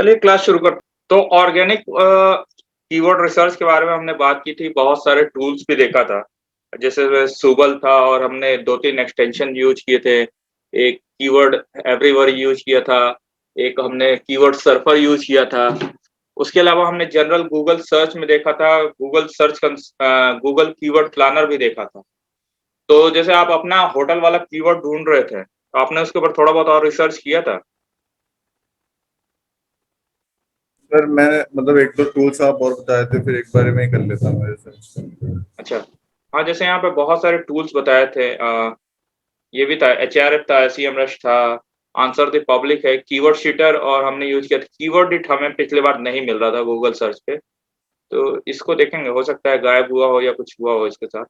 चलिए क्लास शुरू कर। तो ऑर्गेनिक कीवर्ड रिसर्च के बारे में हमने बात की थी, बहुत सारे टूल्स भी देखा था। जैसे सुबल था और हमने 2-3 एक्सटेंशन यूज़ किए थे। एक कीवर्ड एवरीवेयर यूज़ किया था, एक हमने कीवर्ड सर्फर यूज़ किया था। उसके अलावा हमने जनरल गूगल सर्च में देखा था, गूगल कीवर्ड प्लानर भी देखा था। तो जैसे आप अपना होटल वाला कीवर्ड ढूँढ रहे थे, तो आपने उसके ऊपर थोड़ा बहुत और रिसर्च किया था? सर मैंने मतलब एक दो टूल्स आप और बताए थे, फिर एक बारे में ही कर लेता हूँ रिसर्च। अच्छा। हाँ, जैसे यहाँ पे बहुत सारे टूल्स बताए थे। ये भी था, एचआरएफ था, एसईएमrush था, आंसर द पब्लिक है, कीवर्ड शीटर और हमने यूज़ किया था कीवर्ड इट। हमें पिछली बार नहीं मिल रहा था गूगल सर्च पे, तो इसको देखेंगे, हो सकता है गायब हुआ हो या कुछ हुआ हो इसके साथ।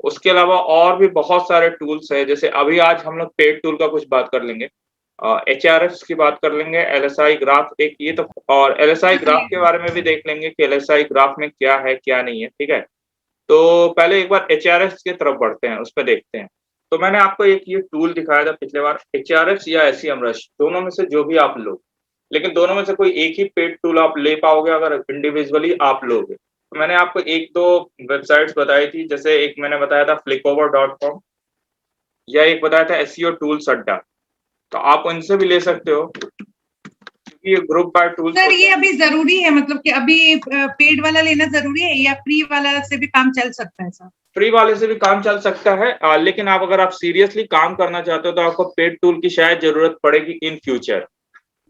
उसके अलावा और भी बहुत सारे टूल्स हैं, जैसे अभी आज हम लोग पेड टूल का कुछ बात कर लेंगे। एचआरएफ्स की बात कर लेंगे, एलएसआई ग्राफ एक ये तो, और एलएसआई ग्राफ के बारे में भी देख लेंगे कि एलएसआई ग्राफ में क्या है, क्या नहीं है, ठीक है? तो पहले एक बार एचआरएफ्स की तरफ बढ़ते हैं, उसपे देखते हैं। तो मैंने आपको एक ये टूल दिखाया था पिछले बार, एचआरएफ्स या एसईएमrush, दोनों में से जो भी आप लो। लेकिन दोनों में से कोई एक ही पेड टूल आप ले पाओगे अगर इंडिविजुअली आप लोगे। तो मैंने आपको 1-2 वेबसाइट्स बताई थी, जैसे एक मैंने बताया था flickover.com, या एक बताया था एसईओ टूल्स अड्डा। तो आप उनसे भी ले सकते हो, क्योंकि ये ग्रुप बाय टूल्स सर होते ये हैं। अभी जरूरी है, मतलब कि अभी पेड वाला लेना जरूरी है या फ्री वाला से भी काम चल सकता है सर? फ्री वाले से भी काम चल सकता है, लेकिन आप अगर आप सीरियसली काम करना चाहते हो तो आपको पेड टूल की शायद जरूरत पड़ेगी इन फ्यूचर।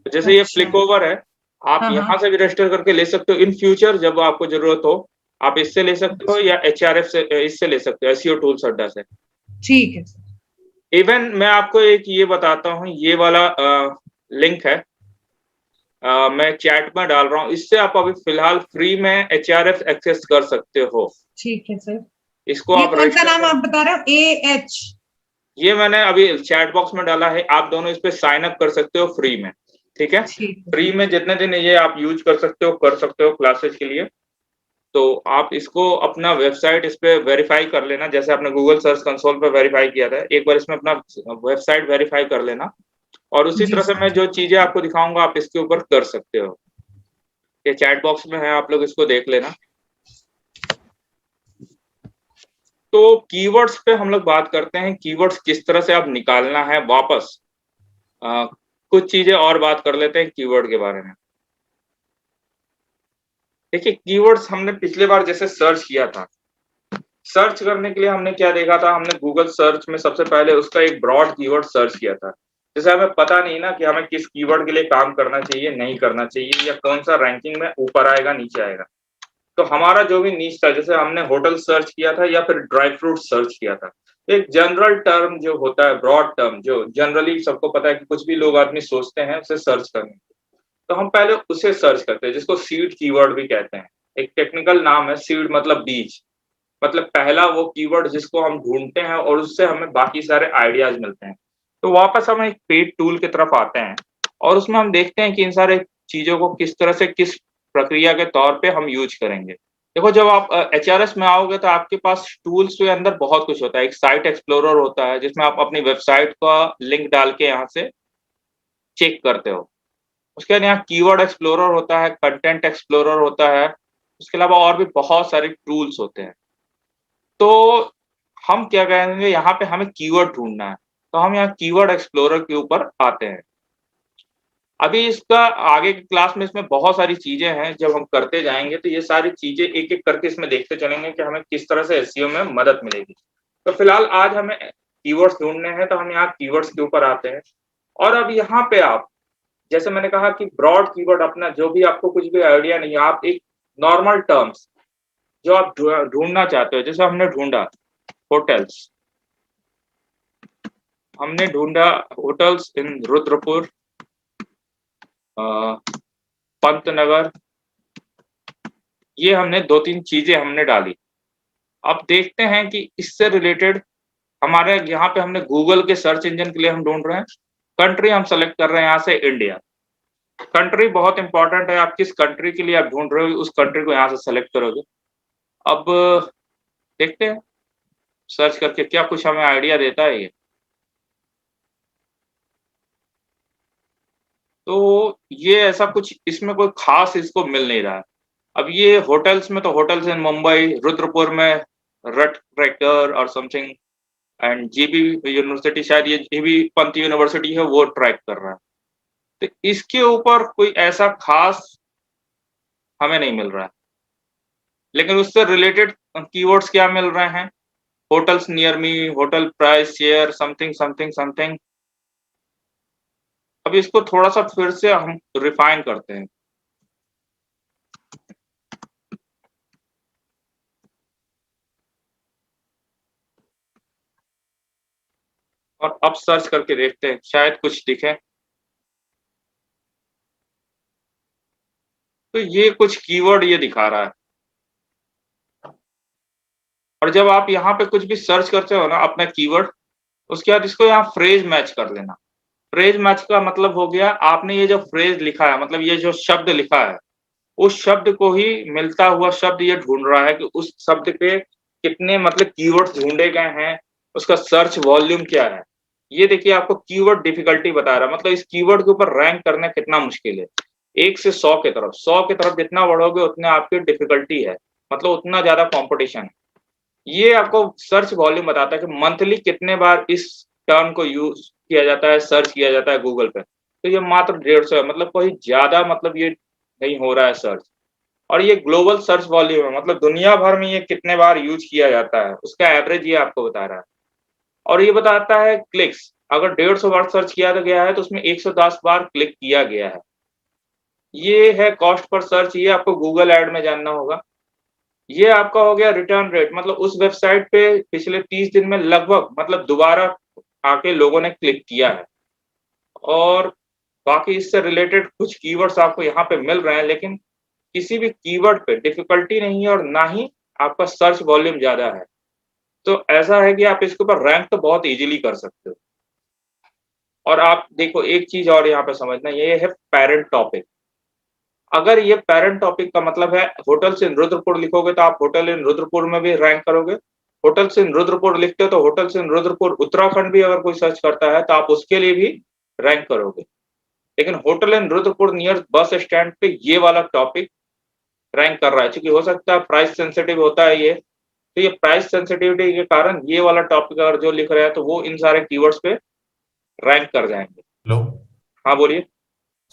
जैसे ये अच्छा। फ्लिक ओवर है, आप हाँ यहाँ हाँ, से भी रजिस्टर करके ले सकते हो। इन फ्यूचर जब आपको जरूरत हो, आप इससे ले सकते हो अच्छा, या एचआरएफ से, इससे ले सकते हो, एसईओ टूल्स अड्डा से। ठीक है सर। इवन मैं आपको एक ये बताता हूँ, ये वाला लिंक है, मैं चैट में डाल रहा हूँ, इससे आप अभी फिलहाल फ्री में एचआरएफ एक्सेस कर सकते हो। ठीक है सर। इसको ये आप कौन सा रजिस्टर नाम कर। आप बता रहे हो? A H? ये मैंने अभी चैट बॉक्स में डाला है, आप दोनों इस पे साइन अप कर सकते हो फ्री में, ठीक है? ठीक है फ्री सर। में जितने दिन ये आप यूज कर सकते हो क्लासेस के लिए। तो आप इसको अपना वेबसाइट इस पे वेरीफाई कर लेना, जैसे आपने गूगल सर्च कंसोल पे वेरीफाई किया था, एक बार इसमें अपना वेबसाइट वेरीफाई कर लेना। और उसी जी तरह से सर। मैं जो चीजें आपको दिखाऊंगा आप इसके ऊपर कर सकते हो। ये चैट बॉक्स में है, आप लोग इसको देख लेना। तो कीवर्ड्स पे हम लोग बात करते हैं, कीवर्ड्स किस तरह से अब निकालना है वापस। कुछ चीजें और बात कर लेते हैं कीवर्ड के बारे में। देखिए, कीवर्ड्स हमने पिछले बार जैसे सर्च किया था, सर्च करने के लिए हमने क्या देखा था, हमने गूगल सर्च में सबसे पहले उसका एक ब्रॉड कीवर्ड सर्च किया था। जैसे हमें पता नहीं ना कि हमें किस कीवर्ड के लिए काम करना चाहिए, नहीं करना चाहिए, या कौन सा रैंकिंग में ऊपर आएगा, नीचे आएगा। तो हमारा जो भी नीच था, जैसे हमने होटल सर्च किया था या फिर ड्राई फ्रूट सर्च किया था। एक जनरल टर्म जो होता है, ब्रॉड टर्म, जो जनरली सबको पता है कि कुछ भी लोग आदमी सोचते हैं उसे सर्च करने, तो हम पहले उसे सर्च करते हैं, जिसको सीड कीवर्ड भी कहते हैं। एक टेक्निकल नाम है, सीड मतलब बीज, मतलब पहला वो कीवर्ड जिसको हम ढूंढते हैं और उससे हमें बाकी सारे आइडियाज मिलते हैं। तो वापस हम एक पेड टूल की तरफ आते हैं और उसमें हम देखते हैं कि इन सारे चीजों को किस तरह से, किस प्रक्रिया के तौर पे हम यूज करेंगे। देखो, जब आप एचआरएस में आओगे तो आपके पास टूल्स के अंदर बहुत कुछ होता है। एक साइट एक्सप्लोरर होता है जिसमें आप अपनी वेबसाइट का लिंक डाल के यहाँ से चेक करते हो। उसके बाद यहाँ कीवर्ड एक्सप्लोरर होता है, कंटेंट एक्सप्लोरर होता है, उसके अलावा और भी बहुत सारे टूल्स होते हैं। तो हम क्या करेंगे, यहाँ पे हमें कीवर्ड ढूंढना है, तो हम यहाँ कीवर्ड एक्सप्लोरर के ऊपर आते हैं। अभी इसका आगे की क्लास में इसमें बहुत सारी चीजें हैं, जब हम करते जाएंगे तो ये सारी चीजें एक एक करके इसमें देखते चलेंगे कि हमें किस तरह से एसईओ में मदद मिलेगी। तो फिलहाल आज हमें कीवर्ड्स ढूंढने हैं, तो हम यहाँ कीवर्ड्स के ऊपर आते हैं। और अब यहाँ पे आप, जैसे मैंने कहा कि ब्रॉड कीवर्ड, अपना जो भी आपको कुछ भी आइडिया नहीं है, आप एक नॉर्मल टर्म्स जो आप ढूंढना चाहते हो, जैसे हमने ढूंढा होटल्स, हमने ढूंढा होटल्स इन रुद्रपुर, पंतनगर, ये हमने 2-3 चीजें हमने डाली। अब देखते हैं कि इससे रिलेटेड हमारे यहाँ पे हमने गूगल के सर्च इंजन के लिए हम ढूंढ रहे हैं। कंट्री हम सेलेक्ट कर रहे हैं यहाँ से इंडिया। कंट्री बहुत इंपॉर्टेंट है, आप किस कंट्री के लिए आप ढूंढ रहे हो उस कंट्री को यहाँ से सेलेक्ट करोगे। अब देखते हैं सर्च करके क्या कुछ हमें आइडिया देता है ये। तो ये ऐसा कुछ इसमें कोई खास इसको मिल नहीं रहा है। अब ये होटल्स में तो होटल्स इन मुंबई, रुद्रपुर में रट ट्रैकर और समथिंग एंड जीबी यूनिवर्सिटी, शायद ये जीबी पंत यूनिवर्सिटी है, वो ट्रैक कर रहा है। तो इसके ऊपर कोई ऐसा खास हमें नहीं मिल रहा है, लेकिन उससे रिलेटेड कीवर्ड्स क्या मिल रहे हैं? Hotels near me, hotel price share, something something something. अब इसको थोड़ा सा फिर से हम रिफाइन करते हैं। और अब सर्च करके देखते हैं, शायद कुछ दिखे। तो ये कुछ कीवर्ड ये दिखा रहा है। और जब आप यहाँ पे कुछ भी सर्च करते हो ना अपना कीवर्ड, उसके बाद इसको यहाँ फ्रेज मैच कर लेना। फ्रेज मैच का मतलब हो गया, आपने ये जो फ्रेज लिखा है, मतलब ये जो शब्द लिखा है, उस शब्द को ही मिलता हुआ शब्द ये ढूंढ रहा है कि उस शब्द पे कितने मतलब कीवर्ड्स ढूंढे गए हैं, उसका सर्च वॉल्यूम क्या है। ये देखिए आपको कीवर्ड डिफिकल्टी बता रहा है, मतलब इस कीवर्ड के ऊपर रैंक करना कितना मुश्किल है। 1 से 100 की तरफ, 100 की तरफ जितना बढ़ोगे उतने आपकी डिफिकल्टी है, मतलब उतना ज्यादा कॉम्पिटिशन है। ये आपको सर्च वॉल्यूम बताता है कि मंथली कितने बार इस टर्म को यूज किया जाता है, सर्च किया जाता है गूगल पे। तो ये मात्र 150 है, मतलब कोई ज्यादा मतलब ये नहीं हो रहा है सर्च। और ये ग्लोबल सर्च वॉल्यूम है, मतलब दुनिया भर में ये कितने बार यूज किया जाता है, उसका एवरेज ये आपको बता रहा है। और ये बताता है क्लिक्स, अगर 150 बार सर्च किया गया है तो उसमें 110 बार क्लिक किया गया है। ये है कॉस्ट पर सर्च, ये आपको गूगल ऐड में जानना होगा। ये आपका हो गया रिटर्न रेट, मतलब उस वेबसाइट पे पिछले 30 दिन में लगभग मतलब दोबारा आके लोगों ने क्लिक किया है। और बाकी इससे रिलेटेड कुछ कीवर्ड्स आपको यहाँ पे मिल रहे हैं, लेकिन किसी भी कीवर्ड पे डिफिकल्टी नहीं है और ना ही आपका सर्च वॉल्यूम ज्यादा है। तो ऐसा है कि आप इसके ऊपर रैंक तो बहुत इजीली कर सकते हो। और आप देखो एक चीज और यहाँ पे समझना, ये है पेरेंट टॉपिक। अगर ये पेरेंट टॉपिक का मतलब है होटल्स इन रुद्रपुर लिखोगे तो आप होटल इन रुद्रपुर में भी रैंक करोगे। होटल्स इन रुद्रपुर लिखते हो तो होटल्स इन रुद्रपुर उत्तराखंड भी अगर कोई सर्च करता है तो आप उसके लिए भी रैंक करोगे। लेकिन hotel in Rudrapur near bus stand पे ये वाला टॉपिक रैंक कर रहा है, क्योंकि हो सकता है प्राइस सेंसिटिव होता है ये। तो ये प्राइस सेंसिटिविटी के कारण ये वाला टॉपिक अगर जो लिख रहा है तो वो इन सारे कीवर्ड्स पे रैंक कर जाएंगे। हेलो हाँ बोलिए।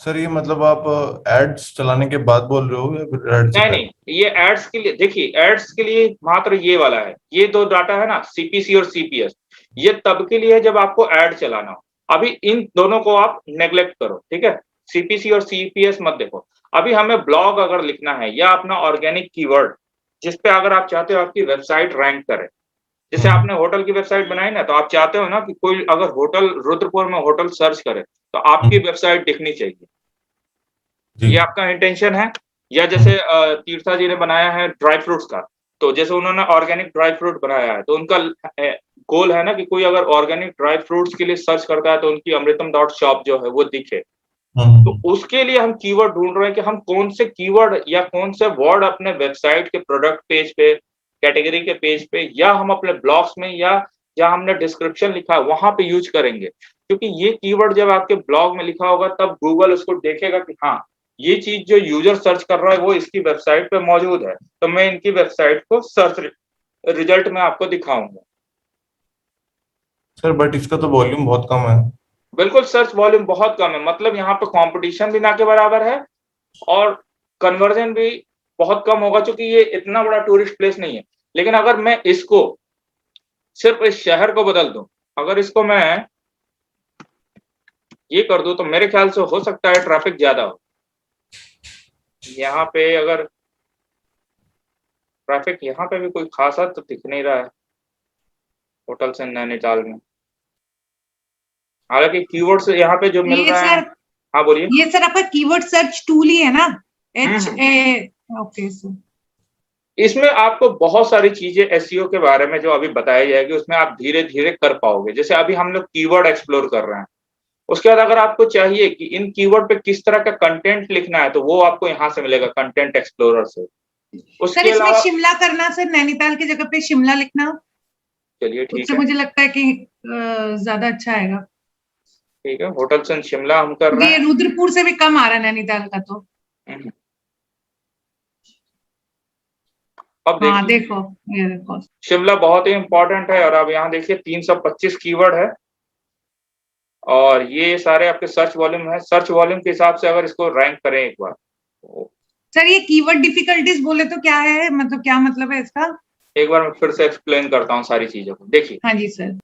सर, ये मतलब आप एड्स चलाने के बाद बोल रहे हो या फिर एड से नहीं पहले? नहीं, ये एड्स के लिए, देखिए एड्स के लिए मात्र ये वाला है। ये दो डाटा है ना, सीपीसी और सीपीएस, ये तब के लिए है जब आपको एड चलाना हो। अभी इन दोनों को आप नेग्लेक्ट करो, ठीक है। सीपीसी और सीपीएस मत देखो। अभी हमें ब्लॉग अगर लिखना है या अपना ऑर्गेनिक कीवर्ड, जिसपे अगर आप चाहते हो आपकी वेबसाइट रैंक करे। जैसे आपने होटल की वेबसाइट बनाई ना, तो आप चाहते हो ना कि कोई अगर होटल रुद्रपुर में होटल सर्च करे तो आपकी वेबसाइट दिखनी चाहिए। जी। ये आपका इंटेंशन है। या जैसे तीर्था जी ने बनाया है ड्राई फ्रूट्स का, तो जैसे उन्होंने ऑर्गेनिक ड्राई फ्रूट बनाया है तो उनका गोल है ना कि कोई अगर ऑर्गेनिक ड्राई फ्रूट्स के लिए सर्च करता है तो उनकी अमृतम डॉट शॉप जो है वो दिखे। तो उसके लिए हम कीवर्ड ढूंढ रहे हैं कि हम कौन से कीवर्ड या कौन से वर्ड अपने वेबसाइट के प्रोडक्ट पेज पे, कैटेगरी के पेज पे, या हम अपने ब्लॉग्स में, या जहां हमने डिस्क्रिप्शन लिखा है वहां पे यूज करेंगे। क्योंकि ये कीवर्ड जब आपके ब्लॉग में लिखा होगा तब गूगल उसको देखेगा कि हाँ, ये चीज जो यूजर सर्च कर रहा है वो इसकी वेबसाइट पे मौजूद है, तो मैं इनकी वेबसाइट को सर्च रिजल्ट में आपको दिखाऊंगा। सर बट इसका तो वॉल्यूम बहुत कम है। बिल्कुल, सर्च वॉल्यूम बहुत कम है, मतलब यहाँ पे कंपटीशन भी ना के बराबर है और कन्वर्जन भी बहुत कम होगा, क्योंकि ये इतना बड़ा टूरिस्ट प्लेस नहीं है। लेकिन अगर मैं इसको सिर्फ इस शहर को बदल दूं, अगर इसको मैं ये कर दूं, तो मेरे ख्याल से हो सकता है ट्रैफिक ज्यादा हो। यहाँ पे अगर ट्रैफिक यहाँ पे भी कोई खासा तो दिख नहीं रहा है होटल से नैनीताल में। हालांकि कीवर्ड्स यहाँ पे जो मिल ये रहे हैं। सर, हाँ बोलिए। ये सर आपका कीवर्ड सर्च टूल ही है ना? Okay sir. इसमें आपको बहुत सारी चीजें एसईओ के बारे में जो अभी बताई जाएगी, उसमें आप धीरे धीरे कर पाओगे। जैसे अभी हम लोग कीवर्ड एक्सप्लोर कर रहे हैं, उसके बाद अगर आपको चाहिए कि इन कीवर्ड पे किस तरह का कंटेंट लिखना है तो वो आपको यहाँ से मिलेगा, कंटेंट एक्सप्लोरर से। सर उसके इसमें अलावा शिमला करना, सर नैनीताल की जगह पे शिमला लिखना, चलिए ठीक उससे है, मुझे लगता है कि ज्यादा अच्छा आएगा। ठीक है, होटल्स इन शिमला हम कर रहे ये हैं। रुद्रपुर से भी कम आ रहा है नैनीताल का तो। हम्म। अब हाँ देखिए देखो, ये देखो। शिमला बहुत ही इंपॉर्टेंट है, और अब यहाँ देखिए 325 कीवर्ड है, और ये सारे आपके सर्च वॉल्यूम है। सर्च वॉल्यूम के हिसाब से अगर इसको रैंक करें एक बार, तो सर ये कीवर्ड डिफिकल्टीज बोले तो क्या है, मतलब क्या मतलब है इसका? एक बार मैं फिर से एक्सप्लेन करता हूँ सारी चीजों को। देखिए, हाँ जी सर।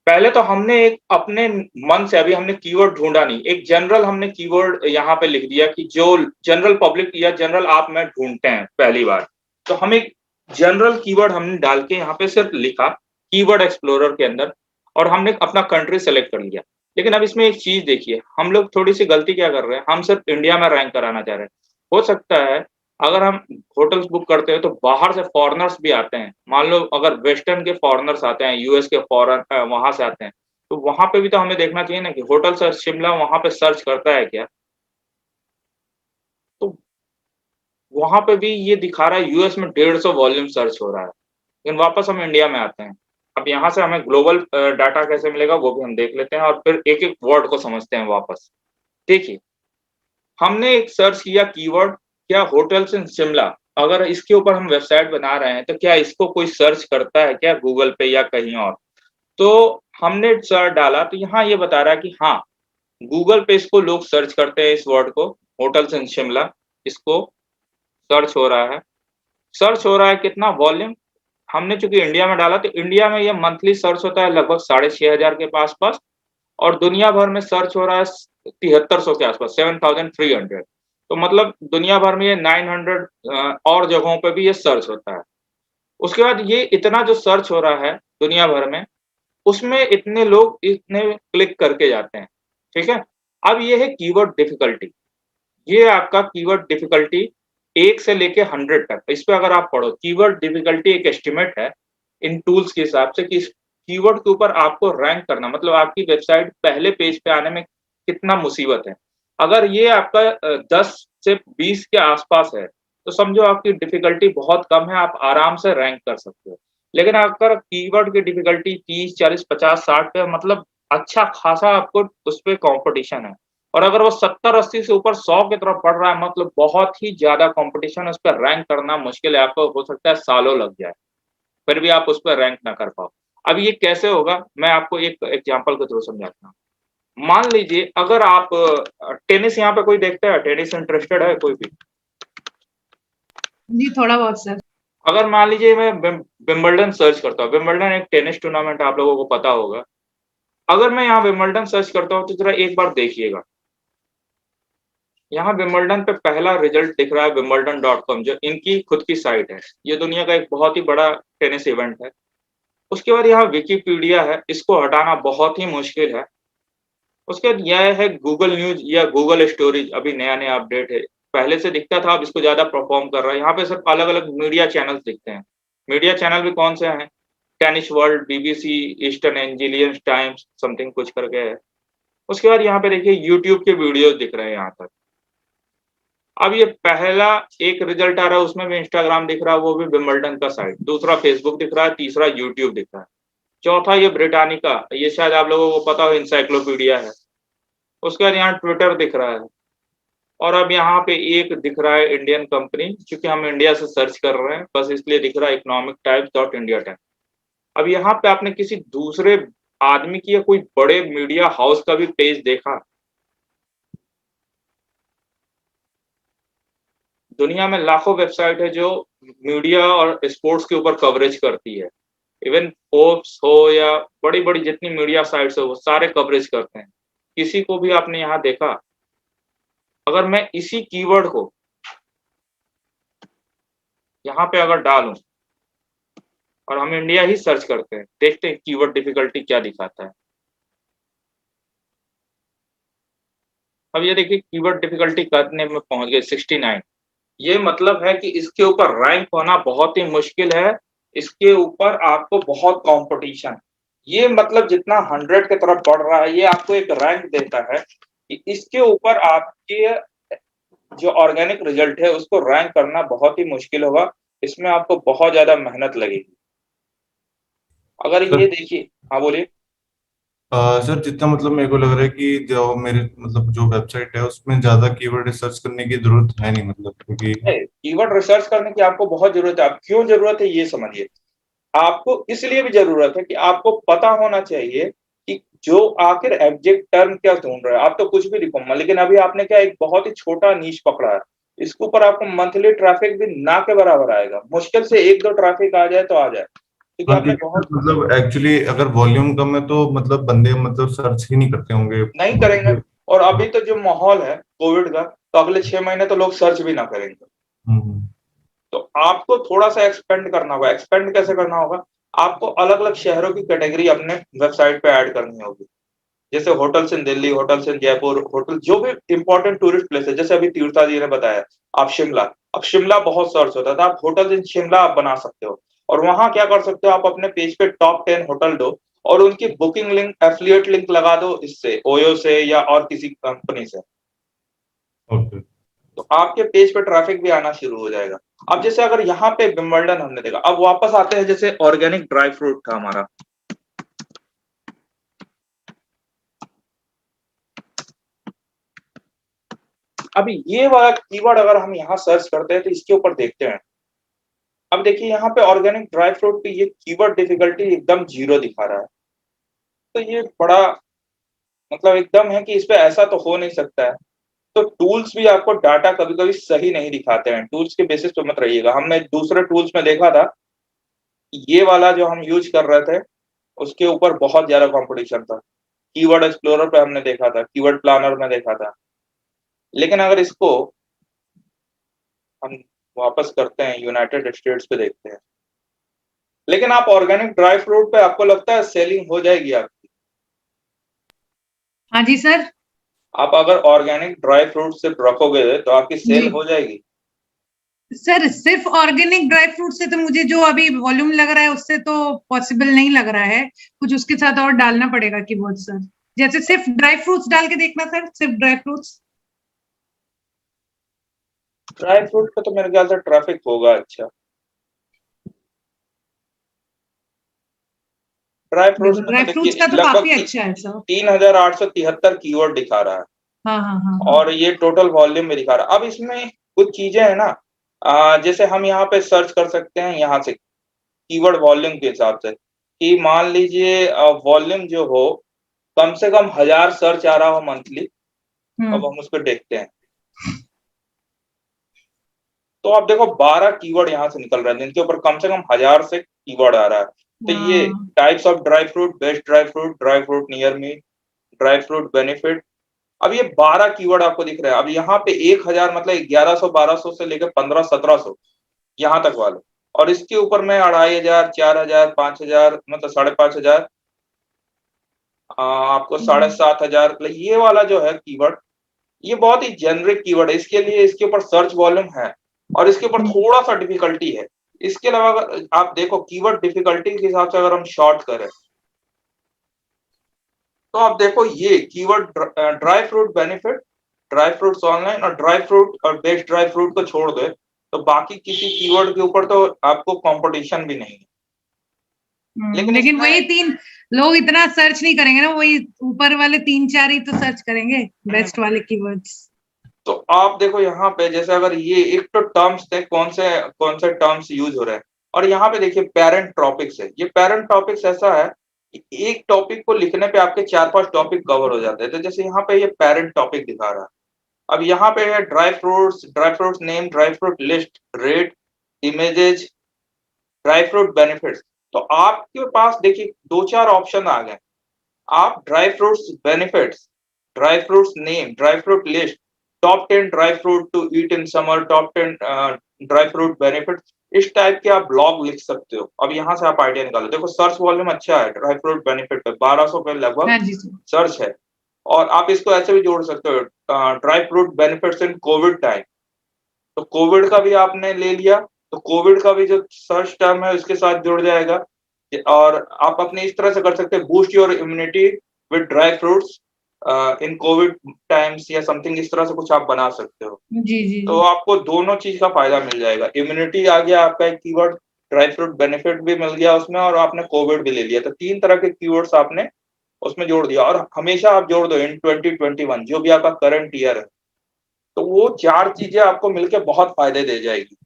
पहले तो हमने एक अपने मन से, अभी हमने कीवर्ड ढूंढा नहीं, एक जनरल हमने कीवर्ड यहाँ पे लिख दिया कि जो जनरल पब्लिक या जनरल आप में ढूंढते हैं पहली बार, तो हम एक जनरल कीवर्ड हमने डाल के यहाँ पे सिर्फ लिखा कीवर्ड एक्सप्लोरर के अंदर, और हमने अपना कंट्री सेलेक्ट कर लिया। लेकिन अब इसमें एक चीज देखिए, हम लोग थोड़ी सी गलती क्या कर रहे हैं, हम सिर्फ इंडिया में रैंक कराना चाह रहे हैं। हो सकता है अगर हम होटल्स बुक करते हैं तो बाहर से फॉरेनर्स भी आते हैं, मान लो अगर वेस्टर्न के फॉरेनर्स आते हैं, यूएस के फॉरेन वहां से आते हैं, तो वहां पे भी तो हमें देखना चाहिए ना कि होटल सर्च शिमला वहां पे सर्च करता है क्या। तो वहां पे भी ये दिखा रहा है यूएस में 150 वॉल्यूम सर्च हो रहा है। लेकिन वापस हम इंडिया में आते हैं, अब यहाँ से हमें ग्लोबल डाटा कैसे मिलेगा वो भी हम देख लेते हैं, और फिर एक एक वर्ड को समझते हैं वापस। देखिए, हमने एक सर्च किया कीवर्ड, क्या होटल्स इन शिमला, अगर इसके ऊपर हम वेबसाइट बना रहे हैं तो क्या इसको कोई सर्च करता है क्या गूगल पे या कहीं और। तो हमने सर्च डाला तो यहाँ ये बता रहा है कि हाँ, गूगल पे इसको लोग सर्च करते हैं, इस वर्ड को होटल्स इन शिमला, इसको सर्च हो रहा है। सर्च हो रहा है कितना वॉल्यूम, हमने चूंकि इंडिया में डाला तो इंडिया में ये मंथली सर्च होता है लगभग 6,500 के आसपास, और दुनिया भर में सर्च हो रहा है 7300 के आसपास, 7,300। तो मतलब दुनिया भर में ये 900 और जगहों पे भी ये सर्च होता है। उसके बाद ये इतना जो सर्च हो रहा है दुनिया भर में, उसमें इतने लोग इतने क्लिक करके जाते हैं। ठीक है, अब ये है कीवर्ड डिफिकल्टी। ये आपका कीवर्ड डिफिकल्टी 1 से लेके 100 तक, इस पे अगर आप पढ़ो, कीवर्ड डिफिकल्टी एक एस्टिमेट है इन टूल्स के हिसाब से कि इस कीवर्ड के ऊपर आपको रैंक करना, मतलब आपकी वेबसाइट पहले पेज पे आने में कितना मुसीबत है। अगर ये आपका 10 से 20 के आसपास है तो समझो आपकी डिफिकल्टी बहुत कम है, आप आराम से रैंक कर सकते हो। लेकिन अगर कीवर्ड की डिफिकल्टी 30, 40, 50, 60 पे, मतलब अच्छा खासा आपको उस पर कॉम्पिटिशन है, और अगर वो 70-80 से ऊपर 100 की तरफ बढ़ रहा है, मतलब बहुत ही ज्यादा कंपटीशन, उस पर रैंक करना मुश्किल है, आपको हो सकता है सालों लग जाए, फिर भी आप उस पर रैंक ना कर पाओ। अब ये कैसे होगा, मैं आपको एक एग्जांपल के थ्रू समझाता हूँ। मान लीजिए अगर आप टेनिस, यहाँ पे कोई देखता है टेनिस, इंटरेस्टेड है कोई भी? जी थोड़ा बहुत सर। अगर मान लीजिए मैं विंबलडन सर्च करता हूँ, विंबलडन एक टेनिस टूर्नामेंट, आप लोगों को पता होगा। अगर मैं यहाँ विंबलडन सर्च करता हूँ तो जरा एक बार देखिएगा, यहाँ विंबलडन पे पहला रिजल्ट दिख रहा है wimbledon.com, जो इनकी खुद की साइट है। ये दुनिया का एक बहुत ही बड़ा टेनिस इवेंट है। उसके बाद यहाँ विकिपीडिया है, इसको हटाना बहुत ही मुश्किल है। उसके बाद यह है गूगल न्यूज या गूगल स्टोरेज, अभी नया नया अपडेट है, पहले से दिखता था, अब इसको ज्यादा परफॉर्म कर रहा है। यहाँ पे सिर्फ अलग अलग मीडिया चैनल्स दिखते हैं। मीडिया चैनल भी कौन से हैं? Tennis World, BBC, Eastern Anglian Times something कुछ करके है। उसके बाद यहाँ पे देखिए यूट्यूब के वीडियोस दिख रहे हैं यहाँ तक। अब ये पहला एक रिजल्ट आ रहा है, उसमें भी इंस्टाग्राम दिख रहा है, वो भी विंबलडन का साइट, दूसरा फेसबुक दिख रहा है, तीसरा यूट्यूब दिख रहा है, चौथा ये ब्रिटानिका, ये शायद आप लोगों को पता हो इंसाइक्लोपीडिया है। उसके बाद यहाँ ट्विटर दिख रहा है, और अब यहाँ पे एक दिख रहा है इंडियन कंपनी, क्योंकि हम इंडिया से सर्च कर रहे हैं बस इसलिए दिख रहा है economic times dot India times. अब यहाँ पे आपने किसी दूसरे आदमी की या कोई बड़े मीडिया हाउस का भी पेज देखा? दुनिया में लाखों वेबसाइट है जो मीडिया और स्पोर्ट्स के ऊपर कवरेज करती है। इवन फोर्ब्स हो या बड़ी बड़ी जितनी मीडिया साइट्स हो, वो सारे कवरेज करते हैं। किसी को भी आपने यहाँ देखा? अगर मैं इसी कीवर्ड को यहाँ पे अगर डालूं और हम इंडिया ही सर्च करते हैं, देखते हैं कीवर्ड डिफिकल्टी क्या दिखाता है। अब ये देखिए कीवर्ड डिफिकल्टी करने में पहुंच गए 69। ये मतलब है कि इसके ऊपर रैंक होना बहुत ही मुश्किल है, इसके ऊपर आपको बहुत कंपटीशन। ये मतलब जितना 100 की तरफ बढ़ रहा है, ये आपको एक रैंक देता है कि इसके ऊपर आपके जो ऑर्गेनिक रिजल्ट है उसको रैंक करना बहुत ही मुश्किल होगा, इसमें आपको बहुत ज्यादा मेहनत लगेगी। अगर ये देखिए, हाँ बोलिए। सर जितना मतलब मेरे को लग रहा है कि जो मेरे मतलब जो वेबसाइट है उसमें ज्यादा कीवर्ड रिसर्च करने की जरूरत है नहीं, मतलब क्योंकि कीवर्ड रिसर्च करने की आपको बहुत जरूरत है। अब क्यों जरूरत है ये समझिए। आपको इसलिए भी जरूरत है कि आपको पता होना चाहिए कि जो आखिर एब्जेक्ट टर्म क्या ढूंढ रहा है। आप तो कुछ भी लिखो, लेकिन अभी आपने क्या एक बहुत ही छोटा नीश पकड़ा है। इसके ऊपर आपको मंथली ट्रैफिक भी ना के बराबर आएगा। मुश्किल से एक दो ट्रैफिक आ जाए तो आ जाए, क्योंकि हाँ, आपने क्योंकि बहुत मतलब एक्चुअली अगर वॉल्यूम कम है तो मतलब बंदे मतलब सर्च ही नहीं करते होंगे। नहीं करेंगे। और अभी तो जो माहौल है कोविड का, तो अगले 6 महीने तो लोग सर्च भी ना करेंगे। हम्म। तो आपको थोड़ा सा एक्सपेंड करना होगा। एक्सपेंड कैसे करना होगा? आपको अलग अलग शहरों की कैटेगरी अपने वेबसाइट पे ऐड करनी होगी। जैसे होटल्स इन दिल्ली, होटल्स इन जयपुर, होटल जो भी इंपॉर्टेंट टूरिस्ट प्लेस है। जैसे अभी तीर्था जी ने बताया, आप शिमला, अब शिमला बहुत सर्च होता था। आप होटल्स इन शिमला आप बना सकते हो। और वहां क्या कर सकते हो, आप अपने पेज पे टॉप 10 होटल दो और उनकी बुकिंग लिंक, एफिलिएट लिंक लगा दो, इससे ओयो से या और किसी कंपनी से। ओके। तो आपके पेज पे ट्रैफिक भी आना शुरू हो जाएगा। अब जैसे अगर यहाँ पे विंबलडन हमने देखा, अब वापस आते हैं। जैसे ऑर्गेनिक ड्राई फ्रूट था हमारा, अभी ये वाला कीवर्ड अगर हम यहाँ सर्च करते हैं तो इसके ऊपर देखते हैं। अब देखिए यहाँ पे ऑर्गेनिक ड्राई फ्रूट पे ये कीवर्ड डिफिकल्टी एकदम 0 दिखा रहा है। तो ये बड़ा मतलब एकदम है कि इस पे ऐसा तो हो नहीं सकता है। तो टूल्स भी आपको डाटा कभी कभी सही नहीं दिखाते हैं। टूल्स के बेसिस पे मत रहिएगा। हमने दूसरे टूल्स में देखा था, ये वाला जो हम यूज कर रहे थे उसके ऊपर बहुत ज्यादा कंपटीशन था। कीवर्ड एक्सप्लोरर पे हमने देखा था, कीवर्ड प्लानर में देखा था। लेकिन अगर इसको हम वापस करते हैं, यूनाइटेड स्टेट्स पे देखते हैं। लेकिन आप ऑर्गेनिक ड्राई फ्रूट पे आपको लगता है सेलिंग हो जाएगी आपकी? हाँ जी सर। आप अगर ऑर्गेनिक ड्राई फ्रूट सिर्फ रखोगे तो आपकी सेल जी हो जाएगी? सर, सिर्फ ऑर्गेनिक ड्राई फ्रूट से तो मुझे जो अभी वॉल्यूम लग रहा है उससे तो पॉसिबल नहीं लग रहा है। कुछ उसके साथ और डालना पड़ेगा कीवर्ड सर। जैसे सिर्फ ड्राई फ्रूट्स डाल के देखना सर, सिर्फ ड्राई फ्रूट्स। ड्राई फ्रूट पे तो मेरे ख्याल से ट्रैफिक होगा अच्छा। ड्राई फ्रूट्स देखो में तो ड्राई फ्रूट्स देखिए का तो लगभग काफी अच्छा है सर। 3873 कीवर्ड दिखा रहा है। हाँ हाँ हाँ हाँ। और ये टोटल वॉल्यूम में दिखा रहा है। अब इसमें कुछ चीजें है ना, जैसे हम यहाँ पे सर्च कर सकते हैं यहाँ से कीवर्ड वॉल्यूम के हिसाब से, कि मान लीजिए वॉल्यूम जो हो कम से कम 1000 सर्च आ रहा हो मंथली। अब हम उस पर देखते हैं। तो आप देखो 12 कीवर्ड यहाँ से निकल रहे हैं जिनके ऊपर कम से कम 1000 से कीवर्ड आ रहा है। तो ये हाँ। Types of dry fruit, best dry fruit near me, dry fruit benefit. अब ये 12 कीवर्ड आपको दिख रहा है। अब यहाँ पे 1000 मतलब 1100 1200 से लेकर 1500 1700 यहाँ तक वाले। और इसके ऊपर में 2500 4000 5000 मतलब 5500, आपको 7500। ये वाला जो है कीवर्ड, ये बहुत ही जेनरिक कीवर्ड है। इसके लिए इसके ऊपर सर्च वॉल्यूम है और इसके ऊपर थोड़ा सा डिफिकल्टी है। इसके अलावा अगर आप देखो कीवर्ड डिफिकल्टी के हिसाब से अगर हम शॉर्ट करें तो आप देखो ये keyword dry fruit benefit, dry fruits online और ड्राई फ्रूट और बेस्ट ड्राई फ्रूट को छोड़ दे तो बाकी किसी कीवर्ड के ऊपर तो आपको कंपटीशन भी नहीं है। लेकिन लेकिन इसमें वही तीन लोग इतना सर्च नहीं करेंगे ना, वही ऊपर वाले तीन चार ही तो सर्च करेंगे बेस्ट वाले कीवर्ड्स। तो आप देखो यहाँ पे जैसे अगर ये एक तो टर्म्स थे, कौन से टर्म्स यूज हो रहे हैं। और यहाँ पे देखिए पेरेंट टॉपिक्स है। ये पेरेंट टॉपिक्स ऐसा है कि एक टॉपिक को लिखने पे आपके 4-5 टॉपिक कवर हो जाते हैं। तो जैसे यहाँ पे ये पेरेंट टॉपिक दिखा रहा है। अब यहाँ पे है dry fruits name, dry fruit list, rate, images, dry fruit benefits. तो आपके पास देखिए 2-4 ऑप्शन आ गए। आप dry fruits benefits, dry fruits name, dry fruit list, top 10 dry fruit to eat in summer, top 10 dry fruit benefits, इस type के आप ब्लॉग लिख सकते हो। अब यहाँ से आप आइडिया निकालो। देखो सर्च वॉल्यूम अच्छा है ड्राई फ्रूट बेनिफिट पे, 1200 पे लगभग हाँ जी सर। सर्च है। और आप इसको ऐसे भी जोड़ सकते हो, dry fruit benefits in Covid time. तो कोविड का भी आपने ले लिया तो कोविड का भी जो सर्च टर्म है उसके साथ जुड़ जाएगा। और आप अपने इस तरह से कर सकते हैं, boost your immunity with dry fruits in Covid times या समथिंग, इस तरह से कुछ आप बना सकते हो। जी जी तो जी। आपको दोनों चीज का फायदा मिल जाएगा। इम्यूनिटी आ गया आपका एक कीवर्ड, ड्राई फ्रूट बेनिफिट भी मिल गया उसमें, और आपने कोविड भी ले लिया। तो 3 तरह के कीवर्ड्स आपने उसमें जोड़ दिया, और हमेशा आप जोड़ दो इन 2021 जो भी आपका करंट ईयर है, तो वो 4 चीजें आपको मिलकर बहुत फायदे दे जाएगी।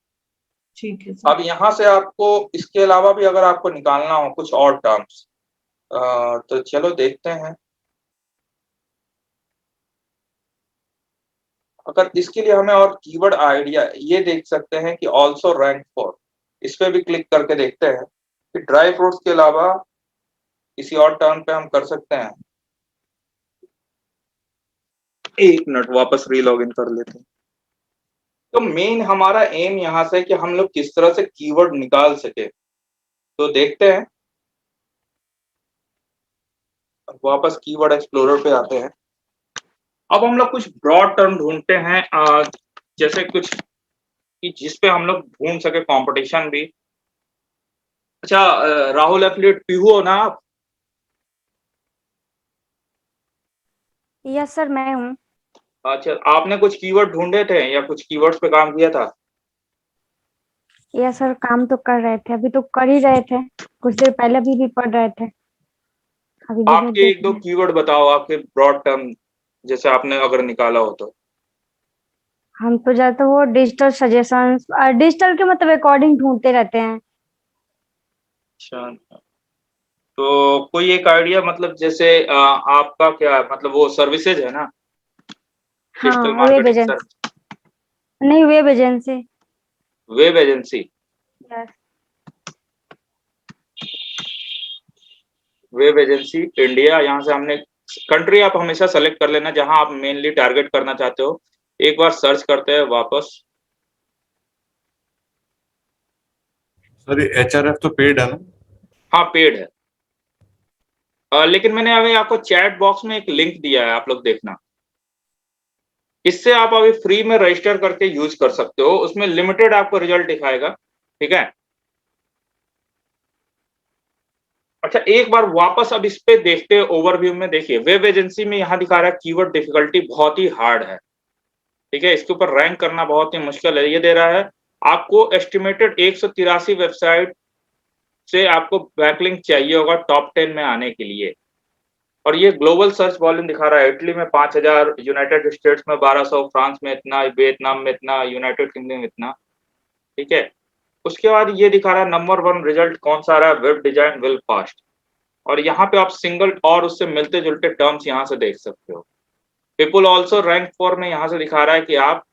ठीक है सर। अब यहाँ से आपको इसके अलावा भी अगर आपको निकालना हो कुछ और टर्म्स, तो चलो देखते हैं। अगर इसके लिए हमें और कीवर्ड आइडिया ये देख सकते हैं कि ऑल्सो रैंक फॉर, इस पे भी क्लिक करके देखते हैं कि ड्राई फ्रूट्स के अलावा किसी और टर्म पे हम कर सकते हैं। एक मिनट वापस रीलॉग इन कर लेते हैं। तो मेन हमारा एम यहाँ से कि हम लोग किस तरह से कीवर्ड निकाल सके, तो देखते हैं। वापस कीवर्ड एक्सप्लोरर पे आते हैं। अब हम लोग कुछ ब्रॉड टर्म ढूंढते हैं, जैसे कुछ कि जिस पे हम लोग ढूंढ सके कंपटीशन भी। अच्छा, राहुल एफिलिएट पीहू हो ना आप? यस सर, मैं हूँ। अच्छा, आपने कुछ कीवर्ड ढूंढे थे या कुछ कीवर्ड्स पे काम किया था? यस सर, काम तो कर रहे थे, अभी तो कर ही रहे थे, कुछ देर पहले भी पढ़ रहे थे। अभी देखो आपके एक दो कीवर्ड बताओ, आपके ब्रॉड टर्म जैसे आपने अगर निकाला हो तो। हम तो जाते वो डिजिटल सजेशंस, डिजिटल के मतलब अकॉर्डिंग ढूंढते रहते हैं। अच्छा, तो कोई एक आइडिया, मतलब जैसे आपका क्या मतलब वो सर्विसेज है ना, हाँ, digital web marketing agency. Service, नहीं, web agency. Web agency. Yes. Web agency India, यहाँ से हमने कंट्री आप हमेशा सेलेक्ट कर लेना जहां आप मेनली टारगेट करना चाहते हो। एक बार सर्च करते हैं वापस। सर ये HRF तो पेड है ना? हाँ, पेड है। लेकिन मैंने अभी आपको चैट बॉक्स में एक लिंक दिया है, आप लोग देखना। इससे आप अभी फ्री में रजिस्टर करके यूज कर सकते हो, उसमें लिमिटेड आपको रिजल्ट दिखाएगा। ठीक है। अच्छा, एक बार वापस अब इस पे देखते हैं, ओवरव्यू में देखिए वेब एजेंसी में यहाँ दिखा रहा है कीवर्ड डिफिकल्टी बहुत ही हार्ड है। ठीक है, इसके ऊपर रैंक करना बहुत ही मुश्किल है। ये दे रहा है आपको एस्टिमेटेड 183 वेबसाइट से आपको बैकलिंक चाहिए होगा टॉप 10 में आने के लिए। और ये ग्लोबल सर्च वॉल्यूम दिखा रहा है, इटली में 5000, यूनाइटेड स्टेट्स में 1200, फ्रांस में इतना, वियतनाम में इतना, यूनाइटेड किंगडम में इतना। ठीक है। उसके बाद ये दिखा रहा है नंबर 1 रिजल्ट कौन सा आ रहा है, वेब डिजाइन विल फास्ट। और यहाँ पे आप सिंगल और उससे मिलते जुलते टर्म्स यहाँ से देख सकते हो। पीपल ऑल्सो रैंक फॉर में यहाँ से दिखा रहा है कि आप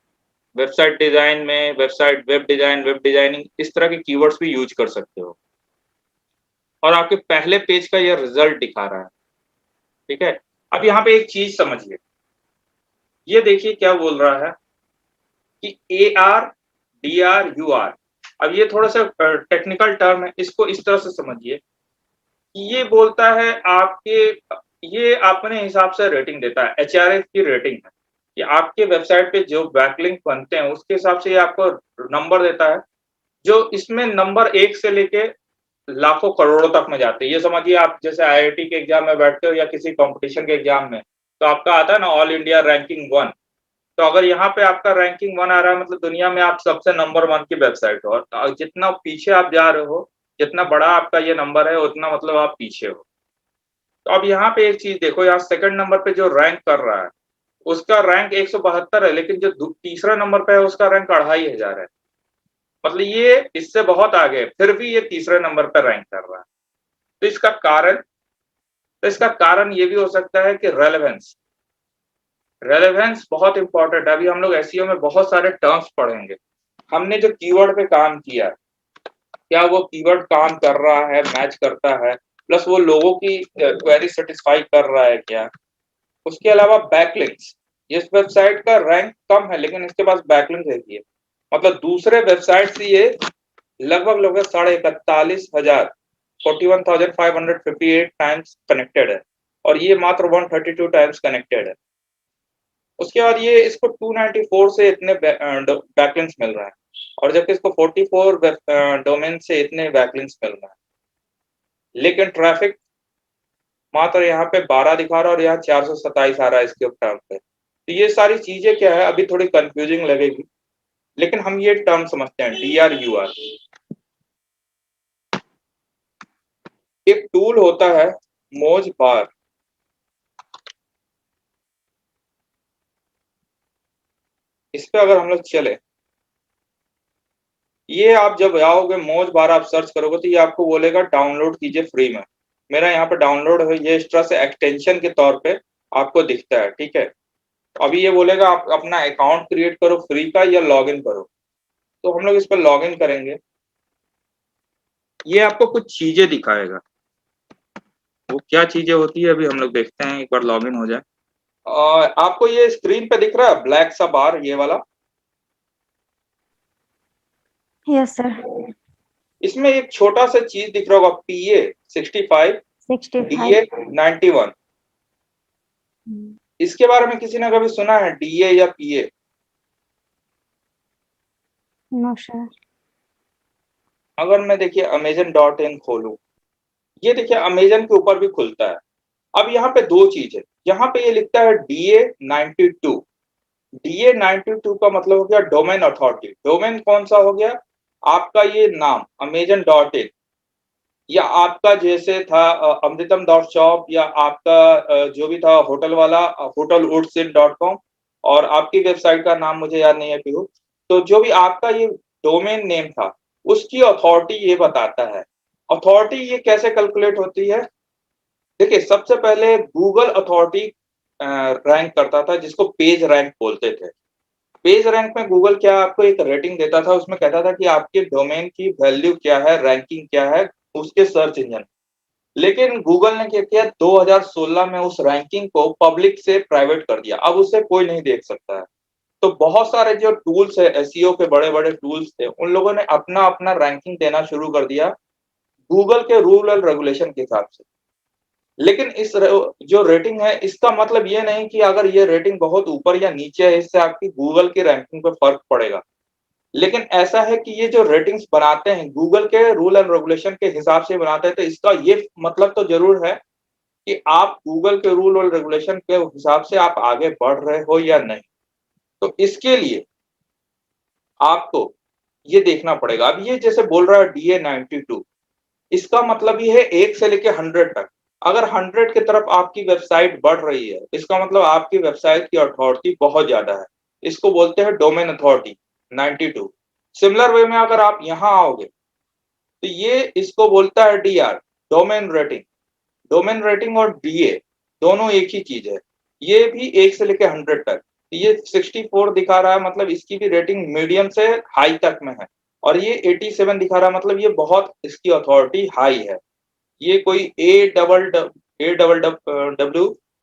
वेबसाइट डिजाइन में, website web design, web designing, इस तरह के कीवर्ड्स भी यूज कर सकते हो। और आपके पहले पेज का ये रिजल्ट दिखा रहा है। ठीक है। अब यहाँ पे एक चीज समझिए, ये देखिए क्या बोल रहा है कि ARDRUR। अब ये थोड़ा सा टेक्निकल टर्म है, इसको इस तरह से समझिए कि ये बोलता है आपके, ये अपने हिसाब से रेटिंग देता है, HRF की रेटिंग है कि आपके वेबसाइट पे जो बैकलिंक बनते हैं उसके हिसाब से ये आपको नंबर देता है, जो इसमें नंबर 1 से लेके लाखों करोड़ों तक में जाते हैं। ये समझिए आप जैसे IIT के एग्जाम में बैठते हो या किसी कंपटीशन के एग्जाम में, तो आपका आता है ना ऑल इंडिया रैंकिंग 1। तो अगर यहाँ पे आपका रैंकिंग 1 आ रहा है, मतलब दुनिया में आप सबसे नंबर 1 की वेबसाइट हो, और जितना पीछे आप जा रहे हो, जितना बड़ा आपका ये नंबर है, उतना मतलब आप पीछे हो। तो अब यहाँ पे एक चीज देखो, यहाँ सेकंड नंबर पे जो रैंक कर रहा है उसका रैंक 172 है, लेकिन जो तीसरा नंबर पे है उसका रैंक 2500 है। मतलब ये इससे बहुत आगे है, फिर भी ये तीसरे नंबर पर रैंक कर रहा है। तो इसका कारण ये भी हो सकता है कि रेलेवेंस। रेलेवेंस बहुत इंपॉर्टेंट है। अभी हम लोग एसईओ में बहुत सारे टर्म्स पढ़ेंगे। हमने जो कीवर्ड पे काम किया, क्या वो कीवर्ड काम कर रहा है, मैच करता है, प्लस वो लोगों की क्वेरी सेटिस्फाई कर रहा है क्या। उसके अलावा बैकलिंक्स, इस वेबसाइट का रैंक कम है लेकिन इसके पास बैकलिंक है, मतलब दूसरे वेबसाइट से ये लगभग 41,500 41,558 टाइम्स कनेक्टेड है, और ये मात्र 132 टाइम्स कनेक्टेड है। उसके बाद ये इसको 294 से इतने बैकलिंक्स मिल रहा है, और जबकि इसको 44 डोमेन से इतने बैकलिंक्स मिल रहा है, लेकिन ट्रैफिक मात्र यहाँ पे 12 दिखा रहा है और यहाँ 427 आ रहा है इसके टर्म पे। तो ये सारी चीजें क्या है, अभी थोड़ी कंफ्यूजिंग लगेगी, लेकिन हम ये टर्म समझते हैं, DRUR। एक टूल होता है मोज बार, इस पे अगर हम लोग चले, ये आप जब आओगे मौज बार आप सर्च करोगे तो ये आपको बोलेगा डाउनलोड कीजिए फ्री में। मेरा यहाँ पे डाउनलोड है, ये इस तरह से एक्सटेंशन के तौर पे आपको दिखता है, ठीक है। अभी ये बोलेगा आप अपना अकाउंट क्रिएट करो फ्री का या लॉग इन करो, तो हम लोग इस पर लॉग इन करेंगे। ये आपको कुछ चीजें दिखाएगा, वो क्या चीजें होती है अभी हम लोग देखते हैं, एक बार लॉग इन हो जाए। और आपको ये स्क्रीन पे दिख रहा है ब्लैक सा बार, ये वाला, यस सर। इसमें एक छोटा सा चीज दिख रहा होगा, PA65 DA 65। 91। इसके बारे में किसी ने कभी सुना है, DA या PA? No sir. अगर मैं देखिए Amazon.in खोलूं, ये देखिए अमेजन के ऊपर भी खुलता है। अब यहाँ पे दो चीज है, यहाँ पे ये लिखता है DA92। DA92 का मतलब हो गया डोमेन अथॉरिटी। डोमेन कौन सा हो गया? आपका ये नाम Amazon.in, या आपका जैसे था अमृतम.शॉप, या आपका जो भी था होटल वाला hotelwoodsin.com, और आपकी वेबसाइट का नाम मुझे याद नहीं है पीहू, तो जो भी आपका ये डोमेन नेम था उसकी अथॉरिटी ये बताता है। अथॉरिटी ये कैसे कैलकुलेट होती है? देखिए, सबसे पहले गूगल अथॉरिटी रैंक करता था, जिसको पेज रैंक बोलते थे। पेज रैंक में गूगल क्या आपको एक रेटिंग देता था, उसमें कहता था कि आपके डोमेन की वैल्यू क्या है, रैंकिंग क्या है उसके सर्च इंजन। लेकिन गूगल ने क्या किया, 2016 में उस रैंकिंग को पब्लिक से प्राइवेट कर दिया, अब उसे कोई नहीं देख सकता है। तो बहुत सारे जो टूल्स है, एसईओ के बड़े बड़े टूल्स थे, उन लोगों ने अपना अपना रैंकिंग देना शुरू कर दिया गूगल के रूल एंड रेगुलेशन के हिसाब से। लेकिन इस जो रेटिंग है, इसका मतलब ये नहीं कि अगर ये रेटिंग बहुत ऊपर या नीचे है इससे आपकी गूगल की रैंकिंग पर फर्क पड़ेगा। लेकिन ऐसा है कि ये जो रेटिंग्स बनाते हैं गूगल के रूल एंड रेगुलेशन के हिसाब से बनाते हैं, तो इसका ये मतलब तो जरूर है कि आप गूगल के रूल और रेगुलेशन के हिसाब से आप आगे बढ़ रहे हो या नहीं। तो इसके लिए आपको ये देखना पड़ेगा। अब ये जैसे बोल रहा है DA92, इसका मतलब ये है 1 से लेके 100 तक। अगर 100 की तरफ आपकी वेबसाइट बढ़ रही है, इसका मतलब आपकी वेबसाइट की अथॉरिटी बहुत ज्यादा है। इसको बोलते हैं डोमेन अथॉरिटी 92। सिमिलर वे में अगर आप यहाँ आओगे तो ये इसको बोलता है DR, domain rating. Domain rating और DA दोनों एक ही चीज है। ये भी 1 से लेके 100 तक। ये 64 दिखा रहा है, मतलब इसकी भी रेटिंग मीडियम से हाई तक में है। और ये 87 दिखा रहा है, मतलब ये बहुत इसकी अथॉरिटी हाई है। ये कोई AWW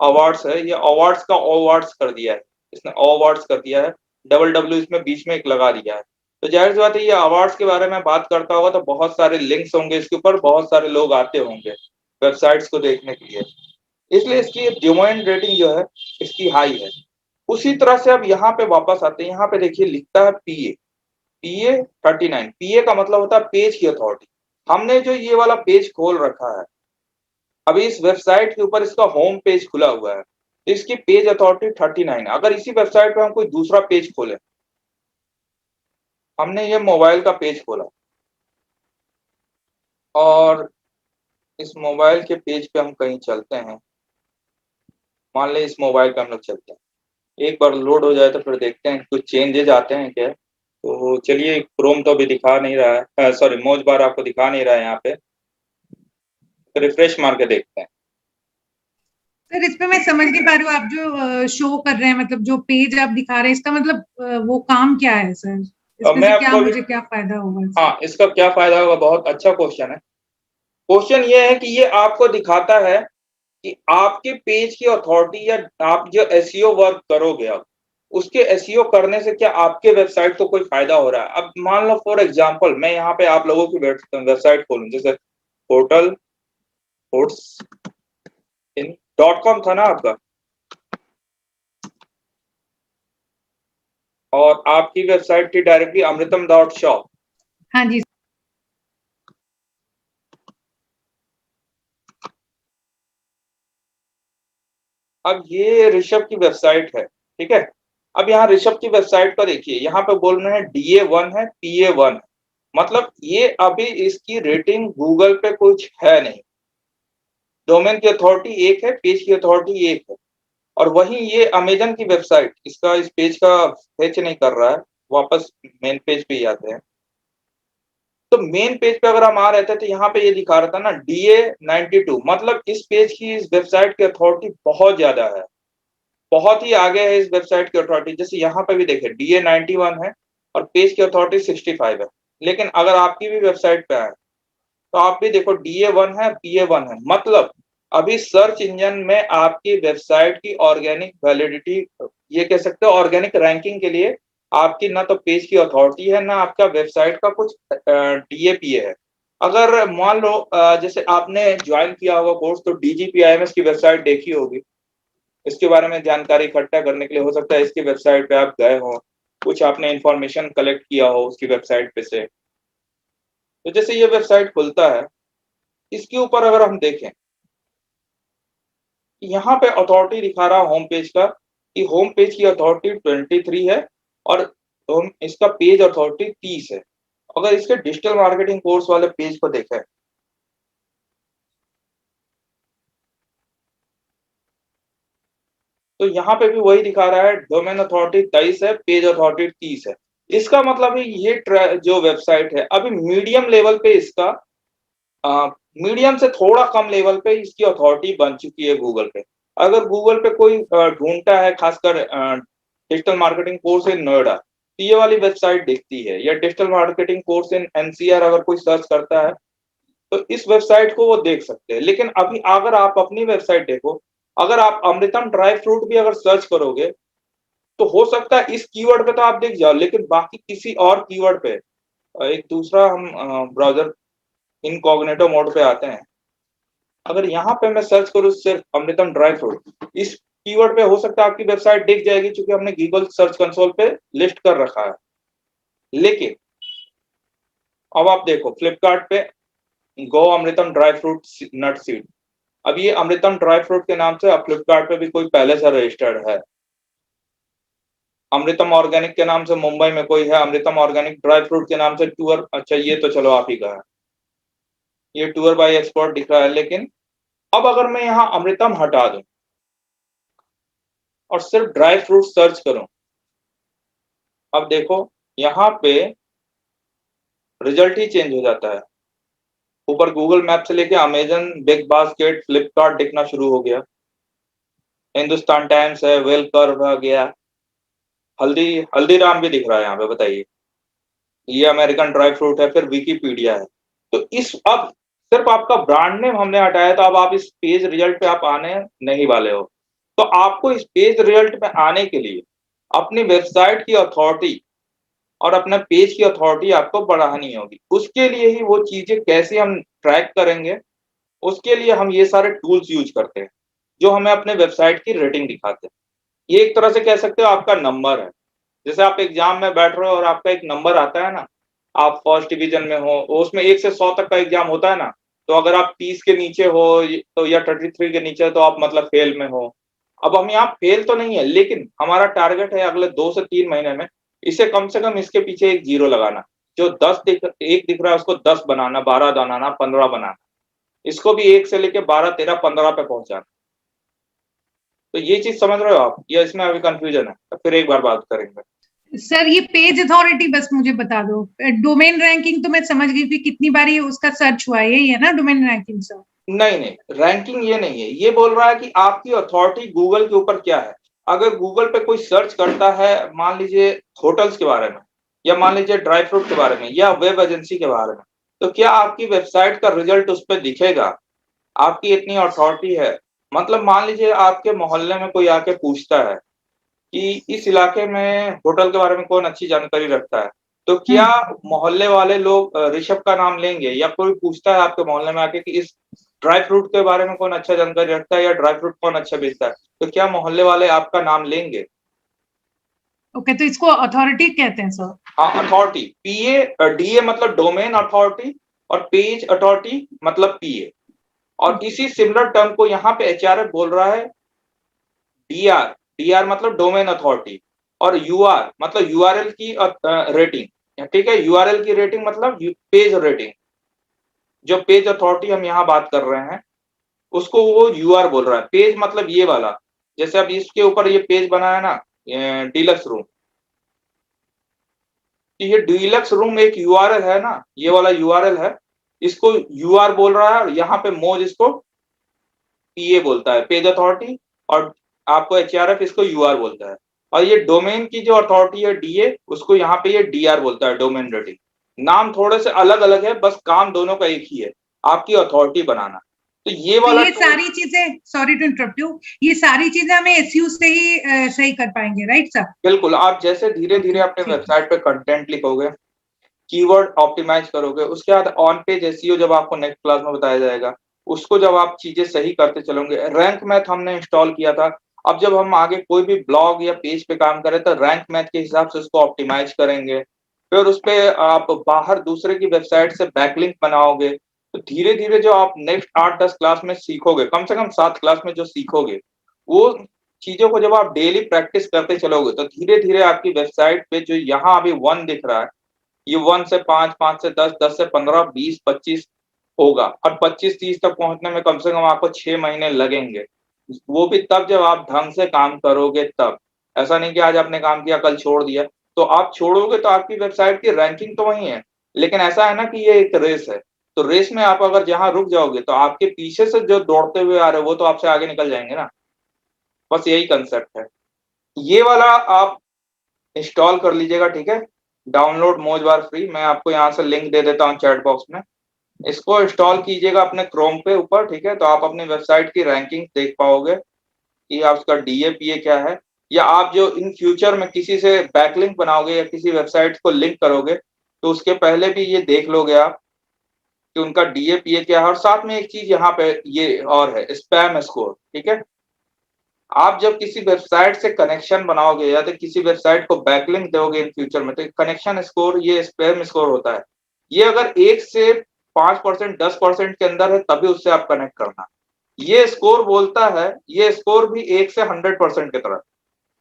अवार्ड्स है, ये अवार्ड्स का अवार्ड्स कर दिया है, इसने अवार्ड्स कर दिया है। WW इसमें बीच में एक लगा दिया है। तो जाहिर सी बात है, ये अवार्ड्स के बारे में बात करता होगा तो बहुत सारे लिंक्स होंगे इसके ऊपर, बहुत सारे लोग आते होंगे वेबसाइट्स को देखने के लिए, इसलिए इसकी डोमेन रेटिंग जो है इसकी हाई है। उसी तरह से अब यहाँ पे वापस आते हैं, यहाँ पे देखिए लिखता है PA39। PA का मतलब होता है पेज की अथॉरिटी। हमने जो ये वाला पेज खोल रखा है अभी इस वेबसाइट के ऊपर, इसका होम पेज खुला हुआ है, तो इसकी पेज अथॉरिटी 39 है। अगर इसी वेबसाइट पे हम कोई दूसरा पेज खोलें, हमने ये मोबाइल का पेज खोला और इस मोबाइल के पेज पे हम कहीं चलते हैं, मान लें इस मोबाइल पे हम लोग चलते हैं, एक बार लोड हो जाए तो फिर देखते हैं कुछ चेंजेस आते हैं क्या। तो चलिए, क्रोम तो अभी दिखा नहीं रहा है, सॉरी मौज बार आपको दिखा नहीं रहा है यहाँ पे, तो रिफ्रेश मार के देखते हैं। सर इस पे मैं समझ नहीं पा रही हूँ, आप जो शो कर रहे हैं, मतलब जो पेज आप दिखा रहे हैं, इसका मतलब वो काम क्या है सर? इसमें से क्या मुझे क्या फायदा होगा? हाँ, इसका क्या फायदा होगा, बहुत अच्छा क्वेश्चन है। क्वेश्चन ये है कि ये आपको दिखाता है कि आपके पेज की अथॉरिटी, या आप जो एसईओ वर्क करोगे अब उसके एसईओ करने से क्या आपके वेबसाइट को कोई फायदा हो रहा है। अब मान लो फॉर एग्जांपल मैं यहाँ पे आप लोगों की वेबसाइट खोलूं, जैसे hotelwoodsin.com था ना आपका, और आपकी वेबसाइट थी डायरेक्टली अमृतम.शॉप। हाँ जी। अब ये ऋषभ की वेबसाइट है, ठीक है। अब यहाँ ऋषभ की वेबसाइट पर देखिए, यहाँ पे बोल रहे हैं DA1 है, PA1 है, मतलब ये अभी इसकी रेटिंग गूगल पे कुछ है नहीं। डोमेन की अथॉरिटी 1 है, पेज की अथॉरिटी 1 है। और वहीं ये अमेजन की वेबसाइट इसका इस पेज का फेच नहीं कर रहा है, वापस मेन पेज पे ही आते हैं। तो मेन पेज पे अगर हम आ रहे थे तो यहाँ पे ये दिखा रहा था ना DA92, मतलब इस पेज की इस वेबसाइट की अथॉरिटी बहुत ज्यादा है, बहुत ही आगे है इस वेबसाइट की अथॉरिटी। जैसे यहाँ पे भी देखे DA91 है और पेज की अथॉरिटी 65 है। लेकिन अगर आपकी भी वेबसाइट पे आए तो आप भी देखो DA1 है, PA1 है, मतलब अभी सर्च इंजन में आपकी वेबसाइट की ऑर्गेनिक वैलिडिटी, ये कह सकते हो ऑर्गेनिक रैंकिंग के लिए आपकी ना तो पेज की अथॉरिटी है ना आपका वेबसाइट का कुछ DAPA है। अगर मान लो जैसे आपने ज्वाइन किया होगा कोर्स तो DGPIMS की वेबसाइट देखी होगी, इसके बारे में जानकारी इकट्ठा करने के लिए हो सकता है इसकी वेबसाइट पे आप गए हो, कुछ आपने इंफॉर्मेशन कलेक्ट किया हो उसकी वेबसाइट पे से। तो जैसे ये वेबसाइट खुलता है, इसके ऊपर अगर हम देखें, यहाँ पे अथॉरिटी दिखा रहा होम पेज का कि होम पेज की अथॉरिटी 23 है और इसका पेज अथॉरिटी 30 है। अगर इसके डिजिटल मार्केटिंग कोर्स वाले पेज को देखें तो यहाँ पे भी वही दिखा रहा है, डोमेन अथॉरिटी 23 है, पेज अथॉरिटी 30 है। इसका मतलब है ये जो वेबसाइट है अभी मीडियम लेवल पे इसका मीडियम से थोड़ा कम लेवल पे इसकी अथॉरिटी बन चुकी है गूगल पे। अगर गूगल पे कोई ढूंढता है खासकर digital marketing course in Noida तो ये वाली वेबसाइट दिखती है, या digital marketing course in NCR अगर कोई सर्च करता है तो इस वेबसाइट को वो देख सकते हैं। लेकिन अभी अगर आप अपनी वेबसाइट देखो, अगर आप अमृतम ड्राई फ्रूट भी अगर सर्च करोगे तो हो सकता है इस कीवर्ड पे तो आप दिख जाओ, लेकिन बाकी किसी और कीवर्ड पे एक दूसरा हम ब्राउजर इनकॉग्निटो मोड पे आते हैं। अगर यहाँ पे मैं सर्च करूँ सिर्फ अमृतम ड्राई फ्रूट, इस कीवर्ड पे हो सकता है आपकी वेबसाइट दिख जाएगी क्योंकि हमने गूगल सर्च कंसोल पे लिस्ट कर रखा है। लेकिन अब आप देखो फ्लिपकार्ट पे गो अमृतम ड्राई फ्रूट नट सीड, अब ये अमृतम ड्राई फ्रूट के नाम से अब फ्लिपकार्ट पे भी कोई पहले से रजिस्टर्ड है। अमृतम ऑर्गेनिक के नाम से मुंबई में कोई है, अमृतम ऑर्गेनिक ड्राई फ्रूट के नाम से टूर, अच्छा ये तो चलो आप ही का है, ये टूर बाय एक्सपर्ट दिख रहा है। लेकिन अब अगर मैं यहाँ अमृतम हटा दूं और सिर्फ ड्राई फ्रूट सर्च करूं, अब देखो यहाँ पे रिजल्ट ही चेंज हो जाता है। ऊपर गूगल मैप से लेके अमेजन, बिग बास्केट, फ्लिपकार्ट दिखना शुरू हो गया, हिंदुस्तान टाइम्स है, वेलकर आ गया, हल्दीराम भी दिख रहा है यहाँ पे, बताइए ये अमेरिकन ड्राई फ्रूट है, फिर विकीपीडिया है। तो इस अब सिर्फ आपका ब्रांड नेम हमने हटाया तो अब आप इस पेज रिजल्ट पे आप आने नहीं वाले हो। तो आपको इस पेज रिजल्ट पे आने के लिए अपनी वेबसाइट की अथॉरिटी और अपने पेज की अथॉरिटी आपको बढ़ानी होगी। उसके लिए ही वो चीजें कैसे हम ट्रैक करेंगे, उसके लिए हम ये सारे टूल्स यूज करते हैं जो हमें अपने वेबसाइट की रेटिंग दिखाते हैं। ये एक तरह से कह सकते हो आपका नंबर है। जैसे आप एग्जाम में बैठ रहे हो और आपका एक नंबर आता है ना, आप फर्स्ट डिवीजन में हो, उसमें 1 से 100 तक का एग्जाम होता है ना, तो अगर आप 30 के नीचे हो तो या 33 के नीचे तो आप मतलब फेल में हो। अब हम यहाँ फेल तो नहीं है, लेकिन हमारा टारगेट है अगले 2 से 3 महीने में इसे कम से कम इसके पीछे एक जीरो लगाना, जो 1 दिख रहा है उसको 10 बनाना, 12 बनाना, 15 बनाना, इसको भी 1 से लेके 12, 13, 15 पे पहुंचाना। तो ये चीज समझ रहे हो आप, या इसमें अभी कंफ्यूजन है? तो फिर एक बार बात करेंगे। सर ये पेज अथॉरिटी बस मुझे बता दो, डोमेन रैंकिंग तो मैं समझ गई थी, कितनी बार ये उसका सर्च हुआ है, यही है ना डोमेन रैंकिंग सर? नहीं, रैंकिंग ये नहीं है, ये बोल रहा है कि आपकी अथॉरिटी गूगल के ऊपर क्या है। अगर गूगल पे कोई सर्च करता है, मान लीजिए होटल्स के बारे में, या मान लीजिए ड्राई फ्रूट के बारे में, या वेब एजेंसी के बारे में, तो क्या आपकी वेबसाइट का रिजल्ट उस पर दिखेगा? आपकी इतनी अथॉरिटी है, मतलब मान लीजिए आपके मोहल्ले में कोई आके पूछता है कि इस इलाके में होटल के बारे में कौन अच्छी जानकारी रखता है, तो क्या मोहल्ले वाले लोग ऋषभ का नाम लेंगे? या कोई पूछता है आपके मोहल्ले में आके कि इस ड्राई फ्रूट के बारे में कौन अच्छा जानकारी रखता है, या ड्राई फ्रूट कौन अच्छा बेचता है, तो क्या मोहल्ले वाले आपका नाम लेंगे? ओके, तो इसको अथॉरिटी कहते हैं सर? हाँ, अथॉरिटी। DA मतलब डोमेन अथॉरिटी और पेज अथॉरिटी मतलब PA। और इसी सिमिलर टर्म को यहाँ पे HRF बोल रहा है DR मतलब डोमेन अथॉरिटी, और UR मतलब URL की रेटिंग। ठीक है, URL की रेटिंग मतलब पेज रेटिंग। जो पेज अथॉरिटी हम यहाँ बात कर रहे हैं उसको वो UR बोल रहा है। पेज मतलब ये वाला, जैसे अब इसके ऊपर ये पेज बना है ना डीलक्स रूम, ये डीलक्स रूम एक यूआरएल है ना, ये वाला यूआरएल है, इसको यूआर बोल रहा है और यहाँ पे मोज इसको पीए बोलता है, पेज अथॉरिटी, और आपको एचआरएफ इसको यूआर बोलता है। और ये डोमेन की जो अथॉरिटी है डीए, उसको यहाँ पे ये डीआर बोलता है, डोमेन रेटिंग। नाम थोड़े से अलग अलग है, बस काम दोनों का एक ही है, आपकी अथॉरिटी बनाना। तो ये तो वाला ये सारी चीजें, सॉरी टू इंटरप्ट यू, ये सारी चीजें हमें एसयू से ही सही कर पाएंगे, राइट सर? बिल्कुल, आप जैसे धीरे धीरे अपने ठीक। वेबसाइट पे कंटेंट लिखोगे, कीवर्ड ऑप्टिमाइज करोगे, उसके बाद ऑन पेज एसईओ जब आपको नेक्स्ट क्लास में बताया जाएगा, उसको जब आप चीजें सही करते चलोगे, रैंक मैथ हमने इंस्टॉल किया था। अब जब हम आगे कोई भी ब्लॉग या पेज पे काम करें तो रैंक मैथ के हिसाब से उसको ऑप्टिमाइज करेंगे, फिर उस पे आप बाहर दूसरे की वेबसाइट से बैकलिंक बनाओगे। तो धीरे धीरे जो आप नेक्स्ट 8-10 क्लास में सीखोगे, कम से कम 7 क्लास में जो सीखोगे, वो चीजों को जब आप डेली प्रैक्टिस करते चलोगे, तो धीरे धीरे आपकी वेबसाइट पे जो यहाँ अभी 1 दिख रहा है, ये 1 से 5, 5 से 10, 10 से 15, 20, 25 होगा, और 25-30 तक पहुंचने में कम से कम आपको 6 महीने लगेंगे। वो भी तब जब आप ढंग से काम करोगे तब। ऐसा नहीं कि आज आपने काम किया कल छोड़ दिया, तो आप छोड़ोगे तो आपकी वेबसाइट की रैंकिंग तो वही है, लेकिन ऐसा है ना कि ये एक रेस है, तो रेस में आप अगर जहां रुक जाओगे तो आपके पीछे से जो दौड़ते हुए आ रहे हो वो तो आपसे आगे निकल जाएंगे ना। बस यही कंसेप्ट है। ये वाला आप इंस्टॉल कर लीजिएगा, ठीक है, डाउनलोड मोज बार फ्री, मैं आपको यहाँ से लिंक दे देता हूँ चैट बॉक्स में। इसको इंस्टॉल कीजिएगा अपने क्रोम पे ऊपर, ठीक है, तो आप अपनी वेबसाइट की रैंकिंग देख पाओगे कि आप उसका डीएपीए क्या है, या आप जो इन फ्यूचर में किसी से बैकलिंक बनाओगे या किसी वेबसाइट को लिंक करोगे, तो उसके पहले भी ये देख लोगे आप कि उनका डीएपीए क्या है। और साथ में एक चीज यहाँ पे ये और है, स्पैम स्कोर, ठीक है। आप जब किसी वेबसाइट से कनेक्शन बनाओगे या तो किसी वेबसाइट को बैकलिंक दोगे इन फ्यूचर में, तो कनेक्शन स्कोर, ये स्पैम स्कोर होता है, ये अगर 1 से 5%, 10% के अंदर है तभी उससे आप कनेक्ट करना। ये स्कोर बोलता है, ये स्कोर भी 1 से 100% की तरफ,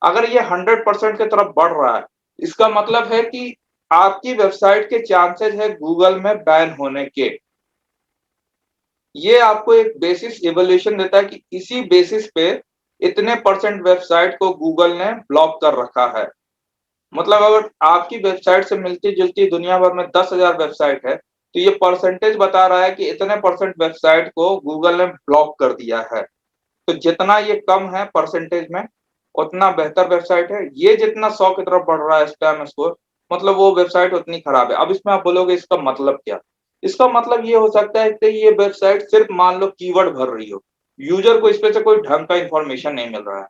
अगर ये 100% की तरफ बढ़ रहा है, इसका मतलब है कि आपकी वेबसाइट के चांसेस है गूगल में बैन होने के। ये आपको एक बेसिस इवोल्यूशन देता है कि इसी बेसिस पे इतने % वेबसाइट को गूगल ने ब्लॉक कर रखा है। मतलब अगर आपकी वेबसाइट से मिलती जुलती दुनिया भर में 10,000 वेबसाइट है, तो ये परसेंटेज बता रहा है कि इतने % वेबसाइट को गूगल ने ब्लॉक कर दिया है। तो जितना ये कम है परसेंटेज में, उतना बेहतर वेबसाइट है। ये जितना 100 की तरफ बढ़ रहा है स्पैम स्कोर, मतलब वो वेबसाइट उतनी खराब है। अब इसमें आप बोलोगे इसका मतलब क्या? इसका मतलब ये हो सकता है कि ये वेबसाइट सिर्फ मान लो कीवर्ड भर रही हो, यूजर को इस पे से कोई ढंग का इंफॉर्मेशन नहीं मिल रहा है,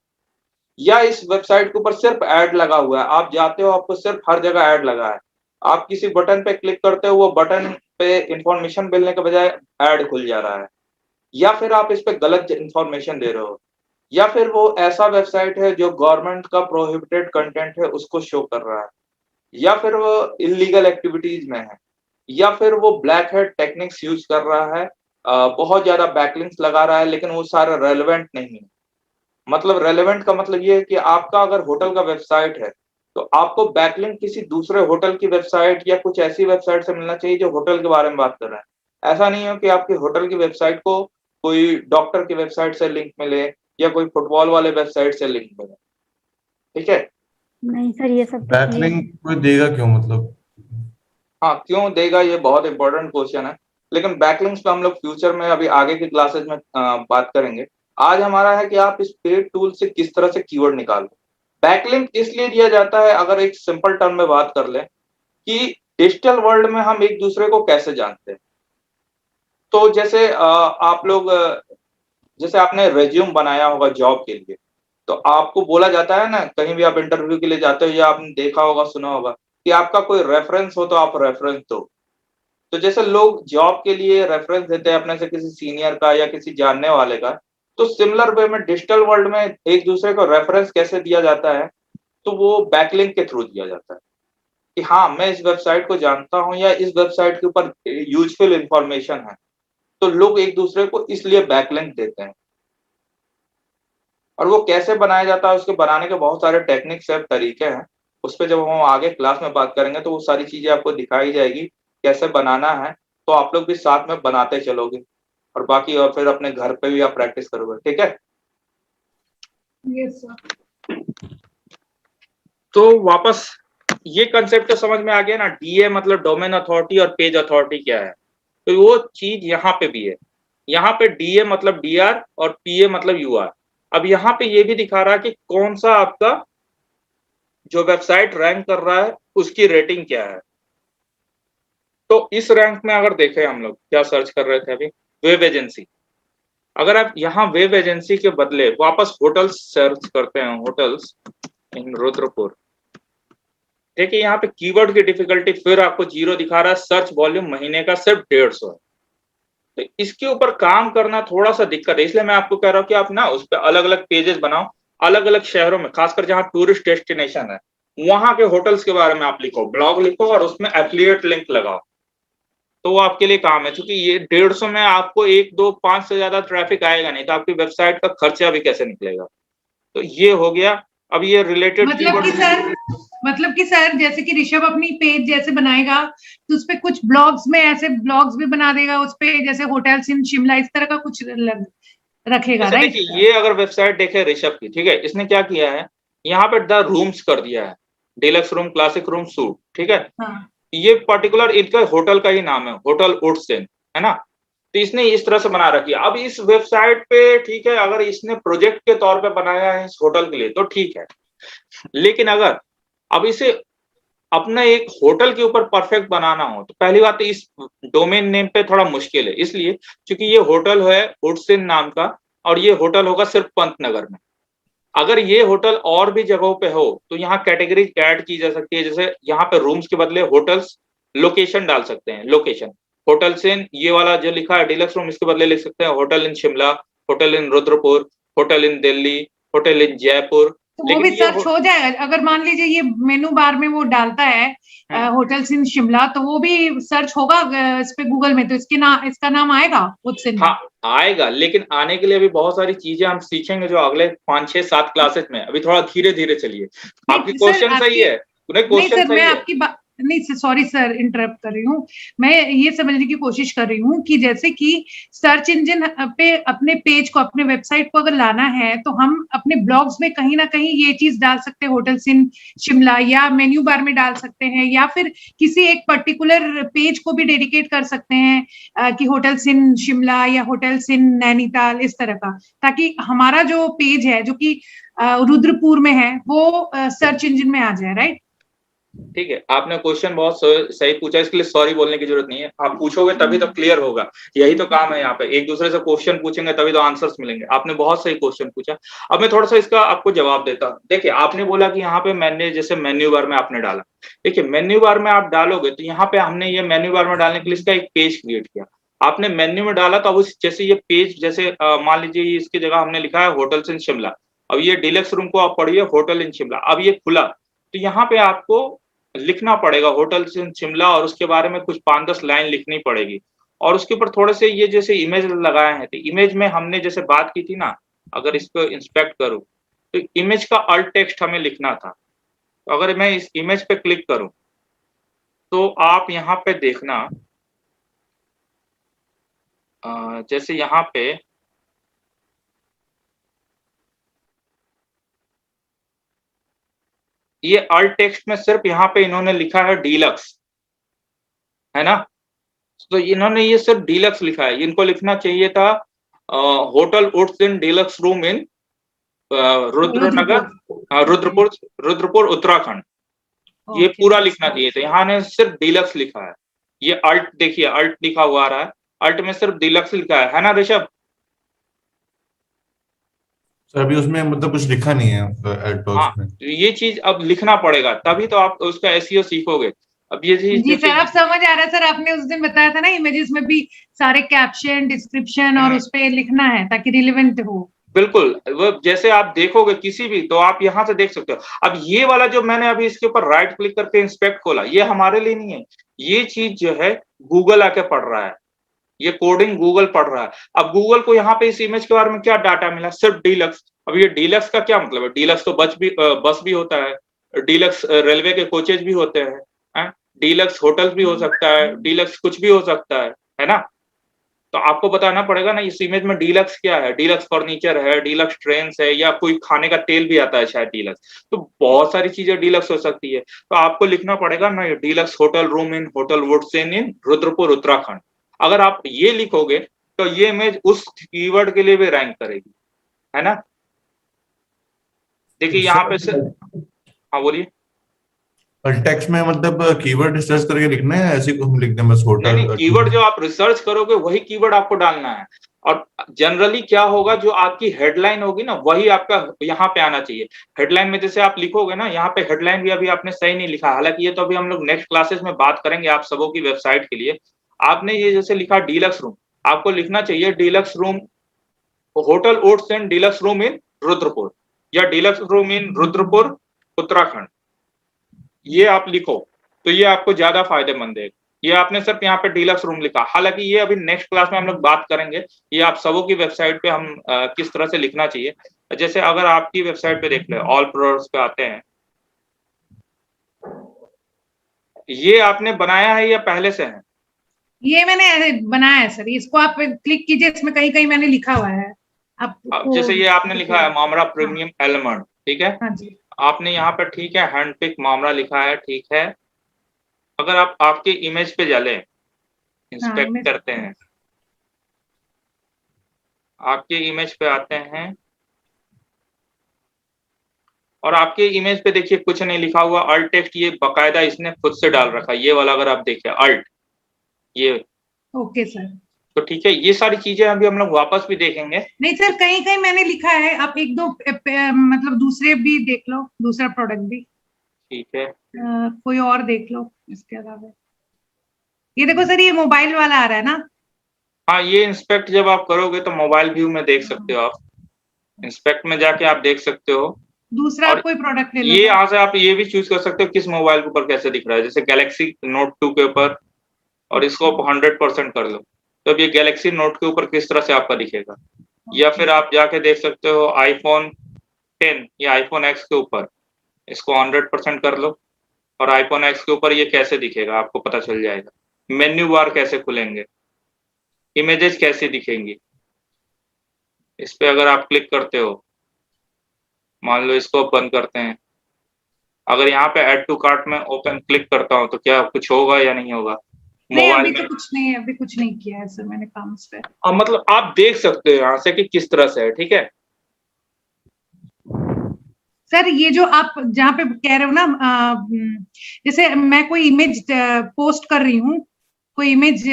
या इस वेबसाइट के ऊपर सिर्फ ऐड लगा हुआ है, आप जाते हो आपको सिर्फ हर जगह ऐड लगा है, आप किसी बटन पे क्लिक करते हो, वो बटन पे इंफॉर्मेशन मिलने के बजाय ऐड खुल जा रहा है, या फिर आप इस पे गलत इंफॉर्मेशन दे रहे हो, या फिर वो ऐसा वेबसाइट है जो गवर्नमेंट का प्रोहिबिटेड कंटेंट है उसको शो कर रहा है, या फिर वो इलीगल एक्टिविटीज में है, या फिर वो ब्लैक हैट टेक्निक्स यूज कर रहा है, बहुत ज्यादा बैकलिंक्स लगा रहा है, लेकिन वो सारा रेलेवेंट नहीं है। मतलब रेलेवेंट का मतलब ये है कि आपका अगर होटल का वेबसाइट है, तो आपको बैकलिंक किसी दूसरे होटल की वेबसाइट या कुछ ऐसी वेबसाइट से मिलना चाहिए जो होटल के बारे में बात कर रहे हैं। ऐसा नहीं हो कि आपके होटल की वेबसाइट को कोई डॉक्टर की वेबसाइट से लिंक मिले या कोई फुटबॉल वाले वेबसाइट से लिंक मिले, ठीक है। नहीं सर, ये सब तो clear है। बैकलिंक कोई देगा क्यों मतलब? हाँ, क्यों देगा, ये बहुत इंपॉर्टेंट क्वेश्चन है, लेकिन बैकलिंक्स पे हम लोग फ्यूचर में अभी आगे की क्लासेस में बात करेंगे। आज हमारा है कि आप इस पेड टूल से किस तरह से कीवर्ड निकालो। बैकलिंक इसलिए दिया जाता है, अगर एक सिंपल टर्म में बात कर ले, कि डिजिटल वर्ल्ड में हम एक दूसरे को कैसे जानते हैं। तो जैसे आप लोग जैसे आपने रेज्यूम बनाया होगा जॉब के लिए, तो आपको बोला जाता है ना, कहीं भी आप इंटरव्यू के लिए जाते हो या आपने देखा होगा सुना होगा कि आपका कोई रेफरेंस हो तो आप रेफरेंस दो। तो जैसे लोग जॉब के लिए रेफरेंस देते हैं अपने से किसी सीनियर का या किसी जानने वाले का, तो सिमिलर वे में डिजिटल वर्ल्ड में एक दूसरे को रेफरेंस कैसे दिया जाता है, तो वो बैकलिंक के थ्रू दिया जाता है कि हाँ मैं इस वेबसाइट को जानता हूँ या इस वेबसाइट के ऊपर यूजफुल इंफॉर्मेशन है, तो लोग एक दूसरे को इसलिए बैकलिंक देते हैं। और वो कैसे बनाया जाता है, उसके बनाने के बहुत सारे टेक्निक्स है, तरीके हैं, उस पर जब हम आगे क्लास में बात करेंगे तो वो सारी चीजें आपको दिखाई जाएगी कैसे बनाना है, तो आप लोग भी साथ में बनाते चलोगे और बाकी और फिर अपने घर पे भी आप प्रैक्टिस करोगे, ठीक है। Yes sir. तो वापस ये कंसेप्ट तो समझ में आ गया ना, डीए मतलब डोमेन अथॉरिटी और पेज अथॉरिटी क्या है, तो वो चीज यहाँ पे भी है। यहाँ पे डीए मतलब डीआर और पीए मतलब यूआर। अब यहाँ पे ये भी दिखा रहा है कि कौन सा आपका जो वेबसाइट रैंक कर रहा है उसकी रेटिंग क्या है। तो इस रैंक में अगर देखें हम लोग क्या सर्च कर रहे थे अभी, वेब एजेंसी। अगर आप यहाँ वेब एजेंसी के बदले वापस होटल्स सर्च करते हैं, होटल्स इन रुद्रपुर, देखिए यहाँ पे कीवर्ड की डिफिकल्टी फिर आपको 0 दिखा रहा है, सर्च वॉल्यूम महीने का सिर्फ 150 है। तो इसके ऊपर काम करना थोड़ा सा दिक्कत है, इसलिए मैं आपको कह रहा हूँ कि आप ना उस पर अलग अलग पेजेस बनाओ, अलग अलग शहरों में, खासकर जहाँ टूरिस्ट डेस्टिनेशन है वहां के होटल्स के बारे में आप लिखो, ब्लॉग लिखो और उसमें एफिलिएट लिंक लगाओ, तो वो आपके लिए काम है। क्योंकि ये 150 में आपको 1, 2, 5 से ज्यादा ट्रैफिक आएगा नहीं, तो आपकी वेबसाइट का खर्चा भी कैसे निकलेगा। तो ये हो गया। अब ये रिलेटेड मतलब कि सर जैसे कि ऋषभ अपनी पेज जैसे बनाएगा तो उस पे कुछ ब्लॉग्स में ऐसे ब्लॉग्स भी बना देगा उस पे, जैसे होटल्स इन शिमला इस तरह का कुछ रखेगा, राइट? देखिए ये अगर वेबसाइट देखे ऋषभ की, ठीक है, इसने क्या किया है, यहाँ पे द रूम्स कर दिया है, deluxe room, classic room, suit, ठीक है। हाँ। ये पर्टिकुलर इनका होटल का ही नाम है, होटल उड्सन, है ना। तो इसने इस तरह से बना रखी है। अब इस वेबसाइट पे, ठीक है, अगर इसने प्रोजेक्ट के तौर पे बनाया है इस होटल के लिए तो ठीक है, लेकिन अगर अब इसे अपना एक होटल के ऊपर परफेक्ट बनाना हो तो पहली बात तो इस डोमेन नेम पे थोड़ा मुश्किल है, इसलिए क्योंकि ये होटल है उड्सन नाम का और ये होटल होगा सिर्फ पंतनगर में। अगर ये होटल और भी जगहों पे हो तो यहाँ कैटेगरी ऐड की जा सकती है, जैसे यहाँ पे रूम्स के बदले होटल्स लोकेशन डाल सकते हैं, लोकेशन होटल्स इन, ये वाला जो लिखा है डिलक्स रूम, इसके बदले लिख सकते हैं hotel in Shimla, hotel in Rudrapur, hotel in Delhi, hotel in Jaipur. तो वो भी सर्च हो जाएगा अगर मान लीजिए ये मेनू बार में वो डालता है होटल्स इन शिमला, तो वो भी सर्च होगा इस पे गूगल में, तो इसका नाम आएगा उड्सन। हाँ आएगा, लेकिन आने के लिए अभी बहुत सारी चीजें हम सीखेंगे जो अगले 5, 6, 7 क्लासेस में, अभी थोड़ा धीरे धीरे चलिए। आपकी क्वेश्चन सही है, नहीं सर, मैं आपकी बात नहीं, सॉरी सर इंटरप्ट कर रही हूँ। मैं ये समझने की कोशिश कर रही हूँ कि जैसे कि सर्च इंजन पे अपने पेज को, अपने वेबसाइट को अगर लाना है तो हम अपने ब्लॉग्स में कहीं ना कहीं ये चीज डाल सकते हैं, होटल्स इन शिमला, या मेन्यू बार में डाल सकते हैं, या फिर किसी एक पर्टिकुलर पेज को भी डेडिकेट कर सकते हैं कि होटल्स इन शिमला या होटल्स इन नैनीताल, इस तरह का, ताकि हमारा जो पेज है जो कि रुद्रपुर में है वो सर्च इंजन में आ जाए, राइट? ठीक है, आपने क्वेश्चन बहुत सही पूछा, इसके लिए सॉरी बोलने की जरूरत नहीं है। आप पूछोगे तभी तो क्लियर होगा, यही तो काम है यहाँ पे, एक दूसरे से क्वेश्चन पूछेंगे तभी तो आंसर्स मिलेंगे। आपने बहुत सही क्वेश्चन पूछा। अब मैं थोड़ा सा इसका आपको जवाब देता हूँ। देखिए आपने बोला कि यहाँ पे मैंने जैसे मेन्यू बार में आपने डाला, देखिए मेन्यू बार में आप डालोगे तो यहाँ पे हमने ये मेन्यू बार में डालने के लिए इसका एक पेज क्रिएट किया। आपने मेन्यू में डाला तो अब जैसे ये पेज, जैसे मान लीजिए इसकी जगह हमने लिखा है होटल्स इन शिमला, अब ये डिलक्स रूम को आप पढ़िए होटल इन शिमला, अब ये खुला तो यहाँ पे आपको लिखना पड़ेगा होटल इन शिमला और उसके बारे में कुछ 5-10 लाइन लिखनी पड़ेगी, और उसके ऊपर थोड़े से ये जैसे इमेज लगाए हैं, तो इमेज में हमने जैसे बात की थी ना, अगर इसको इंस्पेक्ट करूं तो इमेज का अल्ट टेक्स्ट हमें लिखना था। तो अगर मैं इस इमेज पे क्लिक करूं तो आप यहाँ पे देखना, जैसे यहाँ पे ये अल्ट टेक्स्ट में सिर्फ यहाँ पे इन्होंने लिखा है डीलक्स, है ना। तो इन्होंने ये सिर्फ डीलक्स लिखा है, इनको लिखना चाहिए था होटल उड्सन deluxe room in Rudrapur Uttarakhand, ये पूरा लिखना चाहिए था। यहाँ ने सिर्फ डीलक्स लिखा है, ये अल्ट देखिए, अल्ट लिखा हुआ आ रहा है, अल्ट में सिर्फ डीलक्स लिखा है ना ऋषभ? सर अभी उसमें मतलब कुछ लिखा नहीं है एड टॉक्स में। तो ये चीज अब लिखना पड़ेगा तभी तो आप उसका एसईओ सीखोगे। अब ये चीज जी सर, आप समझ आ रहा है सर, आपने उस दिन बताया था ना इमेजेस में भी सारे कैप्शन, डिस्क्रिप्शन और उस पे लिखना है ताकि रिलेवेंट हो। बिल्कुल, वो जैसे आप देखोगे किसी भी, तो आप यहाँ से देख सकते हो। अब ये वाला जो मैंने अभी इसके ऊपर राइट क्लिक करके इंस्पेक्ट खोला, ये हमारे लिए नहीं है, ये चीज जो है गूगल आके पढ़ रहा है, ये कोडिंग गूगल पढ़ रहा है। अब गूगल को यहाँ पे इस इमेज के बारे में क्या डाटा मिला, सिर्फ डीलक्स। अब ये डीलक्स का क्या मतलब है? डीलक्स तो बस भी होता है, डीलक्स रेलवे के कोचेज भी होते हैं, डीलक्स होटल्स भी हो सकता है, डीलक्स कुछ भी हो सकता है ना। तो आपको बताना पड़ेगा ना इस इमेज में डीलक्स क्या है, डीलक्स फर्नीचर है, डीलक्स ट्रेन्स है, या कोई खाने का तेल भी आता है शायद डीलक्स, तो बहुत सारी चीजें डीलक्स हो सकती है। तो आपको लिखना पड़ेगा ना deluxe hotel room in hotel Woods Inn Rudrapur Uttarakhand. अगर आप ये लिखोगे तो ये इमेज उस कीवर्ड के लिए भी रैंक करेगी, है ना। देखिए यहाँ पे से, हाँ बोलिए। और टेक्स्ट में मतलब कीवर्ड सर्च करके लिखना है, ऐसे को हम लिख दें बस नहीं नहीं, होटल कीवर्ड जो आप रिसर्च करोगे वही कीवर्ड आपको डालना है। और जनरली क्या होगा, जो आपकी हेडलाइन होगी ना वही आपका यहाँ पे आना चाहिए। हेडलाइन में जैसे आप लिखोगे ना, यहाँ पे हेडलाइन भी अभी आपने सही नहीं लिखा, हालांकि ये तो अभी हम लोग नेक्स्ट क्लासेस में बात करेंगे आप सबों की वेबसाइट के लिए। आपने ये जैसे लिखा डीलक्स रूम, आपको लिखना चाहिए deluxe room hotel Oats and deluxe room in Rudrapur, या deluxe room in Rudrapur Uttarakhand, ये आप लिखो तो ये आपको ज्यादा फायदेमंद है। ये आपने सिर्फ यहाँ पे डीलक्स रूम लिखा, हालांकि ये अभी नेक्स्ट क्लास में हम लोग बात करेंगे, ये आप सबों की वेबसाइट पे हम किस तरह से लिखना चाहिए। जैसे अगर आपकी वेबसाइट पे देख ले, ऑल प्रोडक्ट्स पे आते हैं, ये आपने बनाया है या पहले से है? ये मैंने बनाया है सर, इसको आप क्लिक कीजिए, इसमें कहीं कहीं मैंने लिखा हुआ है आपको। जैसे ये आपने लिखा है मामरा प्रीमियम एलिमेंट, ठीक है, हाँ जी, आपने यहाँ पे ठीक है हैंडपिक मामरा लिखा है, ठीक है। अगर आप आपके इमेज पे चले, इंस्पेक्ट image- करते हैं, आपके इमेज पे आते हैं और आपके इमेज पे देखिए कुछ नहीं लिखा हुआ, अल्ट टेक्स्ट ये बकायदा इसने खुद से डाल रखा है, ये वाला अगर आप देखिए अल्ट, ये ओके सर। तो ठीक है। ये सारी चीजें अभी हम लोग वापस भी देखेंगे। नहीं सर, कहीं कहीं मैंने लिखा है, आप एक दो मतलब दूसरे भी देख लो, दूसरा प्रोडक्ट भी ठीक है, कोई और देख लो इसके अलावा। ये देखो सर, ये मोबाइल वाला आ रहा है ना। हाँ ये इंस्पेक्ट जब आप करोगे तो मोबाइल व्यू में देख सकते हो, आप इंस्पेक्ट में जाके आप देख सकते हो। दूसरा और आप कोई प्रोडक्ट ले लो ये सर। यहाँ से आप ये भी चूज कर सकते हो किस मोबाइल के ऊपर कैसे दिख रहा है, जैसे गैलेक्सी नोट 2 के ऊपर, और इसको आप 100% कर लो तो अब ये गैलेक्सी नोट के ऊपर किस तरह से आपका दिखेगा। या फिर आप जाके देख सकते हो आईफोन 10 या आईफोन एक्स के ऊपर, इसको 100% कर लो और आईफोन एक्स के ऊपर ये कैसे दिखेगा आपको पता चल जाएगा। मेन्यू बार कैसे खुलेंगे, इमेजेस कैसे दिखेंगी, इस पे अगर आप क्लिक करते हो, मान लो इसको बंद करते हैं, अगर यहाँ पे ऐड टू कार्ट में ओपन क्लिक करता हूँ तो क्या कुछ होगा या नहीं होगा नहीं, मोबाइल अभी में। तो कुछ नहीं है, अभी कुछ नहीं किया है सर मैंने काम इस पे। अब मतलब आप देख सकते हो यहाँ से कि किस तरह से है, ठीक है। सर ये जो आप जहाँ पे कह रहे हो ना, जैसे मैं कोई इमेज पोस्ट कर रही हूँ, कोई इमेज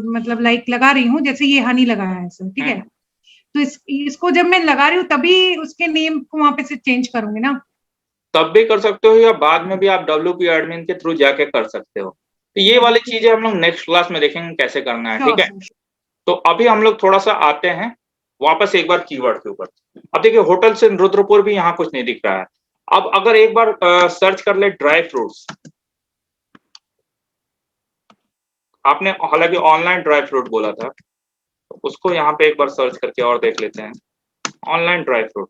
मतलब लाइक लगा रही हूँ, जैसे ये हनी लगाया है सर, ठीक है। तो इसको जब मैं लगा रही हूँ तभी उसके नेम को वहां पे से चेंज करूंगी ना। तब भी कर सकते हो या बाद में भी आप WP एडमिन के थ्रू जाके कर सकते हो। तो ये वाली चीजें हम लोग नेक्स्ट क्लास में देखेंगे कैसे करना है, ठीक है। तो अभी हम लोग थोड़ा सा आते हैं वापस एक बार कीवर्ड के ऊपर। अब देखिए होटल से रुद्रपुर भी यहाँ कुछ नहीं दिख रहा है। अब अगर एक बार सर्च कर ले ड्राई फ्रूट्स, आपने हालांकि ऑनलाइन ड्राई फ्रूट बोला था, तो उसको यहाँ पे एक बार सर्च करके और देख लेते हैं, ऑनलाइन ड्राई फ्रूट।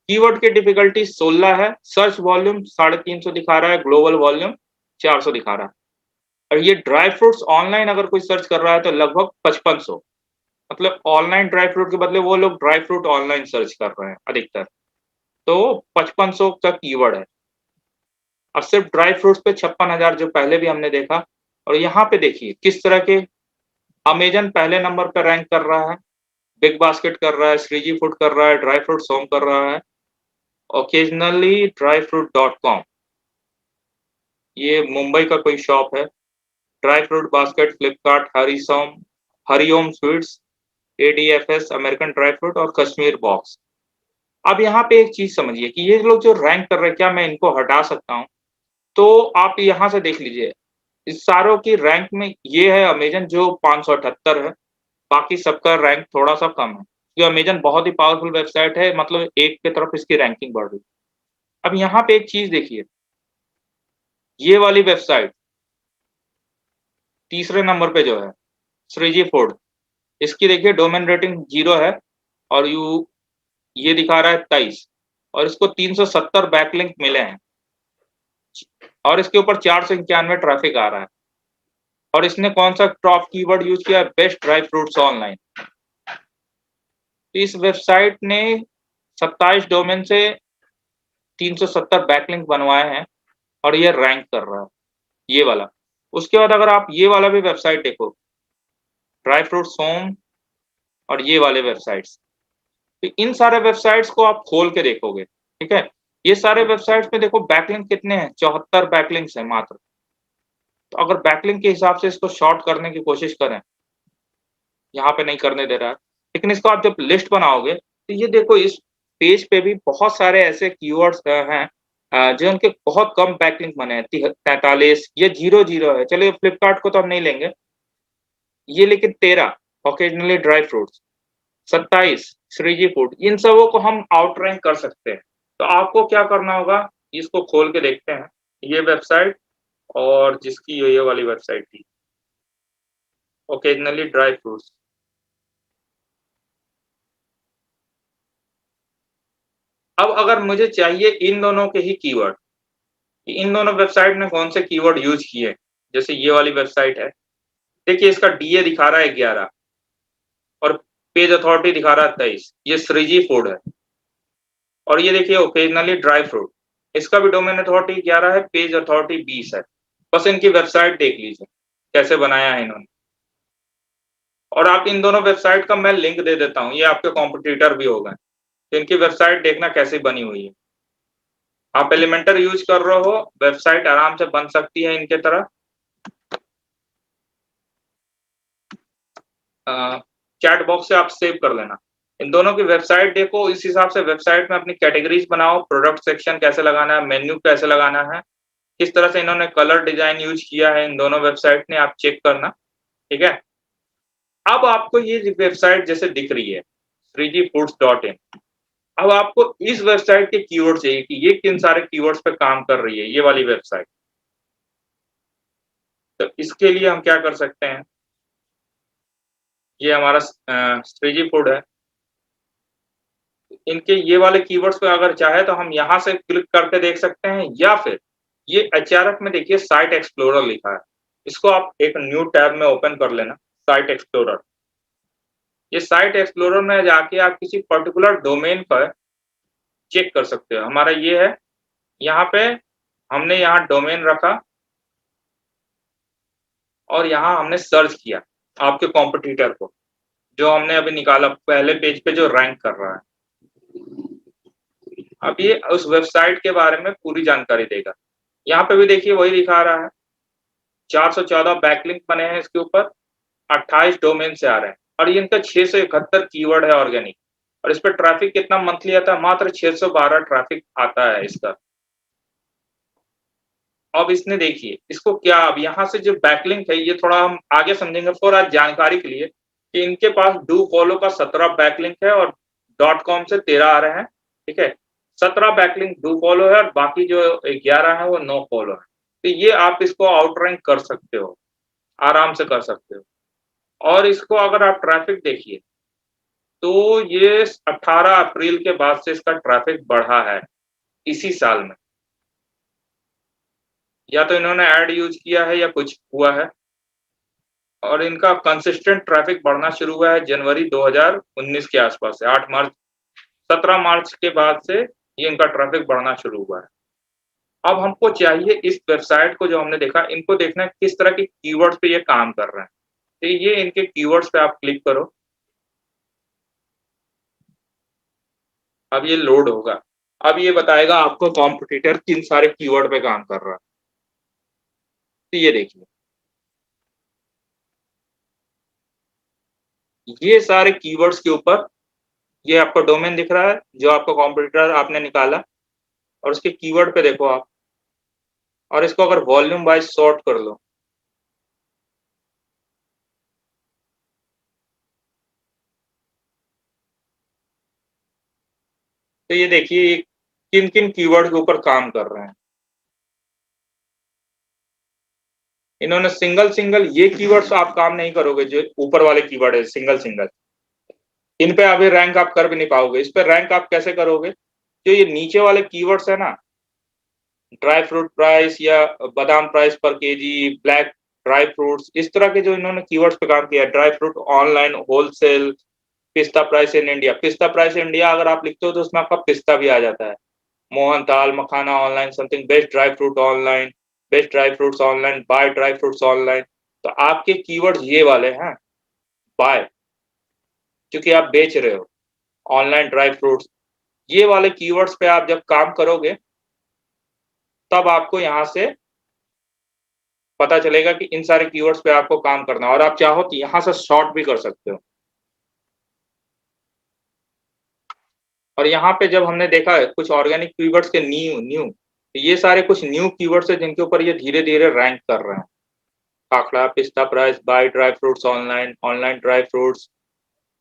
कीवर्ड की डिफिकल्टी 16 है, सर्च वॉल्यूम 350 दिखा रहा है, ग्लोबल वॉल्यूम 400 दिखा रहा है। और ये ड्राई फ्रूट्स ऑनलाइन अगर कोई सर्च कर रहा है तो लगभग 5500, मतलब ऑनलाइन ड्राई फ्रूट के बदले वो लोग ड्राई फ्रूट ऑनलाइन सर्च कर रहे हैं अधिकतर, तो 5500 का कीवर्ड है। अब सिर्फ ड्राई फ्रूट्स पे 56,000 जो पहले भी हमने देखा। और यहाँ पे देखिए किस तरह के, अमेजन पहले नंबर पर रैंक कर रहा है, बिग बास्केट कर रहा है, श्रीजी फूड कर रहा है, ड्राई फ्रूट होम कर रहा है, ओकेजनली dryfruit.com, ये मुंबई का कोई शॉप है, dry fruit basket, Flipkart, Hariom sweets, ADFS American dry fruit और कश्मीर बॉक्स। अब यहाँ पे एक चीज समझिए कि ये लोग जो रैंक कर रहे हैं, क्या मैं इनको हटा सकता हूँ? तो आप यहाँ से देख लीजिए इस सारों की रैंक में ये है अमेजन जो 578 है, बाकी सबका रैंक थोड़ा सा कम है। ये अमेजन बहुत ही पावरफुल वेबसाइट है, मतलब एक की तरफ इसकी रैंकिंग बढ़ रही। अब यहाँ पे एक चीज देखिए, ये वाली वेबसाइट तीसरे नंबर पे जो है श्रीजी फूड, इसकी देखिए डोमेन रेटिंग 0 है और ये दिखा रहा है 23, और इसको 370 बैकलिंक मिले हैं और इसके ऊपर 491 ट्रैफिक आ रहा है। और इसने कौन सा टॉप कीवर्ड यूज किया? Best dry fruits online. इस वेबसाइट ने 27 डोमेन से 370 बैकलिंक बनवाए हैं और ये रैंक कर रहा है, ये वाला। उसके बाद अगर आप ये वाला भी वेबसाइट देखो, ड्राई फ्रूट्स होम और ये वाले वेबसाइट्स, तो इन सारे वेबसाइट्स को आप खोल के देखोगे, ठीक है। ये सारे वेबसाइट्स में देखो बैकलिंक कितने हैं, 74 बैकलिंक्स हैं मात्र। तो अगर बैकलिंक के हिसाब से इसको शॉर्ट करने की कोशिश करें, यहाँ पे नहीं करने दे रहा है, लेकिन इसको आप जब लिस्ट बनाओगे तो ये देखो इस पेज पे भी बहुत सारे ऐसे कीवर्ड्स हैं जो उनके बहुत कम बैकलिंक बने हैं, 43, ये 0 है। चलिए फ्लिपकार्ट को तो हम नहीं लेंगे, ये लेकिन 13 occasionally dry fruits, 27 Shreeji food, इन सबों को हम आउट रैंक कर सकते हैं। तो आपको क्या करना होगा, इसको खोल के देखते हैं, ये वेबसाइट और जिसकी ये वाली वेबसाइट थी ओकेजनली ड्राई फ्रूट्स। अब अगर मुझे चाहिए इन दोनों के ही कीवर्ड, इन दोनों वेबसाइट ने कौन से कीवर्ड यूज किए, जैसे ये वाली वेबसाइट है, देखिए इसका डीए दिखा रहा है 11 और पेज अथॉरिटी दिखा रहा है 23, ये श्रीजी फूड है। और ये देखिए ओकेजनली ड्राई फ्रूट, इसका भी डोमेन अथॉरिटी 11 है, पेज अथॉरिटी 20 है। बस इनकी वेबसाइट देख लीजिए कैसे बनाया है इन्होंने। और आप इन दोनों वेबसाइट का मैं लिंक दे देता हूँ, ये आपके कॉम्पिटिटर भी हो गए, तो इनकी वेबसाइट देखना कैसी बनी हुई है। आप एलिमेंटर यूज कर रहे हो, वेबसाइट आराम से बन सकती है इनके तरह। चैट बॉक्स से आप सेव कर लेना। इन दोनों की वेबसाइट देखो, इस हिसाब से वेबसाइट में अपनी कैटेगरीज बनाओ, प्रोडक्ट सेक्शन कैसे लगाना है, मेन्यू कैसे लगाना है, किस तरह से इन्होंने कलर डिजाइन यूज किया है इन दोनों वेबसाइट ने, आप चेक करना, ठीक है। अब आपको ये वेबसाइट जैसे दिख रही है srijifoods.in, अब आपको इस वेबसाइट के कीवर्ड चाहिए कि ये किन सारे कीवर्ड्स पे काम कर रही है ये वाली वेबसाइट। तो इसके लिए हम क्या कर सकते हैं, ये हमारा श्रीजी फूड है, इनके ये वाले कीवर्ड्स पे अगर चाहे तो हम यहाँ से क्लिक करके देख सकते हैं, या फिर ये एचआरएफ में देखिए साइट एक्सप्लोरर लिखा है, इसको आप एक न्यू टैब में ओपन कर लेना, साइट एक्सप्लोरर। ये साइट एक्सप्लोरर में जाके आप किसी पर्टिकुलर डोमेन पर चेक कर सकते हो। हमारा ये है, यहाँ पे हमने यहाँ डोमेन रखा और यहाँ हमने सर्च किया आपके कॉम्पिटिटर को, जो हमने अभी निकाला पहले पेज पे जो रैंक कर रहा है। अब ये उस वेबसाइट के बारे में पूरी जानकारी देगा। यहाँ पे भी देखिए वही दिखा रहा है, 414 बैकलिंक बने हैं इसके ऊपर, 28 डोमेन से आ रहे हैं और ये इनका 671 कीवर्ड है ऑर्गेनिक। और इस पर ट्रैफिक कितना मंथली आता है, मात्र 612 ट्रैफिक आता है इसका। अब इसने देखिए इसको क्या, अब यहाँ से जो बैकलिंक है ये थोड़ा हम आगे समझेंगे फॉर आज जानकारी के लिए, कि इनके पास डू फॉलो का 17 बैकलिंक है और .com से 13 आ रहे हैं, ठीक है। 17 बैकलिंक डू फॉलो है और बाकी जो 11 है वो नो फॉलो है। तो ये आप इसको आउटरैंक कर सकते हो, आराम से कर सकते हो। और इसको अगर आप ट्रैफिक देखिए तो ये 18 अप्रैल के बाद से इसका ट्रैफिक बढ़ा है इसी साल में, या तो इन्होंने ऐड यूज किया है या कुछ हुआ है। और इनका कंसिस्टेंट ट्रैफिक बढ़ना शुरू हुआ है जनवरी 2019 के आसपास से, 17 मार्च के बाद से ये इनका ट्रैफिक बढ़ना शुरू हुआ है। अब हमको चाहिए इस वेबसाइट को जो हमने देखा, इनको देखना है किस तरह के कीवर्ड्स पे ये काम कर रहे हैं। तो ये इनके कीवर्ड्स पे आप क्लिक करो, अब ये लोड होगा। अब ये बताएगा आपको कॉम्पिटिटर किन सारे कीवर्ड पे काम कर रहा है। तो ये देखिए ये सारे कीवर्ड्स के ऊपर ये आपका डोमेन दिख रहा है जो आपका कॉम्पिटिटर आपने निकाला, और उसके कीवर्ड पे देखो आप, और इसको अगर वॉल्यूम वाइज सॉर्ट कर लो, तो ये देखिए किन किन कीवर्ड के ऊपर काम कर रहे हैं। इन्होंने सिंगल ये कीवर्ड्स आप काम नहीं करोगे, जो ऊपर वाले कीवर्ड है सिंगल, इन पे अभी रैंक आप कर भी नहीं पाओगे। इस पे रैंक आप कैसे करोगे, जो ये नीचे वाले कीवर्ड्स है ना, ड्राई फ्रूट प्राइस या बादाम प्राइस पर केजी, ब्लैक ड्राई फ्रूट्स, इस तरह के जो इन्होंने कीवर्ड्स पे काम किया है। ड्राई फ्रूट ऑनलाइन होलसेल, पिस्ता प्राइस इन इंडिया। पिस्ता प्राइस इंडिया अगर आप लिखते हो तो उसमें आपका पिस्ता भी आ जाता है। Mohan Thal makhana online something, best dry fruit online, best dry fruits online, buy dry fruits online. तो आपके कीवर्ड्स ये वाले हैं, बाय क्योंकि आप बेच रहे हो, ऑनलाइन ड्राई फ्रूट्स, ये वाले कीवर्ड्स पे आप जब काम करोगे तब आपको यहाँ से पता चलेगा कि इन सारे कीवर्ड्स पे आपको काम करना है। और आप चाहो तो यहाँ से शॉर्ट भी कर सकते हो। और यहाँ पे जब हमने देखा है कुछ ऑर्गेनिक कीवर्ड्स के न्यू न्यू, तो ये सारे कुछ न्यू कीवर्ड्स है जिनके ऊपर ये धीरे धीरे रैंक कर रहे हैं। खाखड़ा, पिस्ता price, bye dry fruits online, online dry fruits,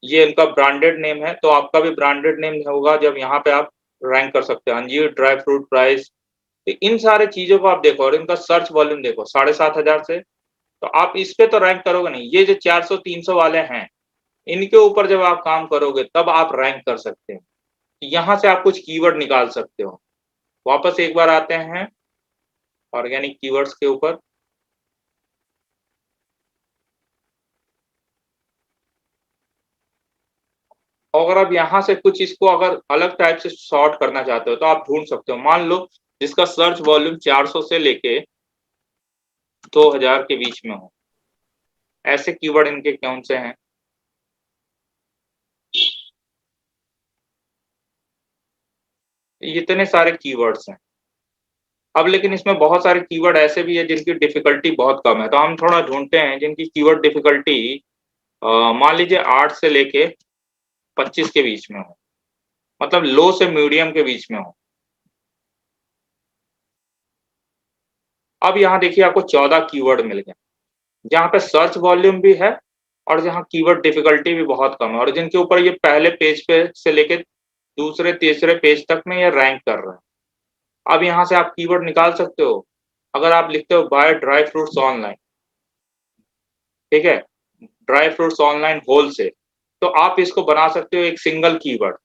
ये इनका ब्रांडेड नेम है। तो आपका भी ब्रांडेड नेम होगा जब यहाँ पे आप रैंक कर सकते हैं। अंजीर ड्राई फ्रूट प्राइस, तो इन सारे चीजों को आप देखो और इनका सर्च वॉल्यूम देखो 7,500 से, तो आप इस पे तो रैंक करोगे नहीं। ये जो 400-300 वाले हैं इनके ऊपर जब आप काम करोगे तब आप रैंक कर सकते हैं। यहाँ से आप कुछ कीवर्ड निकाल सकते हो। वापस एक बार आते हैं ऑर्गेनिक कीवर्ड्स के ऊपर। अगर आप यहाँ से कुछ इसको अगर अलग टाइप से सॉर्ट करना चाहते हो तो आप ढूंढ सकते हो। मान लो जिसका सर्च वॉल्यूम 400 से लेके 2,000 के बीच में हो, ऐसे कीवर्ड इनके कौन से हैं? इतने सारे कीवर्ड्स हैं। अब लेकिन इसमें बहुत सारे कीवर्ड ऐसे भी है जिनकी डिफिकल्टी बहुत कम है, तो हम थोड़ा ढूंढते हैं जिनकी कीवर्ड डिफिकल्टी मान लीजिए 8 से लेके 25 के बीच में हो, मतलब लो से मीडियम के बीच में हो। अब यहाँ देखिए आपको 14 कीवर्ड मिल गए जहाँ पे सर्च वॉल्यूम भी है और जहाँ कीवर्ड डिफिकल्टी भी बहुत कम है, और जिनके ऊपर ये पहले पेज पे से लेके दूसरे तीसरे पेज तक में ये रैंक कर रहा है। अब यहाँ से आप कीवर्ड निकाल सकते हो। अगर आप लिखते हो बाय ड्राई फ्रूट्स ऑनलाइन, ठीक है, ड्राई फ्रूट्स ऑनलाइन होलसेल, तो आप इसको बना सकते हो एक single keyword,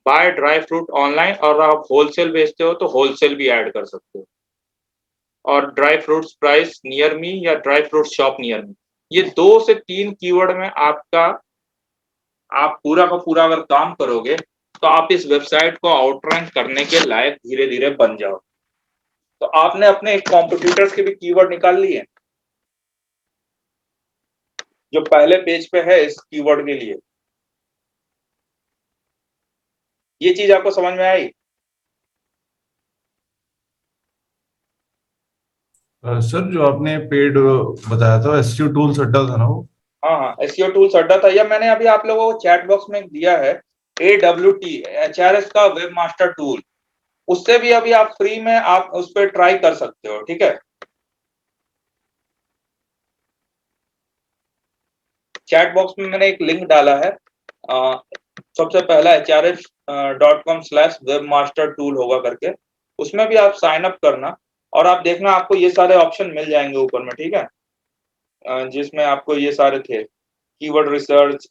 by dry fruit online, और आप होलसेल बेचते हो तो होलसेल भी ऐड कर सकते हो। और dry fruits price near me या dry fruit shop near me, ये 2 से 3 कीवर्ड में आपका आप पूरा का पूरा अगर काम करोगे तो आप इस वेबसाइट को आउटरैंक करने के लायक धीरे धीरे बन जाओ। तो आपने अपने कॉम्पिटिटर्स के भी कीवर्ड निकाल लिए जो पहले पेज पे है इस कीवर्ड के लिए। ये चीज आपको समझ में आई? सर जो आपने पेड बताया था एसईओ टूल्स अड्डा था ना वो? हाँ हाँ, एसईओ टूल्स अड्डा था, या मैंने अभी आप लोगों को चैट बॉक्स में दिया है AWT HRS का वेब मास्टर टूल। उससे भी अभी आप फ्री में आप उस पर ट्राई कर सकते हो, ठीक है। चैट बॉक्स में मैंने एक लिंक डाला है, सबसे पहला hrs.com/webmaster tool होगा करके, उसमें भी आप साइन अप करना और आप देखना आपको ये सारे ऑप्शन मिल जाएंगे ऊपर में, ठीक है। जिसमें आपको ये सारे थे, keyword research,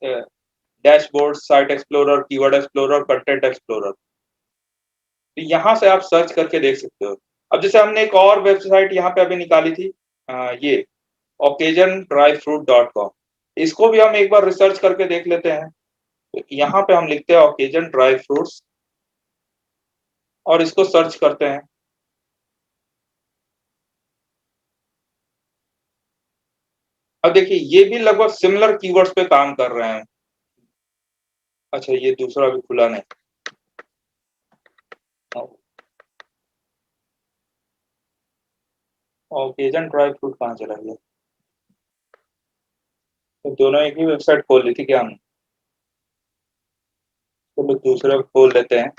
dashboard, site explorer, keyword explorer, content explorer. तो यहाँ से आप सर्च करके देख सकते हो। अब जैसे हमने एक और वेबसाइट यहाँ पे अभी निकाली थी, ये occasionDryFruit.com, इसको भी हम एक बार रिसर्च करके देख लेते हैं। तो यहाँ पे हम लिखते हैं ओकेजन ड्राई फ्रूट्स और इसको सर्च करते हैं। अब देखिए ये भी लगभग सिमिलर कीवर्ड्स पे काम कर रहे हैं। अच्छा, ये दूसरा भी खुला नहीं। ओकेजन ड्राई फ्रूट कहाँ चला गया? तो दोनों एक ही वेबसाइट खोल ली थी क्या हमने? तो दूसरा खोल लेते हैं।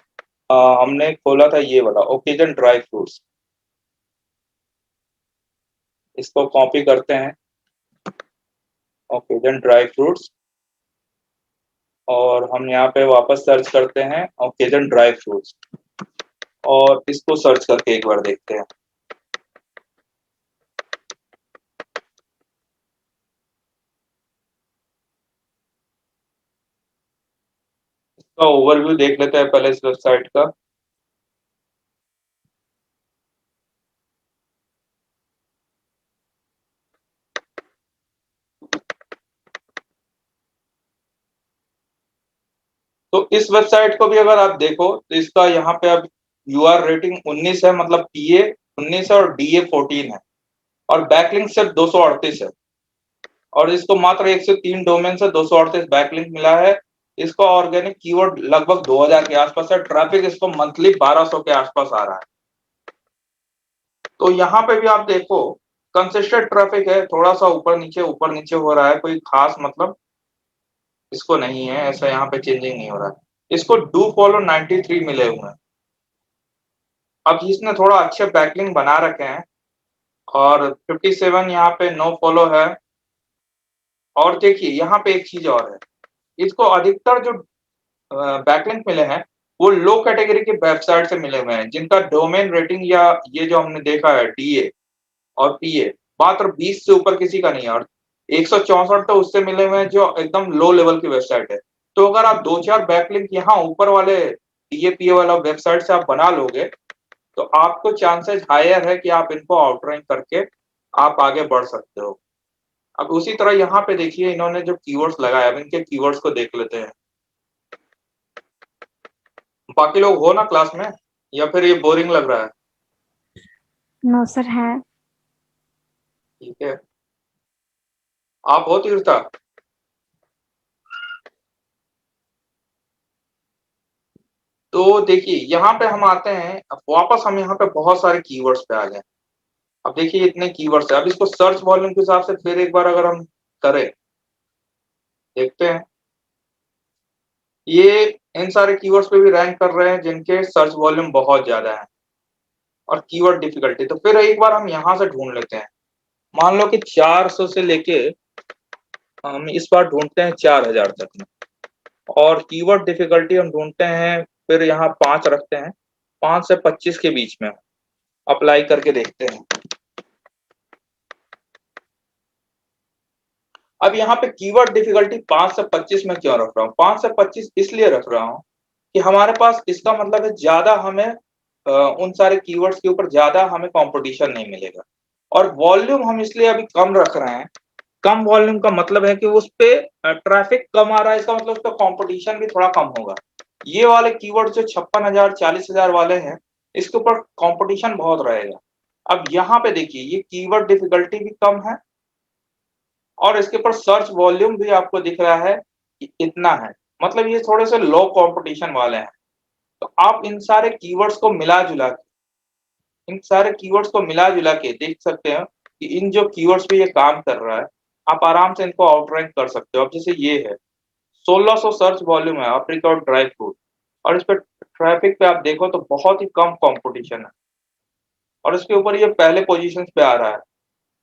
हमने खोला था ये वाला ओकेजन ड्राई फ्रूट्स, इसको कॉपी करते हैं, ओकेजन ड्राई फ्रूट्स, और हम यहाँ पे वापस सर्च करते हैं ओकेजन ड्राई फ्रूट्स और इसको सर्च करके एक बार देखते हैं। इसका ओवरव्यू देख लेते हैं पहले इस वेबसाइट का। तो इस वेबसाइट को भी अगर आप देखो तो इसका यहाँ पे अब यूआर रेटिंग 19 है, मतलब पीए 19 है और डीए 14 है, और बैकलिंक सिर्फ 238 है, और इसको मात्र 103 डोमेन से 238 बैकलिंक मिला है। इसका ऑर्गेनिक कीवर्ड लगभग 2000 के आसपास है, ट्रैफिक इसको मंथली 1200 के आसपास आ रहा है। तो यहाँ पे भी आप देखो कंसिस्टेंट ट्रैफिक है, थोड़ा सा ऊपर नीचे हो रहा है, कोई खास मतलब इसको नहीं है, ऐसा यहाँ पे चेंजिंग नहीं हो रहा है। इसको डू फॉलो 93 मिले हुए हैं। अब इसने थोड़ा अच्छे बैकलिंक बना रखे हैं, और 57 यहाँ पे नो फॉलो है। और देखिए यहाँ पे एक चीज और है, इसको अधिकतर जो बैकलिंक मिले हैं वो लो कैटेगरी के वेबसाइट से मिले हुए हैं, जिनका डोमेन रेटिंग या ये जो हमने देखा है डीए और पीए मात्र 20 से ऊपर किसी का नहीं है, और 164 तो उससे मिले हुए हैं जो एकदम लो लेवल की वेबसाइट है। तो अगर आप 2-4 बैकलिंक यहाँ ऊपर वाले डीए पीए वाला वेबसाइट से आप बना लोगे तो आपको चांसेस हायर है कि आप इनको आउटरैंक करके आप आगे बढ़ सकते हो। अब उसी तरह यहाँ पे देखिए इन्होंने जो कीवर्ड्स लगाया, अब इनके कीवर्ड्स को देख लेते हैं। बाकी लोग हो ना क्लास में, या फिर ये बोरिंग लग रहा है? नो सर है। ठीक है, आप हो तीर्था? तो देखिए यहाँ पे हम आते हैं, अब वापस हम यहाँ पे बहुत सारे कीवर्ड्स पे आ गए। अब देखिए इतने कीवर्ड्स है, अब इसको सर्च वॉल्यूम के हिसाब से फिर एक बार अगर हम करें, देखते हैं ये इन सारे कीवर्ड्स पे भी रैंक कर रहे हैं जिनके सर्च वॉल्यूम बहुत ज्यादा है और कीवर्ड डिफिकल्टी। तो फिर एक बार हम यहाँ से ढूंढ लेते हैं, मान लो कि 400 से लेके हम इस बार ढूंढते हैं 4000 तक में, और कीवर्ड डिफिकल्टी हम ढूंढते हैं फिर यहाँ 5 रखते हैं, 5 से 25 के बीच में अप्लाई करके देखते हैं। अब यहाँ पे कीवर्ड डिफिकल्टी 5 से 25 में क्यों रख रहा हूँ? 5 से 25 इसलिए रख रहा हूँ कि हमारे पास इसका मतलब है ज्यादा हमें उन सारे कीवर्ड्स के ऊपर ज्यादा हमें कंपटीशन नहीं मिलेगा। और वॉल्यूम हम इसलिए अभी कम रख रहे हैं, कम वॉल्यूम का मतलब है कि उस पे ट्रैफिक कम आ रहा है, इसका मतलब उस पर कंपटीशन भी थोड़ा कम होगा। ये वाले कीवर्ड जो 56,000 40,000 वाले हैं, इसके ऊपर कंपटीशन बहुत रहेगा। अब यहाँ पे देखिए ये कीवर्ड डिफिकल्टी भी कम है और इसके ऊपर सर्च वॉल्यूम भी आपको दिख रहा है कि इतना है, मतलब ये थोड़े से लो कंपटीशन वाले हैं। तो आप इन सारे कीवर्ड्स को मिला जुला के देख सकते हैं कि इन जो कीवर्ड्स पे ये काम कर रहा है, आप आराम से इनको आउटरैंक कर सकते हो। अब जैसे ये है 1600 सर्च वॉल्यूम है अप्रिकॉट ड्राई फ्रूट, और इस पे ट्रैफिक पे आप देखो तो बहुत ही कम कंपटीशन है, और इसके ऊपर ये पहले पोजीशन पे आ रहा है।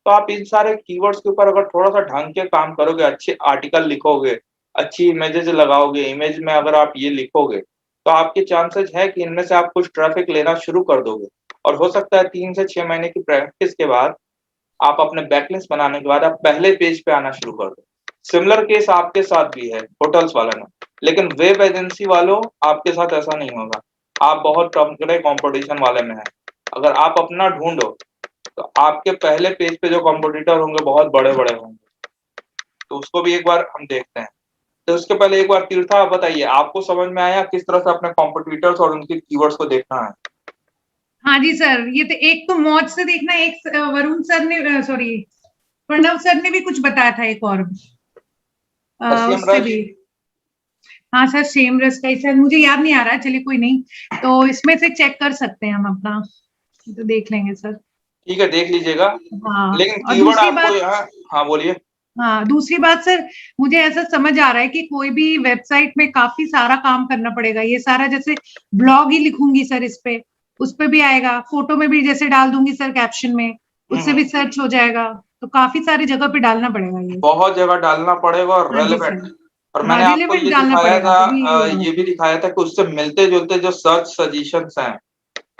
तो आप इन सारे कीवर्ड्स के ऊपर अगर थोड़ा सा ढंग के काम करोगे, अच्छे आर्टिकल लिखोगे, अच्छी इमेजेस लगाओगे, इमेज में अगर आप ये लिखोगे तो आपके चांसेस है कि इनमें से आप कुछ ट्रैफिक लेना शुरू कर दोगे, और हो सकता है 3 से 6 महीने की प्रैक्टिस के बाद आप अपने बैकलिंक्स बनाने के बाद आप पहले पेज पे आना शुरू कर दो। सिमिलर केस आपके साथ भी है होटल्स वाला में, लेकिन वेब एजेंसी वालों आपके साथ ऐसा नहीं होगा, आप बहुत तगड़े कंपटीशन वाले में है। अगर आप अपना ढूंढो तो आपके पहले पेज पे जो कॉम्पिटिटर होंगे बहुत बड़े बड़े होंगे, तो उसको भी एक बार हम देखते हैं। तो उसके पहले एक बार तीर्था आप बताइए, आपको समझ में आया किस तरह से अपने कॉम्पिटिटर्स और उनके कीवर्ड्स को देखना है? हाँ जी सर, ये तो एक तो मौज से देखना, एक वरुण सर ने सॉरी प्रणव सर ने भी कुछ बताया था, एक और उससे भी। हाँ सर सेम रस का ही सर, मुझे याद नहीं आ रहा है, चलिए कोई नहीं, तो इसमें से चेक कर सकते हैं हम अपना, तो देख लेंगे सर। ठीक है, देख लीजिएगा। हाँ, लेकिन और कीवर्ड दूसरी आपको बात, यहाँ, हाँ बोलिए। हाँ दूसरी बात सर, मुझे ऐसा समझ आ रहा है कि कोई भी वेबसाइट में काफी सारा काम करना पड़ेगा। ये सारा जैसे ब्लॉग ही लिखूंगी सर इस पे, उस पे भी आएगा, फोटो में भी जैसे डाल दूंगी सर कैप्शन में, उससे भी सर्च हो जाएगा, तो काफी सारी जगह पे डालना पड़ेगा। ये बहुत जगह डालना पड़ेगा और हाँ जी रेलेवेंट। सर, और हाँ मैंने आपको रिलेवेंट ये डालना दिखाया पड़ेगा, था, तभी ये भी दिखाया था कि उससे मिलते जुलते जो सर्च सजेशंस हैं,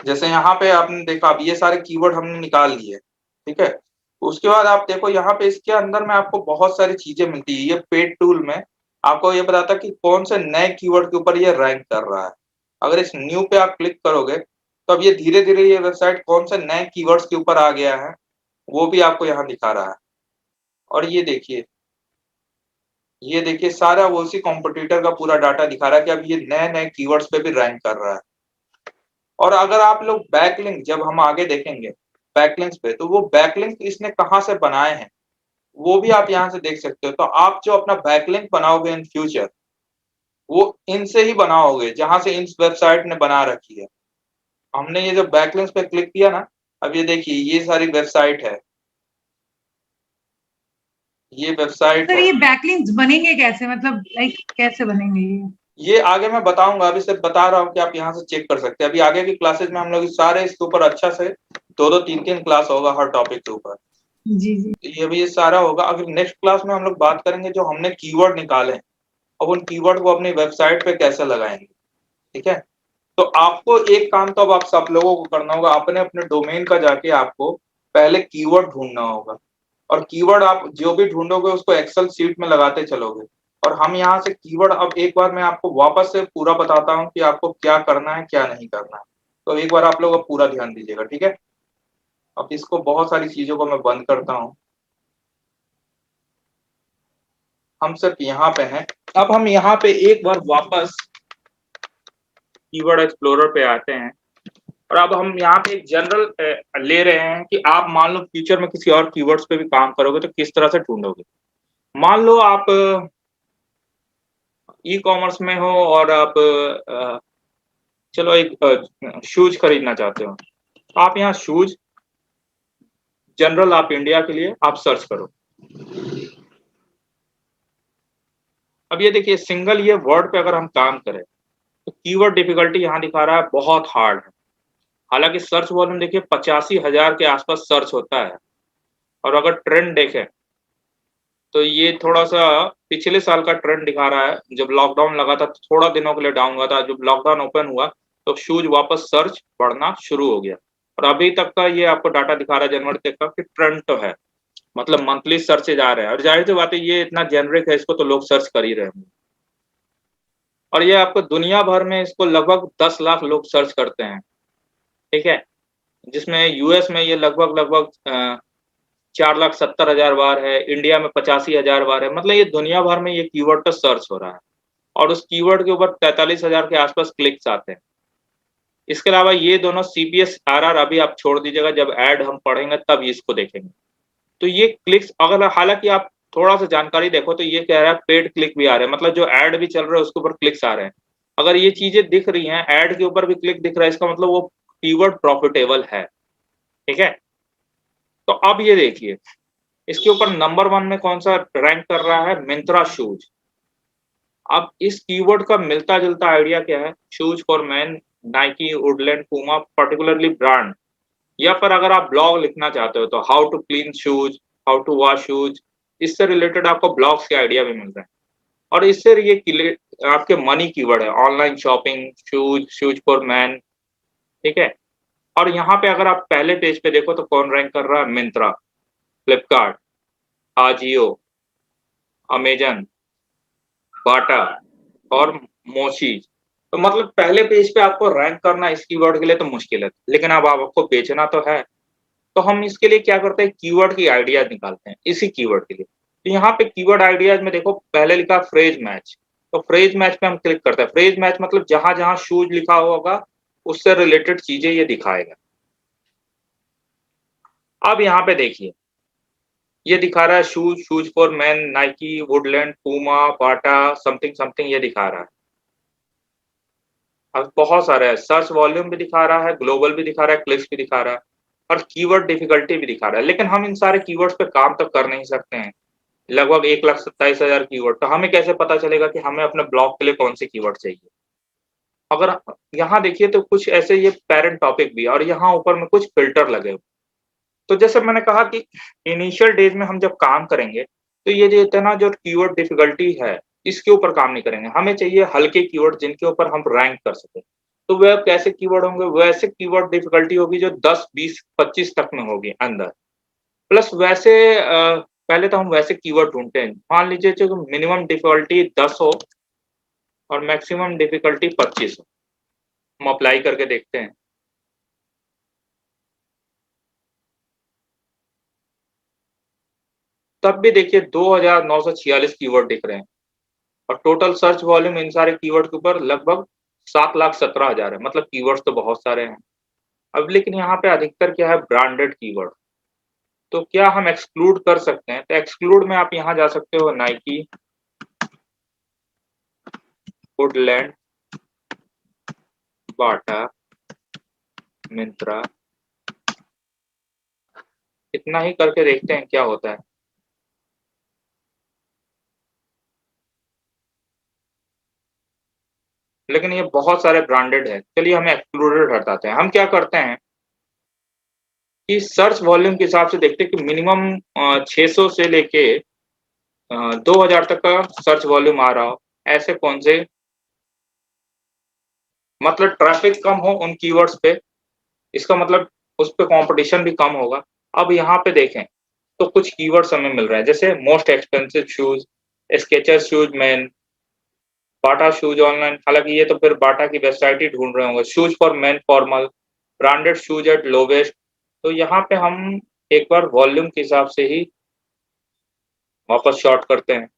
जैसे यहाँ पे आपने देखा, अब ये सारे कीवर्ड हमने निकाल लिए, ठीक है। उसके बाद आप देखो यहाँ पे इसके अंदर में आपको बहुत सारी चीजें मिलती है। ये पेड टूल में आपको ये बताता है कि कौन से नए कीवर्ड के ऊपर ये रैंक कर रहा है। अगर इस न्यू पे आप क्लिक करोगे तो अब ये धीरे धीरे ये वेबसाइट कौन से नए कीवर्ड्स के ऊपर आ गया है वो भी आपको यहाँ दिखा रहा है। और ये देखिए ये देखिए सारा वो उसी कॉम्पिटिटर का पूरा डाटा दिखा रहा है कि अब ये नए नए कीवर्ड्स पे भी रैंक कर रहा है। और अगर आप लोग बैकलिंक जब हम आगे देखेंगे बैकलिंक्स पे, तो वो बैकलिंक इसने कहाँ से बनाए हैं वो भी आप यहाँ से देख सकते हो। तो आप जो अपना बैकलिंक बनाओगे इन फ्यूचर, वो इनसे ही बनाओगे जहां से इस वेबसाइट ने बना रखी है। हमने ये जो बैकलिंक्स पे क्लिक किया ना, अब ये देखिए ये सारी वेबसाइट है, ये वेबसाइट सर है। ये बैकलिंक्स बनेंगे कैसे, मतलब लाइक कैसे बनेंगे ये आगे मैं बताऊंगा, अभी सिर्फ बता रहा हूँ कि आप यहाँ से चेक कर सकते हैं। अभी आगे की क्लासेस में हम लोग सारे इसके ऊपर अच्छा से 2-2 3-3 क्लास होगा हर टॉपिक के ऊपर। जी जी। ये भी ये सारा होगा। अगर नेक्स्ट क्लास में हम लोग बात करेंगे जो हमने कीवर्ड निकाले हैं, अब उन कीवर्ड को अपनी वेबसाइट पे कैसे लगाएंगे, ठीक है। तो आपको एक काम तो अब आप सब लोगों को करना होगा, अपने अपने डोमेन का जाके आपको पहले कीवर्ड ढूंढना होगा। और कीवर्ड आप जो भी ढूंढोगे उसको एक्सेल सीट में लगाते चलोगे। और हम यहाँ से कीवर्ड, अब एक बार मैं आपको वापस से पूरा बताता हूँ कि आपको क्या करना है क्या नहीं करना है। तो एक बार आप लोग पूरा ध्यान दीजिएगा, ठीक है। अब इसको बहुत सारी चीजों को मैं बंद करता हूँ, हम सिर्फ यहाँ पे हैं। अब हम यहाँ पे एक बार वापस कीवर्ड एक्सप्लोरर पे आते हैं। और अब हम यहाँ पे एक जनरल ले रहे हैं कि आप मान लो फ्यूचर में किसी और कीवर्ड्स पे भी काम करोगे तो किस तरह से ढूंढोगे। मान लो आप ई कॉमर्स में हो और आप चलो एक शूज खरीदना चाहते हो, तो आप यहाँ शूज जनरल आप इंडिया के लिए आप सर्च करो। अब ये देखिए सिंगल ये वर्ड पे अगर हम काम करें तो कीवर्ड डिफिकल्टी यहाँ दिखा रहा है बहुत हार्ड है। हालांकि सर्च वॉल्यूम देखिए 85,000 के आसपास सर्च होता है। और अगर ट्रेंड देखें तो ये थोड़ा सा पिछले साल का ट्रेंड दिखा रहा है। जब लॉकडाउन लगा था तो थोड़ा दिनों के लिए डाउन हुआ था, जब लॉकडाउन ओपन हुआ तो शूज वापस सर्च बढ़ना शुरू हो गया। और अभी तक का ये आपको डाटा दिखा रहा है जनवरी तक का कि ट्रेंड तो है, मतलब मंथली सर्चेज आ रहे हैं। और जाहिर सी बात है ये इतना जेनरिक है, इसको तो लोग सर्च कर ही रहे होंगे। और ये आपको दुनिया भर में इसको लगभग 10 लाख लोग सर्च करते हैं, ठीक है। जिसमें यूएस में ये लगभग 4,70,000 बार है, इंडिया में 85,000 बार है। मतलब ये दुनिया भर में ये कीवर्ड पर सर्च हो रहा है। और उस कीवर्ड के ऊपर 43,000 के आसपास क्लिक्स आते हैं। इसके अलावा ये दोनों सीपीएस आरआर अभी आप छोड़ दीजिएगा, जब ऐड हम पढ़ेंगे तब इसको देखेंगे। तो ये क्लिक्स अगर हालांकि आप थोड़ा सा जानकारी देखो तो ये कह रहा है पेड क्लिक भी आ रहे हैं, मतलब जो ऐड भी चल रहा है उसके ऊपर क्लिक्स आ रहे हैं। अगर ये चीजें दिख रही हैं, ऐड के ऊपर भी क्लिक दिख रहा है, इसका मतलब वो कीवर्ड प्रॉफिटेबल है, ठीक है। तो अब ये देखिए इसके ऊपर नंबर 1 में कौन सा रैंक कर रहा है, मिंत्रा शूज। अब इस कीवर्ड का मिलता जुलता आइडिया क्या है, shoes for man, Nike, Woodland, Puma, particularly brand. या फिर अगर आप ब्लॉग लिखना चाहते हो तो how to clean shoes, how to wash shoes, इससे रिलेटेड आपको ब्लॉग्स के आइडिया भी मिल रहे हैं। और इससे ये आपके मनी कीवर्ड है, online shopping, shoes, shoes for man, ठीक है। और यहाँ पे अगर आप पहले पेज पे देखो तो कौन रैंक कर रहा है, मिंत्रा, फ्लिपकार्ट, आजियो, अमेजन, बाटा और मोची। तो मतलब पहले पेज पे आपको रैंक करना इस कीवर्ड के लिए तो मुश्किल है, लेकिन अब आपको बेचना तो है। तो हम इसके लिए क्या करते हैं, कीवर्ड की आइडियाज निकालते हैं इसी कीवर्ड के लिए। तो यहाँ पे कीवर्ड आइडियाज में देखो पहले लिखा फ्रेज मैच। तो फ्रेज मैच पे हम क्लिक करते हैं। फ्रेज मैच मतलब जहां जहां शूज लिखा होगा उससे रिलेटेड चीजें ये दिखाएगा। अब यहाँ पे देखिए ये दिखा रहा है shoes, shoes for man, Nike, Woodland, Puma, Bata, something something, ये दिखा रहा है। अब बहुत सारे है, सर्च वॉल्यूम भी दिखा रहा है, ग्लोबल भी दिखा रहा है, क्लिक्स भी दिखा रहा है, और कीवर्ड डिफिकल्टी भी दिखा रहा है। लेकिन हम इन सारे कीवर्ड्स पे काम तो कर नहीं सकते हैं, लगभग 1,27,000 कीवर्ड। तो हमें कैसे पता चलेगा कि हमें अपने ब्लॉग के लिए कौन से कीवर्ड चाहिए। अगर यहाँ देखिए तो कुछ ऐसे ये पेरेंट टॉपिक भी है और यहाँ ऊपर में कुछ फिल्टर लगे हुए। तो जैसे मैंने कहा कि इनिशियल डेज में हम जब काम करेंगे तो ये जो इतना जो कीवर्ड डिफिकल्टी है इसके ऊपर काम नहीं करेंगे। हमें चाहिए हल्के कीवर्ड जिनके ऊपर हम रैंक कर सके। तो वह कैसे कीवर्ड होंगे, वैसे कीवर्ड डिफिकल्टी होगी जो 10, 20, 25 तक में होगी अंदर। प्लस वैसे पहले तो हम वैसे कीवर्ड ढूंढते हैं। मान लीजिए जो मिनिमम डिफिकल्टी 10 हो और मैक्सिमम डिफिकल्टी 25 हो। हम अप्लाई करके देखते हैं। तब भी देखिए 2,946 कीवर्ड दिख रहे हैं। और टोटल सर्च वॉल्यूम इन सारे कीवर्ड के ऊपर लगभग 7,17,000 है, मतलब कीवर्ड्स तो बहुत सारे हैं। अब लेकिन यहाँ पे अधिकतर क्या है, ब्रांडेड कीवर्ड। तो क्या हम एक्सक्लूड कर सकते हैं? तो एक्सक्लूड में आप यहाँ जा सकते हो, नाइकी, वुडलैंड, बाटा, मिंत्रा, इतना ही करके देखते हैं क्या होता है। लेकिन ये बहुत सारे ब्रांडेड है, चलिए हम एक्सक्लूडेड हटाते हैं। हम क्या करते हैं कि सर्च वॉल्यूम के हिसाब से देखते हैं कि मिनिमम 600 से लेके 2000 तक का सर्च वॉल्यूम आ रहा हो, ऐसे कौन से, मतलब ट्रैफिक कम हो उन कीवर्ड्स पे, इसका मतलब उस पे कंपटीशन भी कम होगा। अब यहाँ पे देखें तो कुछ कीवर्ड्स हमें मिल रहे हैं, जैसे most expensive shoes, Skechers shoes men, Bata shoes online, हालांकि ये तो फिर बाटा की वेबसाइट ही ढूंढ रहे होंगे, shoes for man formal, branded shoes at lowest. तो यहाँ पे हम एक बार वॉल्यूम के हिसाब से ही वापस शॉर्ट करते हैं।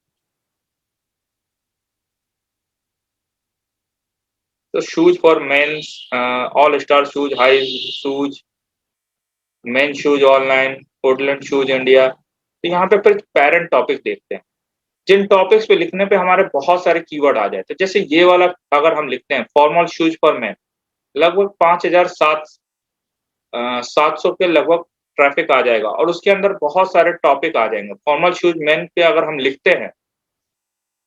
तो shoes for mens, all star shoes, high shoes, men shoes online, Woodland shoes India. तो यहाँ पे फिर पेरेंट टॉपिक देखते हैं, जिन टॉपिक्स पे लिखने पे हमारे बहुत सारे कीवर्ड आ जाते हैं। जैसे ये वाला अगर हम लिखते हैं फॉर्मल शूज फॉर मैन, लगभग 5,700 के लगभग ट्रैफिक आ जाएगा, और उसके अंदर बहुत सारे टॉपिक आ जाएंगे। फॉर्मल शूज मैन पे अगर हम लिखते हैं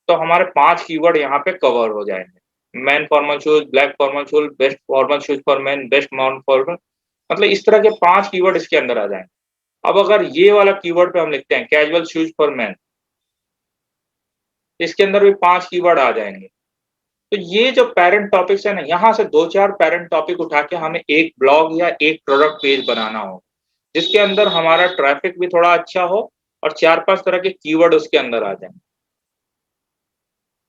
तो हमारे 5 कीवर्ड यहाँ पे कवर हो जाएंगे। Man formal shoes, black formal shoes, best formal shoes for man, best mount formal, मतलब इस तरह के 5 कीवर्ड इसके अंदर आ जाएंगे। अब अगर ये वाला कीवर्ड पे हम लिखते हैं कैजुअल शूज फॉर मैन, इसके अंदर भी 5 कीवर्ड आ जाएंगे। तो ये जो पेरेंट टॉपिक्स है ना, यहाँ से 2-4 पेरेंट टॉपिक उठा के हमें एक ब्लॉग या एक प्रोडक्ट पेज बनाना हो, जिसके अंदर हमारा ट्रैफिक भी थोड़ा अच्छा हो और 4-5 तरह के कीवर्ड उसके अंदर आ जाएं।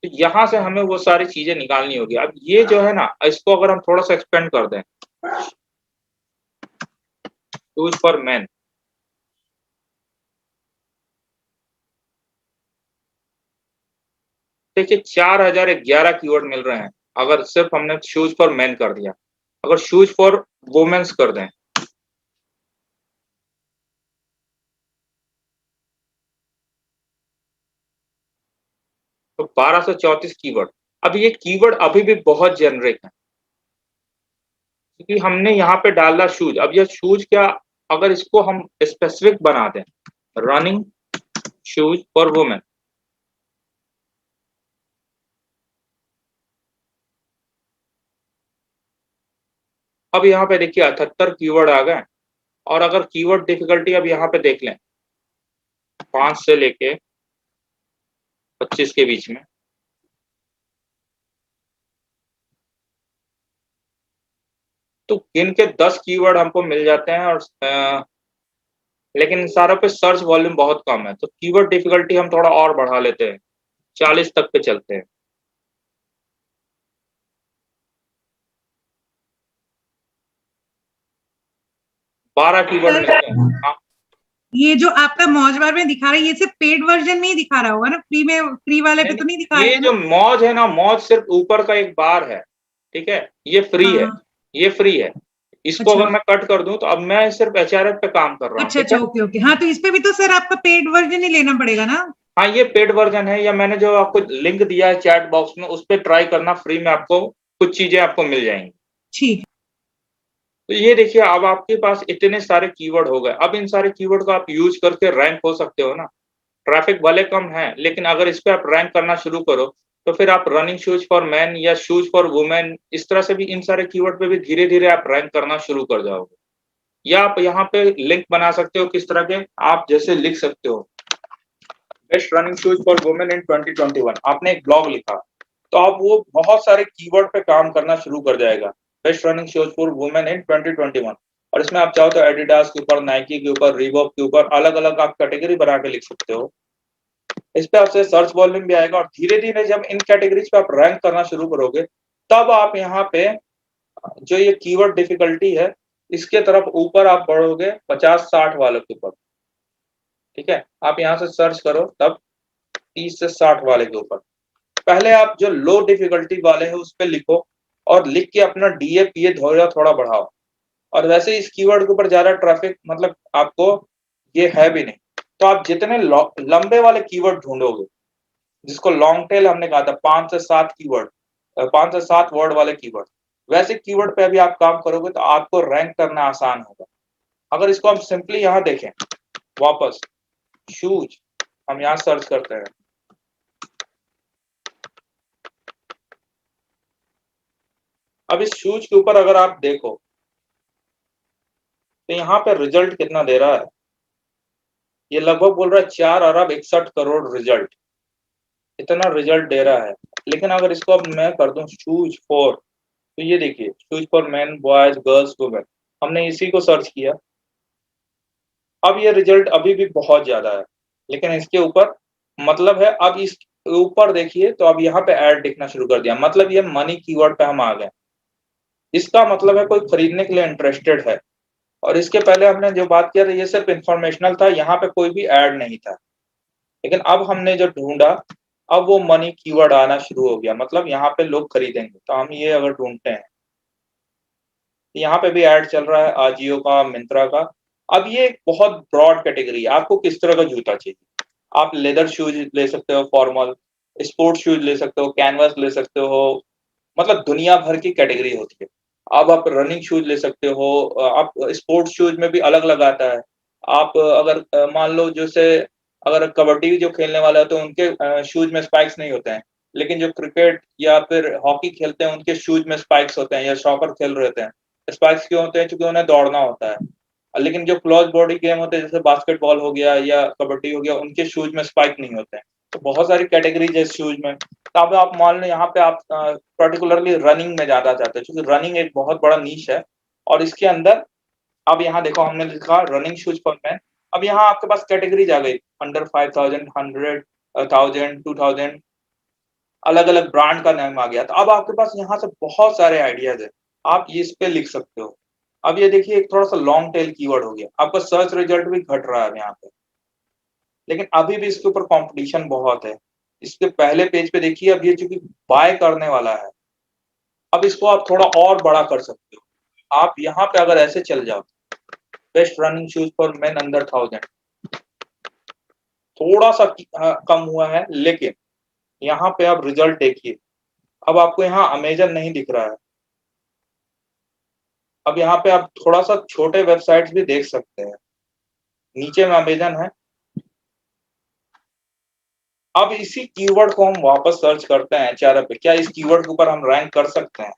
तो यहाँ से हमें वो सारी चीजें निकालनी होगी। अब ये जो है ना, इसको अगर हम थोड़ा सा एक्सपेंड कर दें, शूज फॉर मैन, देखिए 4,011 कीवर्ड मिल रहे हैं अगर सिर्फ हमने शूज फॉर मैन कर दिया। अगर शूज फॉर वुमेन्स कर दें तो 1234 कीवर्ड। अब ये कीवर्ड अभी भी बहुत जेनरिक है, क्योंकि हमने यहाँ पे डाला शूज। अब ये शूज क्या, अगर इसको हम स्पेसिफिक बना दें, रनिंग शूज फॉर वुमेन, अब यहाँ पे देखिए 78 कीवर्ड आ गए। और अगर कीवर्ड डिफिकल्टी अब यहाँ पे देख लें 5 से लेके 25 के बीच में, तो इनके 10 कीवर्ड हमको मिल जाते हैं। और लेकिन इन सारों पे सर्च वॉल्यूम बहुत कम है, तो कीवर्ड डिफिकल्टी हम थोड़ा और बढ़ा लेते हैं, 40 तक पे चलते हैं। बारह कीवर्ड मिलते हैं। हाँ, ये जो आपका मौजवार में दिखा रहा है, ये सिर्फ पेड वर्जन में ही दिखा रहा होगा ना, फ्री में, फ्री वाले पे तो नहीं दिखा ये रहा जो मौज है ना, मौज सिर्फ ऊपर का एक बार है, ठीक है, ये फ्री है, हाँ। ये फ्री है। इसको अच्छा। अगर मैं कट कर दूं तो अब मैं सिर्फ एचआरएफ पे काम कर रहा हूँ, अच्छा ठीक है। अच्छा, ओके ओके, हाँ तो इस पे भी तो सर आपका पेड वर्जन ही लेना पड़ेगा ना। हाँ, ये पेड वर्जन है, या मैंने जो आपको लिंक दिया है चैट बॉक्स में, उस पर ट्राई करना, फ्री में आपको कुछ चीजें आपको मिल जाएंगी। ठीक। तो ये देखिए, अब आपके पास इतने सारे कीवर्ड हो गए। अब इन सारे कीवर्ड को आप यूज करके रैंक हो सकते हो ना। ट्रैफिक भले कम है, लेकिन अगर इस पे आप रैंक करना शुरू करो तो फिर आप रनिंग शूज फॉर मैन या शूज फॉर वुमेन, इस तरह से भी इन सारे कीवर्ड पे भी धीरे धीरे आप रैंक करना शुरू कर जाओगे। या आप यहाँ पे लिंक बना सकते हो, किस तरह के, आप जैसे लिख सकते हो best running shoes for women in 2021, आपने एक ब्लॉग लिखा तो आप वो बहुत सारे कीवर्ड पे काम करना शुरू कर जाएगा, best running shoes for women in 2021। और इसमें आप चाहो तो एडिडास के ऊपर, नाइकी के ऊपर, रीबॉक के ऊपर अलग अलग आप कैटेगरी बना के लिख सकते हो। इस पे आपसे सर्च वॉल्यूम भी आएगा, और धीरे धीरे जब इन कैटेगरीज पे आप रैंक करना शुरू करोगे, तब आप यहाँ पे जो ये कीवर्ड डिफिकल्टी है, इसके तरफ ऊपर आप बढ़ोगे 50-60 वाले के ऊपर, ठीक है। आप यहाँ से सर्च करो तब 30 से 60 वाले के ऊपर, पहले आप जो लो डिफिकल्टी वाले हैं उस पे लिखो और लिख के अपना DAPA थोड़ा बढ़ाओ। और वैसे इस कीवर्ड के ऊपर ज्यादा ट्रैफिक मतलब आपको ये है भी नहीं, तो आप जितने लंबे वाले कीवर्ड ढूंढोगे, जिसको लॉन्ग टेल हमने कहा था 5 से 7 कीवर्ड, 5 से 7 वर्ड वाले कीवर्ड, वैसे कीवर्ड पे अभी आप काम करोगे तो आपको रैंक करना आसान होगा। अगर इसको हम सिंपली यहाँ देखें, वापस शूज हम यहाँ सर्च करते हैं, अब इस शूज के ऊपर अगर आप देखो तो यहाँ पे रिजल्ट कितना दे रहा है, ये लगभग बोल रहा है 4 अरब 61 करोड़ रिजल्ट, इतना रिजल्ट दे रहा है। लेकिन अगर इसको अब मैं कर दूं शूज फॉर, तो ये देखिए shoes for man, boys, girls, women, हमने इसी को सर्च किया, अब ये रिजल्ट अभी भी बहुत ज्यादा है। लेकिन इसके ऊपर मतलब है, अब इस ऊपर देखिए तो अब यहाँ पे ऐड दिखना शुरू कर दिया, मतलब ये मनी कीवर्ड पे हम आ गए। इसका मतलब है कोई खरीदने के लिए इंटरेस्टेड है। और इसके पहले हमने जो बात किया था ये सिर्फ इंफॉर्मेशनल था, यहाँ पे कोई भी ऐड नहीं था। लेकिन अब हमने जो ढूंढा, अब वो मनी कीवर्ड आना शुरू हो गया, मतलब यहाँ पे लोग खरीदेंगे। तो हम ये अगर ढूंढते हैं, यहाँ पे भी ऐड चल रहा है आजियो का, मिंत्रा का। अब ये एक बहुत ब्रॉड कैटेगरी है, आपको किस तरह का जूता चाहिए। आप लेदर शूज ले सकते हो, फॉर्मल स्पोर्ट्स शूज ले सकते हो, कैनवस ले सकते हो, मतलब दुनिया भर की कैटेगरी होती है। अब आप रनिंग शूज ले सकते हो, आप स्पोर्ट्स शूज में भी अलग अलग आता है। आप अगर मान लो जैसे अगर कबड्डी जो खेलने वाले होते हैं उनके शूज में स्पाइक्स नहीं होते हैं, लेकिन जो क्रिकेट या फिर हॉकी खेलते हैं उनके शूज में स्पाइक्स होते हैं, या सॉकर खेल रहे होते हैं, स्पाइक्स क्यों होते हैं, क्योंकि उन्हें दौड़ना होता है। लेकिन जो क्लोज बॉडी गेम होते हैं जैसे बास्केटबॉल हो गया या कबड्डी हो गया, उनके शूज में स्पाइक नहीं होते हैं। तो बहुत सारी कैटेगरीज है शूज में। तो अब आप मान लो यहाँ पे आप पर्टिकुलरली रनिंग में ज्यादा चाहते हैं, क्योंकि रनिंग एक बहुत बड़ा नीश है। और इसके अंदर अब यहाँ देखो हमने लिखा रनिंग शूज फॉर मैन, अब यहाँ आपके पास कैटेगरीज आ गई, अंडर 5000, 100, 1000, 2000, अलग अलग ब्रांड का नाम आ गया। तो अब आपके पास यहाँ से बहुत सारे आइडियाज है, आप ये इस पे लिख सकते हो। अब ये देखिए एक थोड़ा सा लॉन्ग टेल कीवर्ड हो गया, आपका सर्च रिजल्ट भी घट रहा है यहाँ पे। लेकिन अभी भी इसके ऊपर कंपटीशन बहुत है। इसके पहले पेज पे देखिए, अब ये चूंकि बाय करने वाला है, अब इसको आप थोड़ा और बड़ा कर सकते हो। आप यहाँ पे अगर ऐसे चल जाओ, best running shoes for main under 1000, थोड़ा सा कम हुआ है, लेकिन यहाँ पे आप रिजल्ट देखिए, अब आपको यहाँ अमेजन नहीं दिख रहा है। अब यहाँ पे आप थोड़ा सा छोटे वेबसाइट्स भी देख सकते हैं, नीचे में अमेजन है। अब इसी कीवर्ड को हम वापस सर्च करते हैं एचआरएफ पे, क्या इस कीवर्ड के ऊपर हम रैंक कर सकते हैं।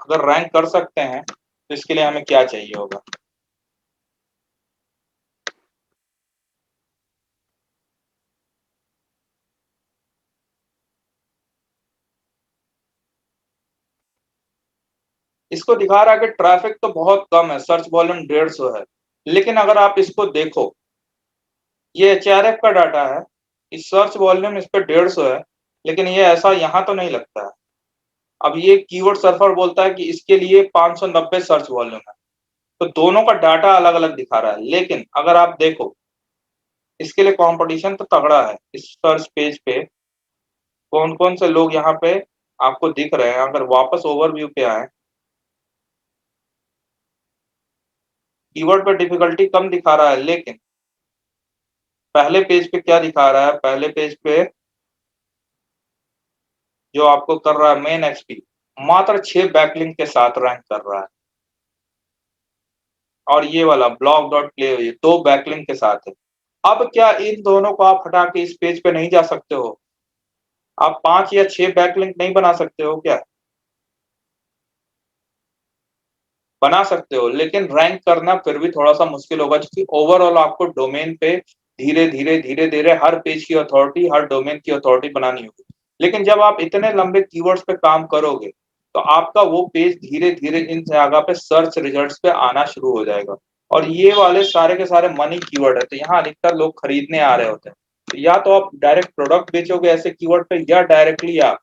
अगर रैंक कर सकते हैं तो इसके लिए हमें क्या चाहिए होगा। इसको दिखा रहा है कि ट्रैफिक तो बहुत कम है, सर्च वॉल्यूम 150 है। लेकिन अगर आप इसको देखो, ये एचआरएफ का डाटा है, इस सर्च वॉल्यूम इस पे 150 है, लेकिन ये ऐसा यहाँ तो नहीं लगता है। अब ये कीवर्ड सर्फर बोलता है कि इसके लिए 590 सर्च वॉल्यूम है। तो दोनों का डाटा अलग अलग दिखा रहा है। लेकिन अगर आप देखो, इसके लिए कंपटीशन तो तगड़ा है। इस सर्च पेज पे कौन कौन से लोग यहाँ पे आपको दिख रहे हैं, अगर वापस ओवरव्यू पे आए, कीवर्ड पे डिफिकल्टी कम दिखा रहा है, लेकिन पहले पेज पे क्या दिखा रहा है, पहले पेज पे जो आपको कर रहा है मेन एक्सपी, मात्र 6 बैकलिंक के साथ रैंक कर रहा है। और ये वाला ब्लॉग डॉट प्ले 2 बैकलिंक के साथ है। अब क्या इन दोनों को आप हटा के इस पेज पे नहीं जा सकते हो? आप 5 या 6 बैकलिंक नहीं बना सकते हो क्या? बना सकते हो, लेकिन रैंक करना फिर भी थोड़ा सा मुश्किल होगा, क्योंकि ओवरऑल आपको डोमेन पे धीरे धीरे हर पेज की अथॉरिटी, हर डोमेन की अथॉरिटी बनानी होगी। लेकिन जब आप इतने लंबे कीवर्ड्स पे काम करोगे तो आपका वो पेज धीरे धीरे इन जगह पे सर्च रिजल्ट्स पे आना शुरू हो जाएगा। और ये वाले सारे के सारे मनी कीवर्ड है, तो यहाँ अधिकतर लोग खरीदने आ रहे होते हैं। तो या तो आप डायरेक्ट प्रोडक्ट बेचोगे ऐसे कीवर्ड पे, या डायरेक्टली आप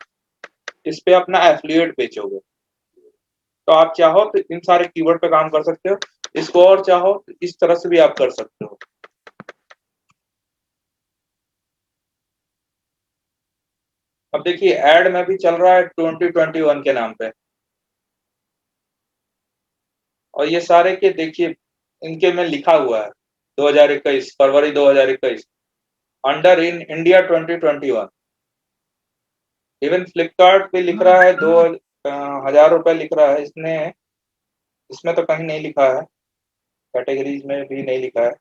इस पे अपना एफिलिएट बेचोगे। तो आप चाहो तो इन सारे कीवर्ड पे काम कर सकते हो, इसको और चाहो तो इस तरह से भी आप कर सकते हो। अब देखिए एड में भी चल रहा है 2021 के नाम पे, और ये सारे के देखिए इनके में लिखा हुआ है 2021 फरवरी 2021 under in India 2021। Even Flipkart पे लिख रहा है 2,000 रुपए लिख रहा है इसने, इसमें तो कहीं नहीं लिखा है, कैटेगरीज में भी नहीं लिखा है,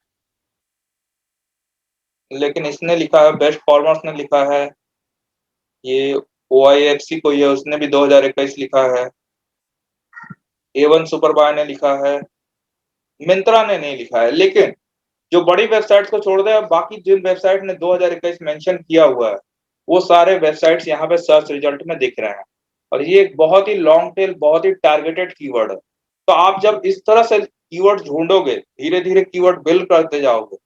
लेकिन इसने लिखा है बेस्ट फॉर्मर्स ने लिखा है, ये OIFC कोई है उसने भी 2021 लिखा है, A1 सुपर बाय ने लिखा है, मिंत्रा ने नहीं लिखा है। लेकिन जो बड़ी वेबसाइट्स को छोड़ दे, बाकी जिन वेबसाइट ने 2021 मेंशन किया हुआ है वो सारे वेबसाइट्स यहाँ पे सर्च रिजल्ट में दिख रहे हैं, और ये एक बहुत ही लॉन्ग टेल बहुत ही टारगेटेड कीवर्ड है। तो आप जब इस तरह से कीवर्ड ढूंढोगे, धीरे धीरे कीवर्ड बिल्ड करते जाओगे।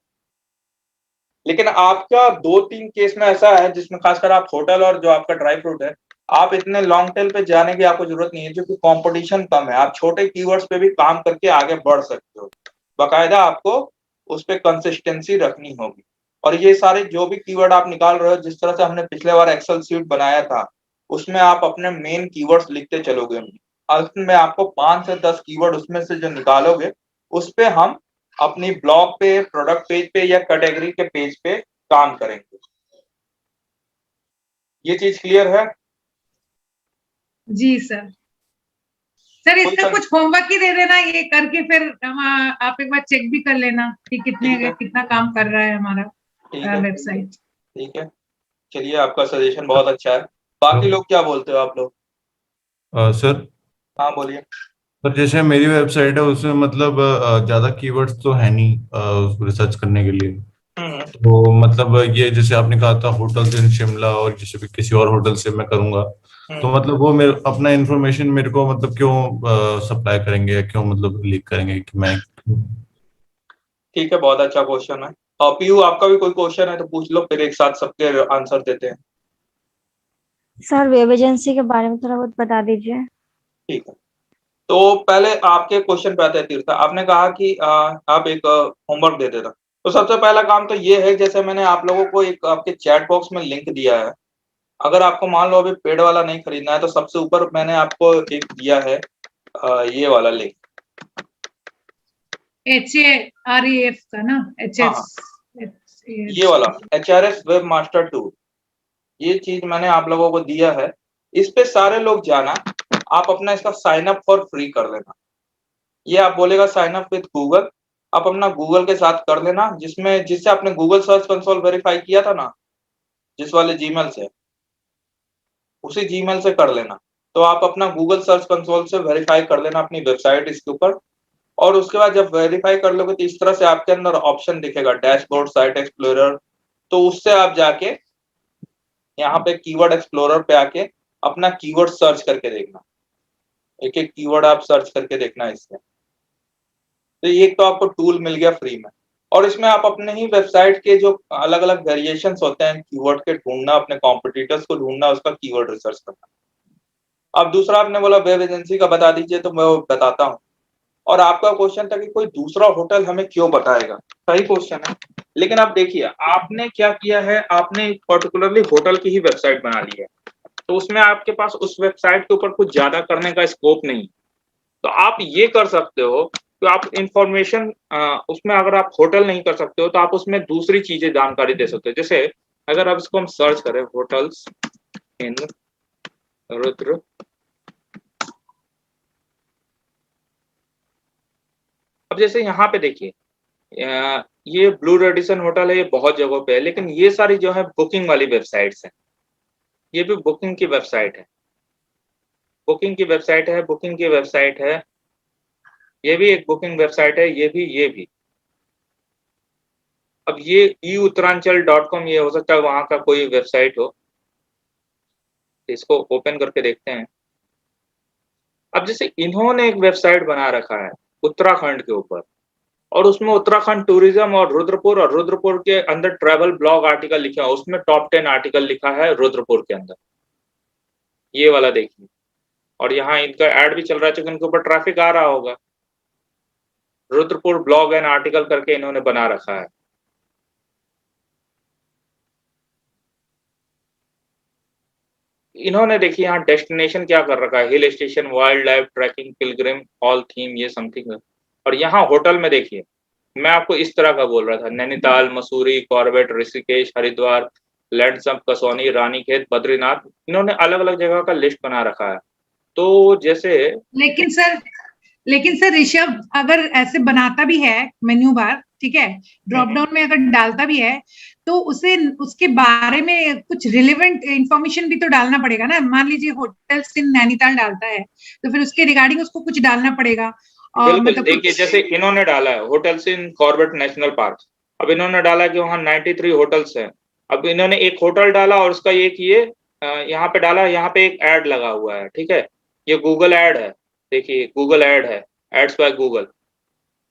लेकिन आपका 2-3 केस में ऐसा है जिसमें खासकर आप होटल और जो आपका ड्राई फ्रूट है, आप इतने लॉन्ग टेल पे जाने की आपको जरूरत नहीं है क्योंकि कंपटीशन कम है। आप छोटे कीवर्ड्स पे भी काम करके आगे बढ़ सकते हो, बाकायदा आपको उस पे कंसिस्टेंसी रखनी होगी। और ये सारे जो भी कीवर्ड आप निकाल रहे हो, जिस तरह से हमने पिछले बार एक्सेल शीट बनाया था, उसमें आप अपने मेन कीवर्ड्स लिखते चलोगे। अंत में आपको 5 से 10 कीवर्ड उसमें से जो निकालोगे, उस पे हम अपनी ब्लॉग पे, प्रोडक्ट पेज पे या कैटेगरी के पेज पे काम करेंगे। ये चीज क्लियर है? जी सर। सर इसका कुछ होमवर्क ही दे देना, ये करके फिर आप एक बार चेक भी कर लेना कि कितना काम कर रहा है हमारा वेबसाइट। ठीक है, चलिए आपका सजेशन बहुत अच्छा है। बाकी लोग क्या बोलते हो आप लोग? सर हाँ बोलिए। पर जैसे मेरी वेबसाइट है उसमें मतलब ज्यादा कीवर्ड्स तो है नहीं उसको रिसर्च करने के लिए। तो मतलब ये जैसे आपने कहा था होटल्स इन शिमला, और जैसे भी किसी और होटल से मैं करूंगा, तो मतलब वो मेरे अपना इंफॉर्मेशन मेरे को मतलब क्यों सप्लाई करेंगे या क्यों मतलब लीक करेंगे कि मैं। ठीक है, बहुत अच्छा क्वेश्चन है। और पीयू आपका भी कोई क्वेश्चन है तो पूछ लो, फिर एक साथ सबके आंसर देते हैं। सर वेब एजेंसी के बारे में थोड़ा बहुत बता दीजिए। ठीक है, तो पहले आपके क्वेश्चन पे आते हैं तीर्थ। आपने कहा कि आप एक होमवर्क दे देना। तो सबसे पहला काम तो ये है, जैसे मैंने आप लोगों को एक आपके चैट बॉक्स में लिंक दिया है। अगर आपको मान लो अभी पेड वाला नहीं खरीदना है तो सबसे ऊपर मैंने आपको एक दिया है ये वाला लिंक, HAREF का ना, हाँ, ये वाला HRS वेब मास्टर टूल, ये चीज मैंने आप लोगों को दिया है। इस पे सारे लोग जाना, आप अपना इसका साइन अप फॉर फ्री कर लेना। ये आप बोलेगा साइन अप विद गूगल, आप अपना गूगल के साथ कर लेना, जिससे आपने गूगल सर्च कंसोल वेरीफाई किया था ना, जिस वाले जीमेल से, उसी जीमेल से कर लेना। तो आप अपना गूगल सर्च कंसोल से वेरीफाई कर लेना अपनी वेबसाइट इसके ऊपर। और उसके बाद जब वेरीफाई कर लोगे तो इस तरह से आपके अंदर ऑप्शन दिखेगा डैशबोर्ड, साइट एक्सप्लोरर। तो उससे आप जाके यहाँ पे कीवर्ड एक्सप्लोरर पे आके अपना कीवर्ड सर्च करके देखना, एक एक कीवर्ड आप सर्च करके देखना इससे। तो ये तो आपको टूल मिल गया फ्री में, और इसमें आप अपने ही वेबसाइट के जो अलग अलग वेरिएशंस होते हैं कीवर्ड के ढूंढना, अपने कॉम्पिटिटर्स को ढूंढना, उसका कीवर्ड रिसर्च करना। अब दूसरा आपने बोला वेब एजेंसी का बता दीजिए, तो मैं वो बताता हूँ। और आपका क्वेश्चन था कि कोई दूसरा होटल हमें क्यों बताएगा, सही क्वेश्चन है। लेकिन आप देखिए आपने क्या किया है, आपने पर्टिकुलरली होटल की ही वेबसाइट बना ली है, तो उसमें आपके पास उस वेबसाइट के ऊपर कुछ ज्यादा करने का स्कोप नहीं। तो आप ये कर सकते हो कि आप इंफॉर्मेशन उसमें अगर आप होटल नहीं कर सकते हो तो आप उसमें दूसरी चीजें जानकारी दे सकते हो। जैसे अगर आप इसको हम सर्च करें होटल्स इन रुद्र, अब जैसे यहाँ पे देखिए ये ब्लू रेडिसन होटल है, ये बहुत जगहों पे है, लेकिन ये सारी जो है बुकिंग वाली वेबसाइट्स हैं। ये भी बुकिंग की वेबसाइट है, बुकिंग की वेबसाइट है, बुकिंग की वेबसाइट है, ये भी एक बुकिंग वेबसाइट है, ये भी। अब ये euttaranchalcom, ये हो सकता है वहां का कोई वेबसाइट हो, इसको ओपन करके देखते हैं। अब जैसे इन्होंने एक वेबसाइट बना रखा है उत्तराखंड के ऊपर, और उसमें उत्तराखंड टूरिज्म और रुद्रपुर के अंदर ट्रैवल ब्लॉग आर्टिकल लिखा है, उसमें टॉप 10 आर्टिकल लिखा है रुद्रपुर के अंदर, ये वाला देखिए। और यहाँ इनका ऐड भी चल रहा है क्योंकि इनके ऊपर ट्रैफिक आ रहा होगा। रुद्रपुर ब्लॉग एंड आर्टिकल करके इन्होंने बना रखा है। इन्होंने देखिए यहाँ डेस्टिनेशन क्या कर रखा है, hill station, wild life, trekking, pilgrim, all theme, ये समथिंग। और यहाँ होटल में देखिए, मैं आपको इस तरह का बोल रहा था, नैनीताल, मसूरी, कॉर्बेट, ऋषिकेश, हरिद्वार, लैंडसम, कसौनी, रानीखेत, बद्रीनाथ, इन्होंने अलग अलग जगह का लिस्ट बना रखा है। तो जैसे लेकिन सर ऋषभ अगर ऐसे बनाता भी है मेन्यू बार, ठीक है, ड्रॉप डाउन में अगर डालता भी है तो उसे उसके बारे में कुछ रिलेवेंट इंफॉर्मेशन भी तो डालना पड़ेगा ना। मान लीजिए होटल्स इन नैनीताल डालता है तो फिर उसके रिगार्डिंग उसको कुछ डालना पड़ेगा। और बिल्कुल मतलब देखिए, जैसे इन्होंने डाला है होटल्स इन कॉर्बेट नेशनल पार्क, अब इन्होंने डाला कि वहाँ 93 होटल्स हैं। अब इन्होंने एक होटल डाला और उसका ये किए यहाँ पे डाला, यहाँ पे एक ऐड लगा हुआ है, ठीक है, ये गूगल ऐड है, देखिए गूगल ऐड है, एड्स बाय गूगल।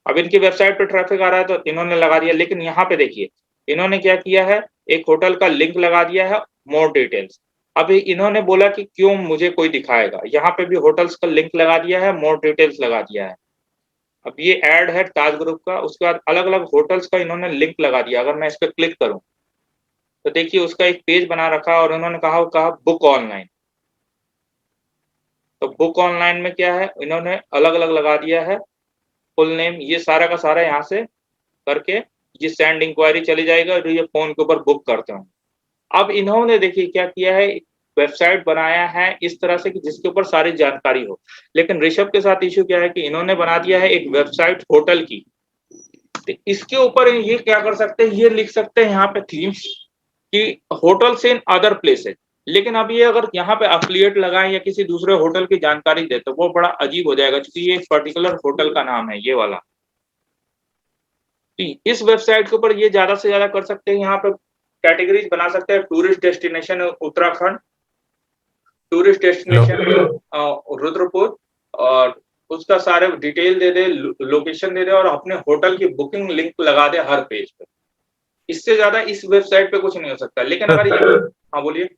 अब इनकी वेबसाइट पे ट्रैफिक आ रहा है तो इन्होंने लगा दिया, लेकिन यहाँ पे देखिए इन्होंने क्या किया है, एक होटल का लिंक लगा दिया है, मोर डिटेल्स। अभी इन्होंने बोला कि क्यों मुझे कोई दिखाएगा, यहाँ पे भी होटल्स का लिंक लगा दिया है, मोर डिटेल्स लगा दिया है। अब ये ऐड है ताज ग्रुप का, उसके बाद अलग अलग होटल्स का इन्होंने लिंक लगा दिया। अगर मैं इस पर क्लिक करूं तो देखिए उसका एक पेज बना रखा है और उन्होंने कहा बुक ऑनलाइन। तो बुक ऑनलाइन में क्या है, इन्होंने अलग अलग लगा दिया है, फुल नेम, ये सारा का सारा यहाँ से करके ये सेंड इंक्वायरी चली जाएगा और ये फोन के ऊपर बुक करते हैं। अब इन्होंने देखिए क्या किया है, वेबसाइट बनाया है इस तरह से कि जिसके ऊपर सारी जानकारी हो। लेकिन ऋषभ के साथ इश्यू क्या है कि इन्होंने बना दिया है एक वेबसाइट होटल की, तो इसके ऊपर ये क्या कर सकते हैं, ये लिख सकते हैं यहाँ पे थीम्स कि होटल्स इन अदर प्लेसेस। लेकिन अब ये अगर यहाँ पे एफिलिएट लगाएं या किसी दूसरे होटल की जानकारी दे तो वो बड़ा अजीब हो जाएगा, क्योंकि ये एक पर्टिकुलर होटल का नाम है ये वाला। इस वेबसाइट के ऊपर ये ज्यादा से ज्यादा कर सकते हैं, यहाँ पे कैटेगरीज बना सकते हैं, tourist destination Uttarakhand, tourist destination Rudrapur, और उसका सारे डिटेल दे दे, लोकेशन दे दे और अपने होटल की बुकिंग लिंक लगा दे हर पेज पे। इससे ज्यादा इस वेबसाइट पे कुछ नहीं हो सकता। लेकिन अगर ये, हाँ बोलिए।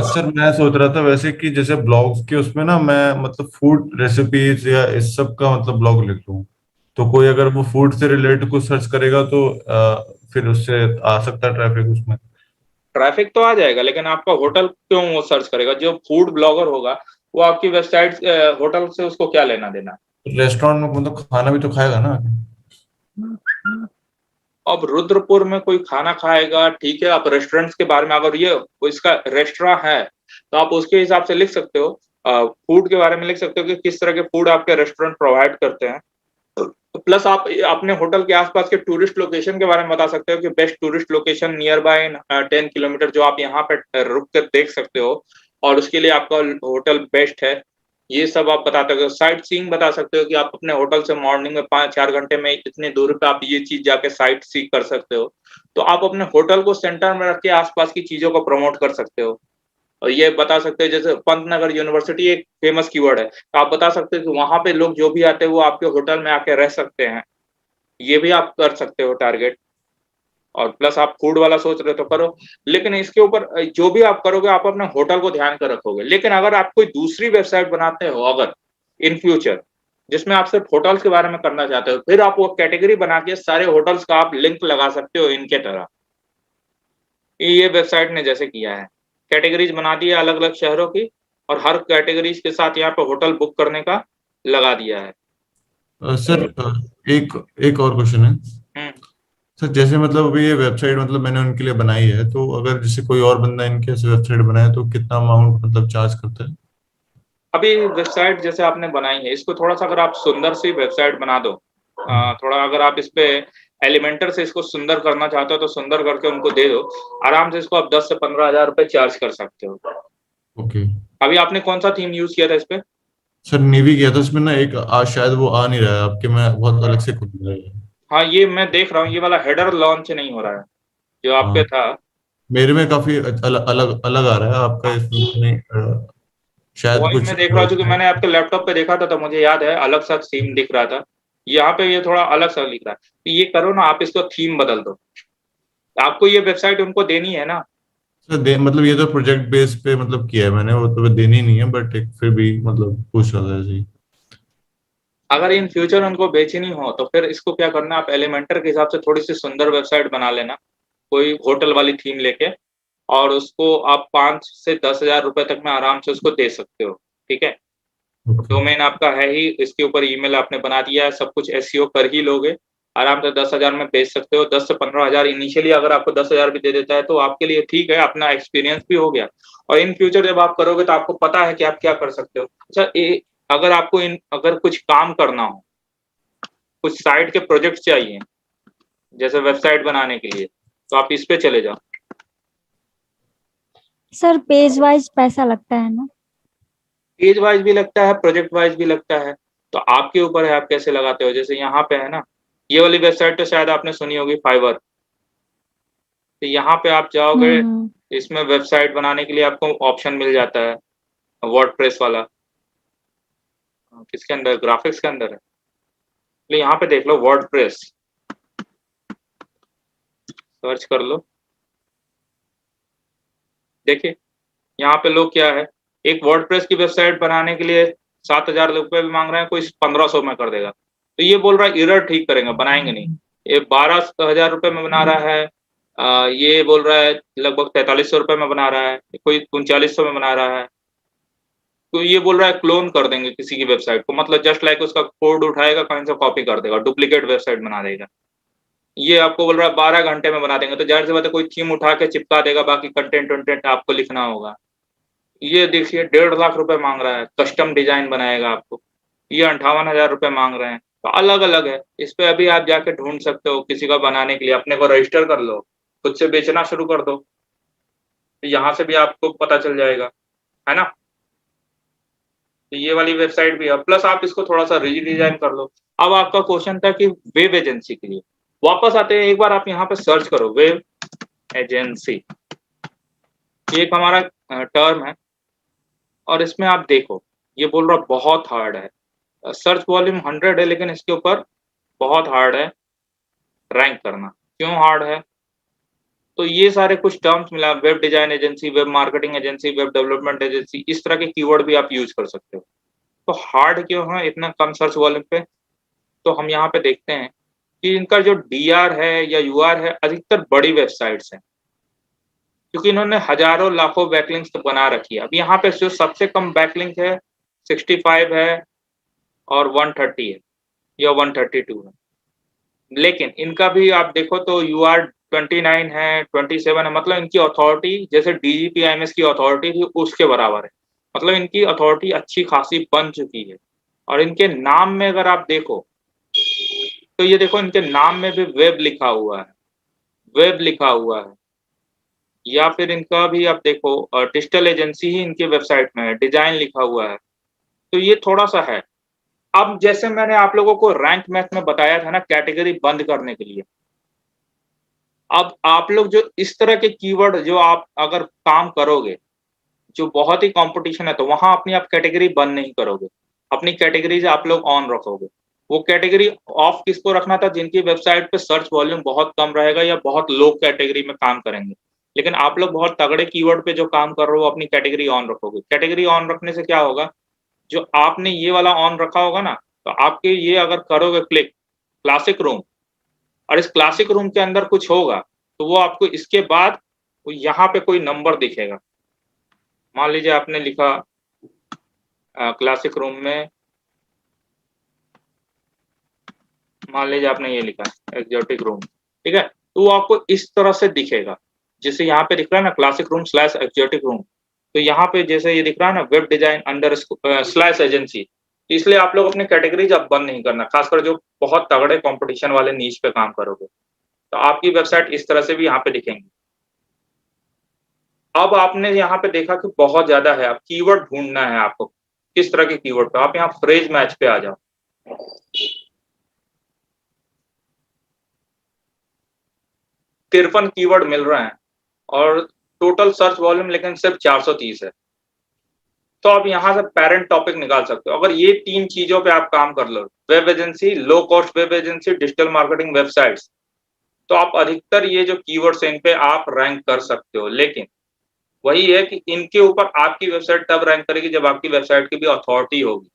सर मैं सोच रहा था वैसे कि जैसे ब्लॉग्स के उसमें ना मैं मतलब फूड रेसिपीज या इस सब का मतलब ब्लॉग लिख लूं, तो कोई अगर वो फूड से रिलेटेड कुछ सर्च करेगा तो फिर उससे आ सकता है ट्रैफिक उसमें। ट्रैफिक तो आ जाएगा, लेकिन आपका होटल क्यों वो सर्च करेगा? जो फूड ब्लॉगर होगा वो आपकी वेबसाइट होटल से उसको क्या लेना देना? रेस्टोरेंट में मतलब खाना भी तो खाएगा ना। अब रुद्रपुर में कोई खाना खाएगा, ठीक है, आप रेस्टोरेंट्स के बारे में, अगर ये इसका रेस्टोरेंट है तो आप उसके हिसाब से लिख सकते हो, फूड के बारे में लिख सकते हो कि किस तरह के फूड आपके रेस्टोरेंट प्रोवाइड करते हैं। प्लस आप अपने होटल के आसपास के टूरिस्ट लोकेशन के बारे में बता सकते हो कि best tourist location near by 10 kilometre जो आप यहाँ पे रुक कर देख सकते हो और उसके लिए आपका होटल बेस्ट है, ये सब आप बताते हो। साइट सीइंग बता सकते हो कि आप अपने होटल से मॉर्निंग में 5-4 घंटे में इतनी दूर पे आप ये चीज जाके साइट सी कर सकते हो। तो आप अपने होटल को सेंटर में रख के आसपास की चीजों को प्रमोट कर सकते हो। और ये बता सकते हैं, जैसे पंतनगर यूनिवर्सिटी एक फेमस कीवर्ड है, तो आप बता सकते हो कि वहां पे लोग जो भी आते हैं वो आपके होटल में आके रह सकते हैं, ये भी आप कर सकते हो टारगेट। और प्लस आप फूड वाला सोच रहे हो तो करो, लेकिन इसके ऊपर जो भी आप करोगे आप अपने होटल को ध्यान कर रखोगे। लेकिन अगर आप कोई दूसरी वेबसाइट बनाते हो अगर इन फ्यूचर, जिसमें आप सिर्फ होटल्स के बारे में करना चाहते हो, फिर आप वो कैटेगरी बना के सारे होटल्स का आप लिंक लगा सकते हो इनके तरह। ये वेबसाइट ने जैसे किया है, कैटेगरीज बना दी है अलग अलग शहरों की और हर कैटेगरीज के साथ यहाँ पे होटल बुक करने का लगा दिया है। सर एक एक और क्वेश्चन है सर, जैसे मतलब अभी ये वेबसाइट मतलब मैंने उनके लिए बनाई है, तो अगर जैसे कोई और बंदा इनके ऐसे वेबसाइट बनाए तो कितना अमाउंट मतलब चार्ज करता है? अभी वेबसाइट जैसे आपने बनाई है, इसको थोड़ा सा अगर आप सुंदर सी वेबसाइट बना दो, थोड़ा अगर आप इस पे एलिमेंटर से इसको सुंदर करना चाहते हो तो सुंदर करके उनको दे दो, आराम से इसको आप 10 से 15 हजार रुपए चार्ज कर सकते हो। ओके। अभी आपने कौन सा थीम यूज किया था इस पे? सर नेवी किया था इसमें ना, एक आज शायद वो आ नहीं रहा है आपके में, बहुत अलग से खुल रहा है। हाँ ये मैं देख रहा हूँ, ये वाला हेडर लॉन्च नहीं हो रहा है जो आपके हाँ था। मेरे में काफी अलग अलग आ रहा है, आपका इसमें नहीं, शायद वही कुछ मैं देख रहा हूँ, क्योंकि मैंने आपके लैपटॉप पे देखा था तो मुझे याद है अलग सा थीम दिख रहा था। यहाँ पे ये थोड़ा अलग सा दिख रहा है, तो ये करो ना, आप इसको थीम बदल दो। आपको ये वेबसाइट उनको देनी है ना। सर मतलब ये तो प्रोजेक्ट बेस पे मतलब किया है मैंने, वो तो देनी नहीं है, बट एक फिर भी मतलब पूछ रहा था ऐसे ही। अगर इन फ्यूचर उनको बेचनी हो तो फिर इसको क्या करना, आप एलिमेंटर के हिसाब से थोड़ी सी सुंदर वेबसाइट बना लेना, कोई होटल वाली थीम लेके, और उसको आप 5 से 10,000 रुपए तक में आराम से उसको दे सकते हो। ठीक है, डोमेन आपका है ही, इसके ऊपर ईमेल आपने बना दिया है, सब कुछ एसईओ कर ही लोगे, आराम से 10,000 में बेच सकते हो। 10 से 15,000 इनिशियली अगर आपको 10,000 भी दे देता है तो आपके लिए ठीक है, अपना एक्सपीरियंस भी हो गया, और इन फ्यूचर जब आप करोगे तो आपको पता है कि आप क्या कर सकते हो। अच्छा, अगर आपको अगर कुछ काम करना हो, कुछ साइट के प्रोजेक्ट चाहिए जैसे वेबसाइट बनाने के लिए, तो आप इस पे चले जाओ। सर पेज वाइज पैसा लगता है ना? पेज वाइज भी लगता है, प्रोजेक्ट वाइज भी लगता है, तो आपके ऊपर है आप कैसे लगाते हो। जैसे यहाँ पे है ना, ये वाली वेबसाइट तो शायद आपने सुनी होगी, फाइवर। तो यहाँ पे आप जाओगे, इसमें वेबसाइट बनाने के लिए आपको ऑप्शन मिल जाता है वर्डप्रेस वाला। किसके अंदर? ग्राफिक्स के अंदर है। तो यहाँ पे देख लो वर्डप्रेस, सर्च कर लो। देखिए यहाँ पे लोग क्या है, एक वर्डप्रेस की वेबसाइट बनाने के लिए 7,000 रुपये भी मांग रहे हैं, कोई 1,500 में कर देगा। तो ये बोल रहा है एरर ठीक करेंगे, बनाएंगे नहीं। ये 12,000 रुपये में बना रहा है, ये बोल रहा है लगभग 4300 रुपये में बना रहा है, कोई 3900 में बना रहा है। तो ये बोल रहा है क्लोन कर देंगे किसी की वेबसाइट को, मतलब जस्ट लाइक उसका कोड उठाएगा, कहीं से कॉपी कर देगा, डुप्लीकेट वेबसाइट बना देगा। ये आपको बोल रहा है 12 घंटे में बना देंगे, तो जाहिर सी बात है कोई थीम उठा के चिपका देगा, बाकी कंटेंट आपको लिखना होगा। ये देखिए 1.5 लाख रुपए मांग रहा है, कस्टम डिजाइन बनाएगा आपको, ये 58,000 रुपए मांग रहे हैं। तो अलग अलग है, इस पे अभी आप जाके ढूंढ सकते हो किसी का बनाने के लिए, अपने को रजिस्टर कर लो, खुद से बेचना शुरू कर दो, तो यहाँ से भी आपको पता चल जाएगा, है ना। तो ये वाली वेबसाइट भी है, प्लस आप इसको थोड़ा सा रीडिजाइन कर लो। अब आपका क्वेश्चन था कि वेब एजेंसी के लिए, वापस आते हैं, एक बार आप यहाँ पे सर्च करो वेब एजेंसी, ये एक हमारा टर्म है, और इसमें आप देखो ये बोल रहा बहुत हार्ड है, सर्च वॉल्यूम 100 है, लेकिन इसके ऊपर बहुत हार्ड है रैंक करना। क्यों हार्ड है? तो ये सारे कुछ टर्म्स मिला, web design agency, web marketing agency, web development agency, इस तरह के कीवर्ड भी आप यूज कर सकते हो। तो हार्ड क्यों है इतना कम सर्च वॉल्यूम पे? तो हम यहाँ पे देखते हैं कि इनका जो DR है या UR है, अधिकतर बड़ी वेबसाइट्स हैं, क्योंकि इन्होंने हजारों लाखों बैकलिंक्स तो बना रखी है। अब यहाँ पे जो सबसे कम बैकलिंक है 65 है और 130 है या 132 है, लेकिन इनका भी आप देखो तो UR 29 है, 27 है, मतलब इनकी अथॉरिटी जैसे DGPIMS की अथॉरिटी थी उसके बराबर है, मतलब इनकी अथॉरिटी अच्छी खासी बन चुकी है। और इनके नाम में अगर आप देखो तो ये देखो इनके नाम में भी वेब लिखा हुआ है, वेब लिखा हुआ है, या फिर इनका भी आप देखो डिजिटल एजेंसी ही इनकी वेबसाइट में है, डिजाइन लिखा हुआ है। तो ये थोड़ा सा है। अब जैसे मैंने आप लोगों को रैंक मैथ में बताया था ना, कैटेगरी बंद करने के लिए, अब आप लोग जो इस तरह के कीवर्ड जो आप अगर काम करोगे, जो बहुत ही कंपटीशन है, तो वहां अपनी आप कैटेगरी बंद नहीं करोगे, अपनी कैटेगरीज आप लोग ऑन रखोगे। वो कैटेगरी ऑफ किसको रखना था? जिनकी वेबसाइट पे सर्च वॉल्यूम बहुत कम रहेगा या बहुत लो कैटेगरी में काम करेंगे। लेकिन आप लोग बहुत तगड़े कीवर्ड पे जो काम कर रहे हो, अपनी कैटेगरी ऑन रखोगे। कैटेगरी ऑन रखने से क्या होगा, जो आपने ये वाला ऑन रखा होगा ना, तो आपके ये अगर करोगे क्लिक क्लासिक रूम, और इस क्लासिक रूम के अंदर कुछ होगा, तो वो आपको इसके बाद यहाँ पे कोई नंबर दिखेगा। मान लीजिए आपने लिखा क्लासिक रूम में, मान लीजिए आपने ये लिखा एक्जोटिक रूम, ठीक है, तो वो आपको इस तरह से दिखेगा, जैसे यहाँ पे दिख रहा है ना classic room slash exotic room, तो यहाँ पे जैसे ये दिख रहा है ना web design under slash agency. इसलिए आप लोग अपने कैटेगरीज अब बंद नहीं करना, खासकर जो बहुत तगड़े कंपटीशन वाले नीच पे काम करोगे, तो आपकी वेबसाइट इस तरह से भी यहाँ पे दिखेंगी। अब आपने यहाँ पे देखा कि बहुत ज्यादा है, अब कीवर्ड ढूंढना है आपको, किस तरह के कीवर्ड पे। आप यहाँ फ्रेज मैच पे आ जाओ, 53 कीवर्ड मिल रहे हैं और टोटल सर्च वॉल्यूम लेकिन सिर्फ 430 है। तो आप यहाँ से पेरेंट टॉपिक निकाल सकते हो। अगर ये 3 चीजों पे आप काम कर लो, web agency, low cost web agency, digital marketing websites, तो आप अधिकतर ये जो कीवर्ड्स हैं इन पे आप रैंक कर सकते हो। लेकिन वही है कि इनके ऊपर आपकी वेबसाइट तब रैंक करेगी जब आपकी वेबसाइट की भी अथॉरिटी होगी।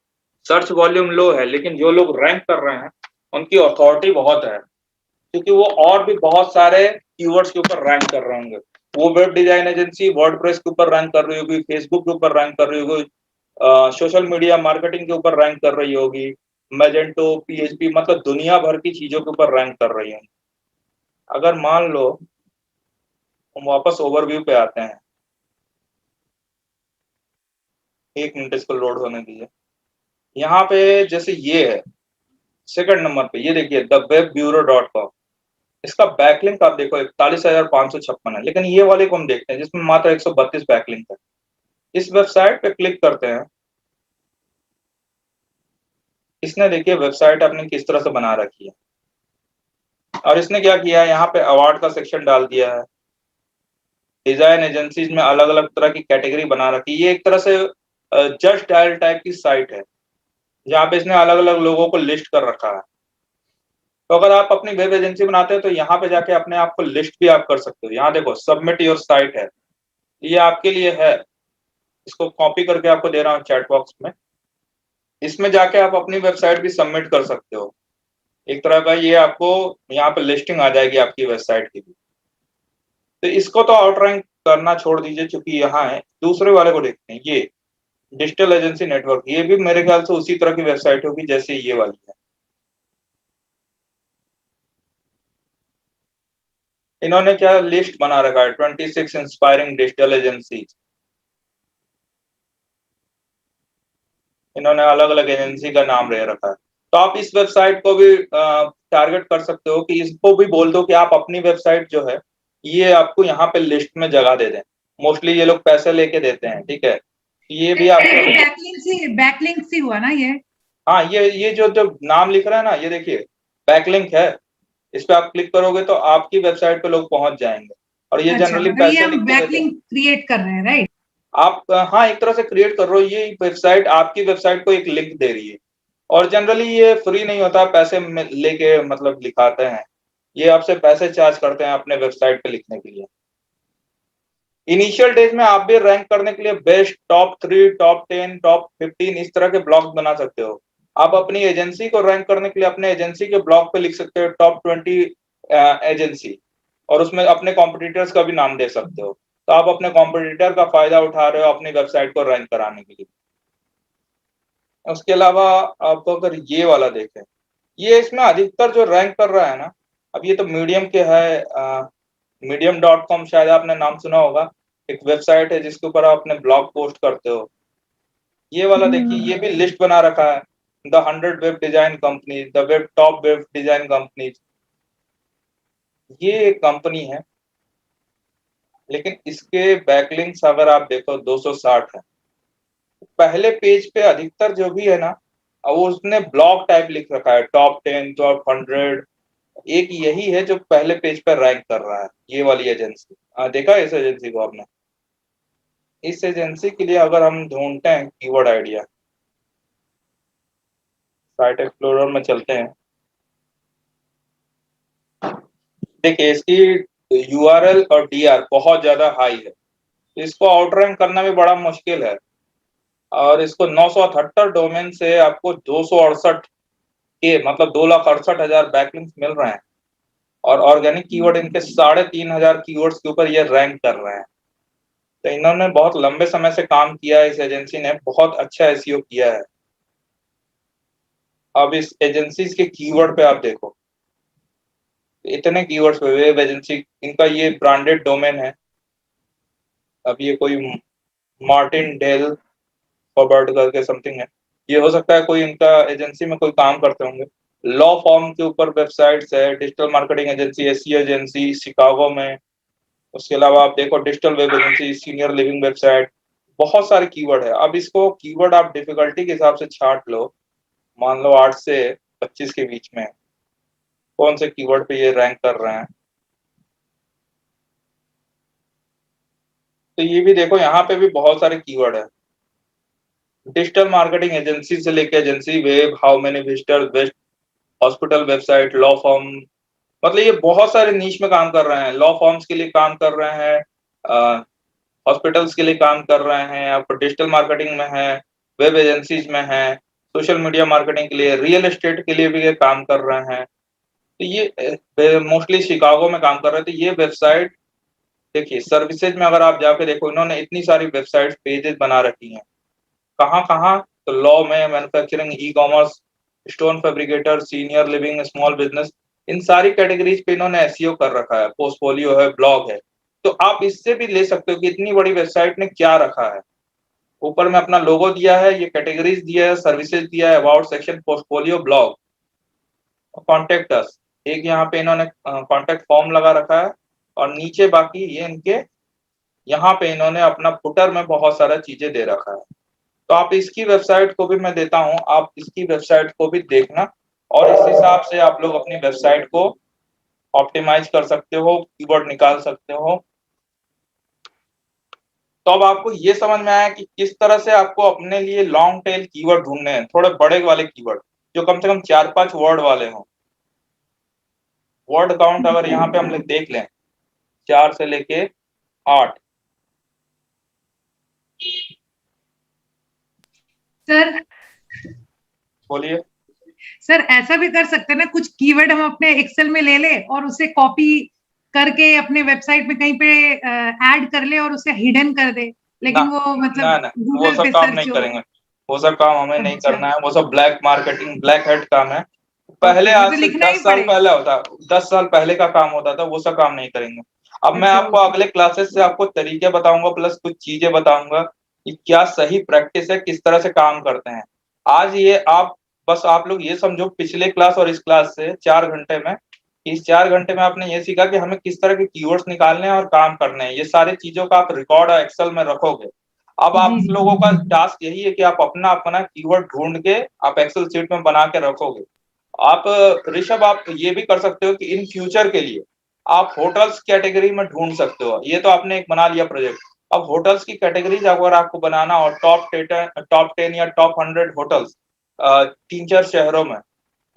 सर्च वॉल्यूम लो है, लेकिन जो लोग रैंक कर रहे हैं उनकी अथॉरिटी बहुत है, क्योंकि वो और भी बहुत सारे कीवर्ड्स के ऊपर रैंक कर रहे होंगे। वो वेब डिजाइन एजेंसी वर्डप्रेस के ऊपर रैंक कर रही होगी, फेसबुक के ऊपर रैंक कर रही होगी, सोशल मीडिया मार्केटिंग के ऊपर रैंक कर रही होगी, मैजेंटो, पीएचपी, मतलब दुनिया भर की चीजों के ऊपर रैंक कर रही होंगी। अगर मान लो हम वापस ओवरव्यू पे आते हैं, एक मिनट इसको लोड होने दीजिए। यहाँ पे जैसे ये है सेकंड नंबर पे, ये देखिए theWebBureau.com, इसका बैकलिंक आप देखो 41,556 है, लेकिन ये वाले को हम देखते हैं जिसमें मात्र 132 बैकलिंक है। इस वेबसाइट पे क्लिक करते हैं। इसने देखिए वेबसाइट अपनी किस तरह से बना रखी है, और इसने क्या किया है, यहाँ पे अवार्ड का सेक्शन डाल दिया है। डिजाइन एजेंसीज में अलग अलग तरह की कैटेगरी बना रखी है। ये एक तरह से जस्ट डायल टाइप की साइट है, जहाँ पे इसने अलग अलग लोगों को लिस्ट कर रखा है। तो अगर आप अपनी वेब एजेंसी बनाते हैं तो यहाँ पे जाके अपने आप को लिस्ट भी आप कर सकते हो। यहाँ देखो सबमिट योर साइट है, ये आपके लिए है। इसको कॉपी करके आपको दे रहा हूँ चैट बॉक्स में। इसमें जाके आप अपनी वेबसाइट भी सबमिट कर सकते हो। एक तरह का ये आपको यहाँ पे लिस्टिंग आ जाएगी आपकी वेबसाइट की भी। तो इसको तो आउटरैंक करना छोड़ दीजिए, चूंकि यहाँ है। दूसरे वाले को देखते हैं, ये डिजिटल एजेंसी नेटवर्क। ये भी मेरे ख्याल से उसी तरह की वेबसाइट होगी जैसे ये वाली है। इन्होंने क्या लिस्ट बना रखा है, 26 इंस्पायरिंग डिजिटल एजेंसी। इन्होंने अलग अलग एजेंसी का नाम ले रखा है। तो आप इस वेबसाइट को भी टारगेट कर सकते हो कि इसको भी बोल दो कि आप अपनी वेबसाइट जो है ये आपको यहाँ पे लिस्ट में जगह दे दें। मोस्टली ये लोग पैसे लेके देते हैं, ठीक है। ये भी आपको बैकलिंक से हुआ ना ये। हाँ, ये जो नाम लिख रहा है ना, ये देखिए बैकलिंक है। इस पे आप क्लिक करोगे तो आपकी वेबसाइट पे लोग पहुंच जाएंगे। और ये जनरली पैसे लिख के बैकलिंक क्रिएट कर रहे हैं, राइट? आप हाँ, एक तरह से क्रिएट कर रहे हो। ये वेबसाइट आपकी वेबसाइट को एक लिंक दे रही है, और जनरली ये फ्री नहीं होता, पैसे लेके मतलब लिखाते हैं। ये आपसे पैसे चार्ज करते हैं अपने वेबसाइट पे लिखने के लिए। इनिशियल डेज में आप भी रैंक करने के लिए बेस्ट, टॉप 3, टॉप 10, टॉप 15 इस तरह के ब्लॉग बना सकते हो। आप अपनी एजेंसी को रैंक करने के लिए अपने एजेंसी के ब्लॉग पे लिख सकते हो टॉप 20 एजेंसी, और उसमें अपने कॉम्पिटिटर्स का भी नाम दे सकते हो। तो आप अपने कॉम्पिटिटर का फायदा उठा रहे हो अपनी वेबसाइट को रैंक कराने के लिए। उसके अलावा आपको अगर ये वाला देखें, ये इसमें अधिकतर जो रैंक कर रहा है ना, अब ये तो मीडियम के है। medium.com शायद आपने नाम सुना होगा, एक वेबसाइट है जिसके ऊपर आप अपने ब्लॉग पोस्ट करते हो। ये वाला देखिए, ये भी लिस्ट बना रखा है, the 100 web design company, the web top web design company. ये एक कंपनी है, लेकिन इसके बैकलिंक्स अगर आप देखो 260 है। पहले पेज पे अधिकतर जो भी है ना, वो उसने ब्लॉग टाइप लिख रखा है, टॉप 10, टॉप 100। एक यही है जो पहले पेज पर रैंक कर रहा है, ये वाली एजेंसी। देखा इस एजेंसी को आपने? इस एजेंसी के लिए अगर हम ढूंढते हैं कीवर्ड आइडिया, साइट एक्सप्लोरर में चलते हैं। देखिए इसकी यूआरएल और डीआर बहुत ज्यादा हाई है, इसको आउटरैंक करना भी बड़ा मुश्किल है। और इसको 978 डोमेन से आपको 268 के मतलब 2,68,000 बैकलिंक्स मिल रहे हैं, और ऑर्गेनिक कीवर्ड इनके 3,500 कीवर्ड्स के ऊपर ये रैंक कर रहे हैं। तो इन्होंने बहुत लंबे समय से काम किया है, इस एजेंसी ने बहुत अच्छा एसईओ किया है। अब इस एजेंसी के कीवर्ड पे आप देखो, इतने कीवर्ड्स पे वेब एजेंसी, इनका ये ब्रांडेड डोमेन है। अब ये कोई मार्टिन डेल फॉरवर्ड करके समथिंग है, ये हो सकता है कोई इनका एजेंसी में कोई काम करते होंगे। लॉ फॉर्म के ऊपर वेबसाइट्स है, digital marketing agency, SEO agency Chicago में। उसके अलावा आप देखो digital web agency, senior living website, बहुत सारे कीवर्ड है। अब इसको कीवर्ड आप डिफिकल्टी के हिसाब से छांट लो, मान लो 8 से 25 के बीच में कौन से कीवर्ड पे ये रैंक कर रहे हैं। तो ये भी देखो, यहाँ पे भी बहुत सारे कीवर्ड है। डिजिटल मार्केटिंग एजेंसी से लेके agency web, how many visitors, best hospital website, law form, मतलब ये बहुत सारे नीश में काम कर रहे हैं। लॉ फॉर्म्स के लिए काम कर रहे हैं, हॉस्पिटल्स के लिए काम कर रहे हैं, आपको डिजिटल मार्केटिंग में है, वेब एजेंसीज में है, सोशल मीडिया मार्केटिंग के लिए, रियल एस्टेट के लिए भी ये काम कर रहे हैं। तो ये मोस्टली शिकागो में काम कर रहे थे। ये वेबसाइट देखिए सर्विसेज में अगर आप जाके देखो, इन्होंने इतनी सारी वेबसाइट पेजेस बना रखी हैं। कहाँ कहाँ? तो लॉ में, manufacturing, e commerce, stone fabricator, senior living, small business, इन सारी कैटेगरीज पे इन्होंने एसईओ कर रखा है। पोर्टफोलियो है, ब्लॉग है। तो आप इससे भी ले सकते हो कि इतनी बड़ी वेबसाइट ने क्या रखा है। ऊपर में अपना लोगो दिया है, ये कैटेगरीज दिया है, सर्विसेज दिया है, about section, portfolio, blog, contact us, एक यहाँ पे इन्होंने कॉन्टेक्ट फॉर्म लगा रखा है। और नीचे बाकी ये इनके यहाँ पे इन्होंने अपना फुटर में बहुत सारा चीजें दे रखा है। तो आप इसकी वेबसाइट को भी मैं देता हूँ, आप इसकी वेबसाइट को भी देखना और इस हिसाब से आप लोग अपनी वेबसाइट को ऑप्टिमाइज कर सकते हो, कीवर्ड निकाल सकते हो। तो अब आपको ये समझ में आया कि किस तरह से आपको अपने लिए लॉन्ग टेल कीवर्ड ढूंढने हैं, थोड़े बड़े वाले कीवर्ड जो कम से कम 4-5 वर्ड वाले हों। वर्ड काउंट अगर यहाँ पे हम लोग देख लें 4 से लेके 8। सर बोलिए। सर ऐसा भी कर सकते हैं ना, कुछ कीवर्ड हम अपने एक्सेल में ले ले और उसे कॉपी करके अपने वेबसाइट में कहीं पे ऐड कर ले और उसे हिडन कर दे, लेकिन वो ना मतलब ना, वो गूगल सब पे काम सर्च नहीं हो। करेंगे, वो सब काम हमें नहीं अच्छा, करना है। वो सब ब्लैक मार्केटिंग, ब्लैक हेड काम है। पहले ओके, आज मुझे से लिखना ही 10 साल पड़ेगा। पहले होता, 10 साल पहले का काम होता था, वो सब काम नहीं करेंगे। अब मैं अच्छा, आपको ओके। अगले क्लासेस से आपको तरीके बताऊंगा, प्लस कुछ चीजें बताऊंगा कि क्या सही प्रैक्टिस है, किस तरह से काम करते हैं। आज ये आप बस आप लोग ये समझो, पिछले क्लास और इस क्लास से 4 घंटे में, इस 4 घंटे में आपने ये सीखा कि हमें किस तरह के कीवर्ड्स निकालने हैं और काम करने हैं। ये सारी चीजों का आप रिकॉर्ड एक्सेल में रखोगे। अब आप जी जी लोगों का टास्क यही है कि आप अपना अपना कीवर्ड ढूंढ के आप एक्सेल शीट में बना के रखोगे। आप ऋषभ, आप ये भी कर सकते हो कि इन फ्यूचर के लिए आप होटल्स कैटेगरी में ढूंढ सकते हो। ये तो आपने एक बना लिया प्रोजेक्ट। अब होटल्स की कैटेगरीज अगर आपको बनाना और टॉप 10 या टॉप 100 होटल्स 3-4 शहरों में,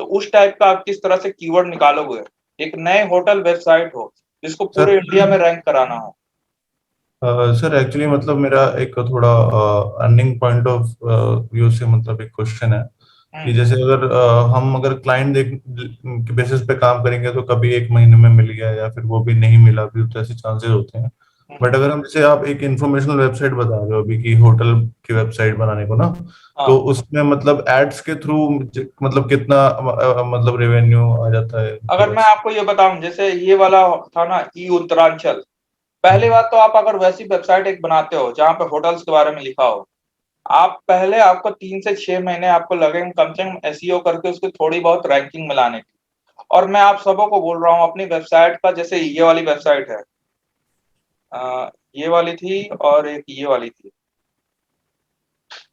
तो उस टाइप का आप किस तरह से कीवर्ड निकालोगे। एक नए होटल वेबसाइट हो जिसको पूरे सर इंडिया में रैंक कराना हो। सर एक्चुअली मतलब मेरा एक थोड़ा अर्निंग पॉइंट ऑफ व्यू से मतलब एक क्वेश्चन है कि जैसे अगर हम अगर क्लाइंट देख के बेसिस पे काम करेंगे तो कभी एक महीने में मिल गया या फिर वो भी नहीं मिला भी, तो ऐसे चांसेस होते हैं। बट अगर हम जैसे आप एक इंफॉर्मेशनल वेबसाइट बता रहे हो अभी कि होटल की वेबसाइट बनाने को ना, हाँ, तो उसमें मतलब एड्स के थ्रू मतलब कितना मतलब रेवेन्यू आ जाता है अगर थोड़ा मैं सा। आपको ये बताऊं, जैसे ये वाला था ना ई उत्तरांचल, पहली बात तो आप अगर वैसी वेबसाइट एक बनाते हो जहां पे होटल्स के बारे में लिखा हो, आप पहले आपको 3 से 6 महीने आपको लगेंगे कम से कम एसईओ करके उसकी थोड़ी बहुत रैंकिंग मिलाने की। और मैं आप सबों को बोल रहा हूँ अपनी वेबसाइट का, जैसे ये वाली वेबसाइट है, ये वाली थी और एक ये वाली थी,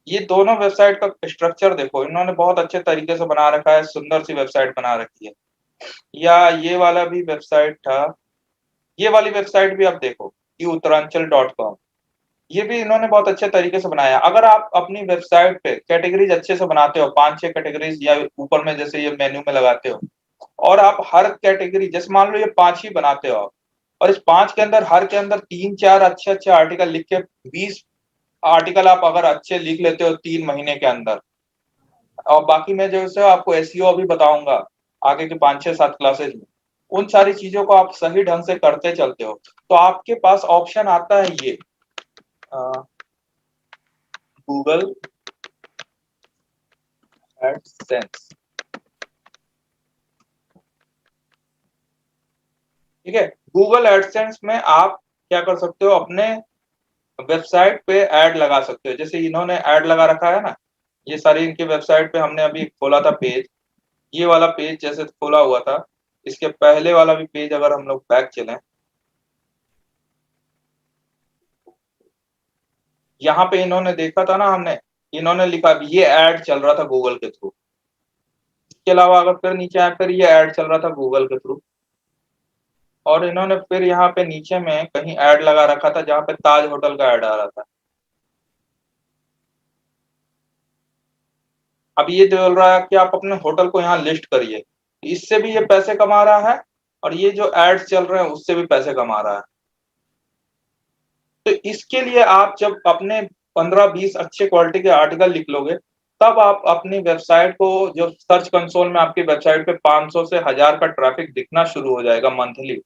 ये दोनों वेबसाइट का स्ट्रक्चर देखो, इन्होंने बहुत अच्छे तरीके से बना रखा है, सुंदर सी वेबसाइट बना रखी है। या ये वाला भी वेबसाइट था, ये वाली वेबसाइट भी आप देखो, उत्तरांचल.com, ये भी इन्होंने बहुत अच्छे तरीके से बनाया। अगर आप अपनी वेबसाइट पे कैटेगरीज अच्छे से बनाते हो, 5-6 कैटेगरीज, या ऊपर में जैसे ये मेन्यू में लगाते हो, और आप हर कैटेगरी, जैसे मान लो ये 5 ही बनाते हो आप, और इस 5 के अंदर हर के अंदर 3-4 अच्छे अच्छे आर्टिकल लिख के 20 आर्टिकल आप अगर अच्छे लिख लेते हो 3 महीने के अंदर, और बाकी मैं जैसे आपको एसईओ अभी बताऊंगा आगे के 5-6-7 क्लासेज में, उन सारी चीजों को आप सही ढंग से करते चलते हो, तो आपके पास ऑप्शन आता है ये गूगल एडसेंस। ठीक है, गूगल एडसेंस में आप क्या कर सकते हो, अपने वेबसाइट पे ऐड लगा सकते हो। जैसे इन्होंने ऐड लगा रखा है ना, ये सारी इनकी वेबसाइट पे हमने अभी खोला था पेज, ये वाला पेज जैसे खोला हुआ था, इसके पहले वाला भी पेज अगर हम लोग बैक चलें, यहाँ पे इन्होंने देखा था ना हमने, इन्होंने लिखा ये ऐड चल रहा था गूगल के थ्रू। इसके अलावा अगर फिर नीचे आए, फिर ये ऐड चल रहा था गूगल के थ्रू, और इन्होंने फिर यहाँ पे नीचे में कहीं ऐड लगा रखा था जहाँ पे ताज होटल का ऐड आ रहा था। अब ये बोल रहा है कि आप अपने होटल को यहाँ लिस्ट करिए, इससे भी ये पैसे कमा रहा है, और ये जो एड्स चल रहे हैं उससे भी पैसे कमा रहा है। तो इसके लिए आप जब अपने 15-20 अच्छे क्वालिटी के आर्टिकल लिख लोगे, तब आप अपनी वेबसाइट को, जो सर्च कंसोल में आपकी वेबसाइट पे 500 से 1000 का ट्रैफिक दिखना शुरू हो जाएगा मंथली,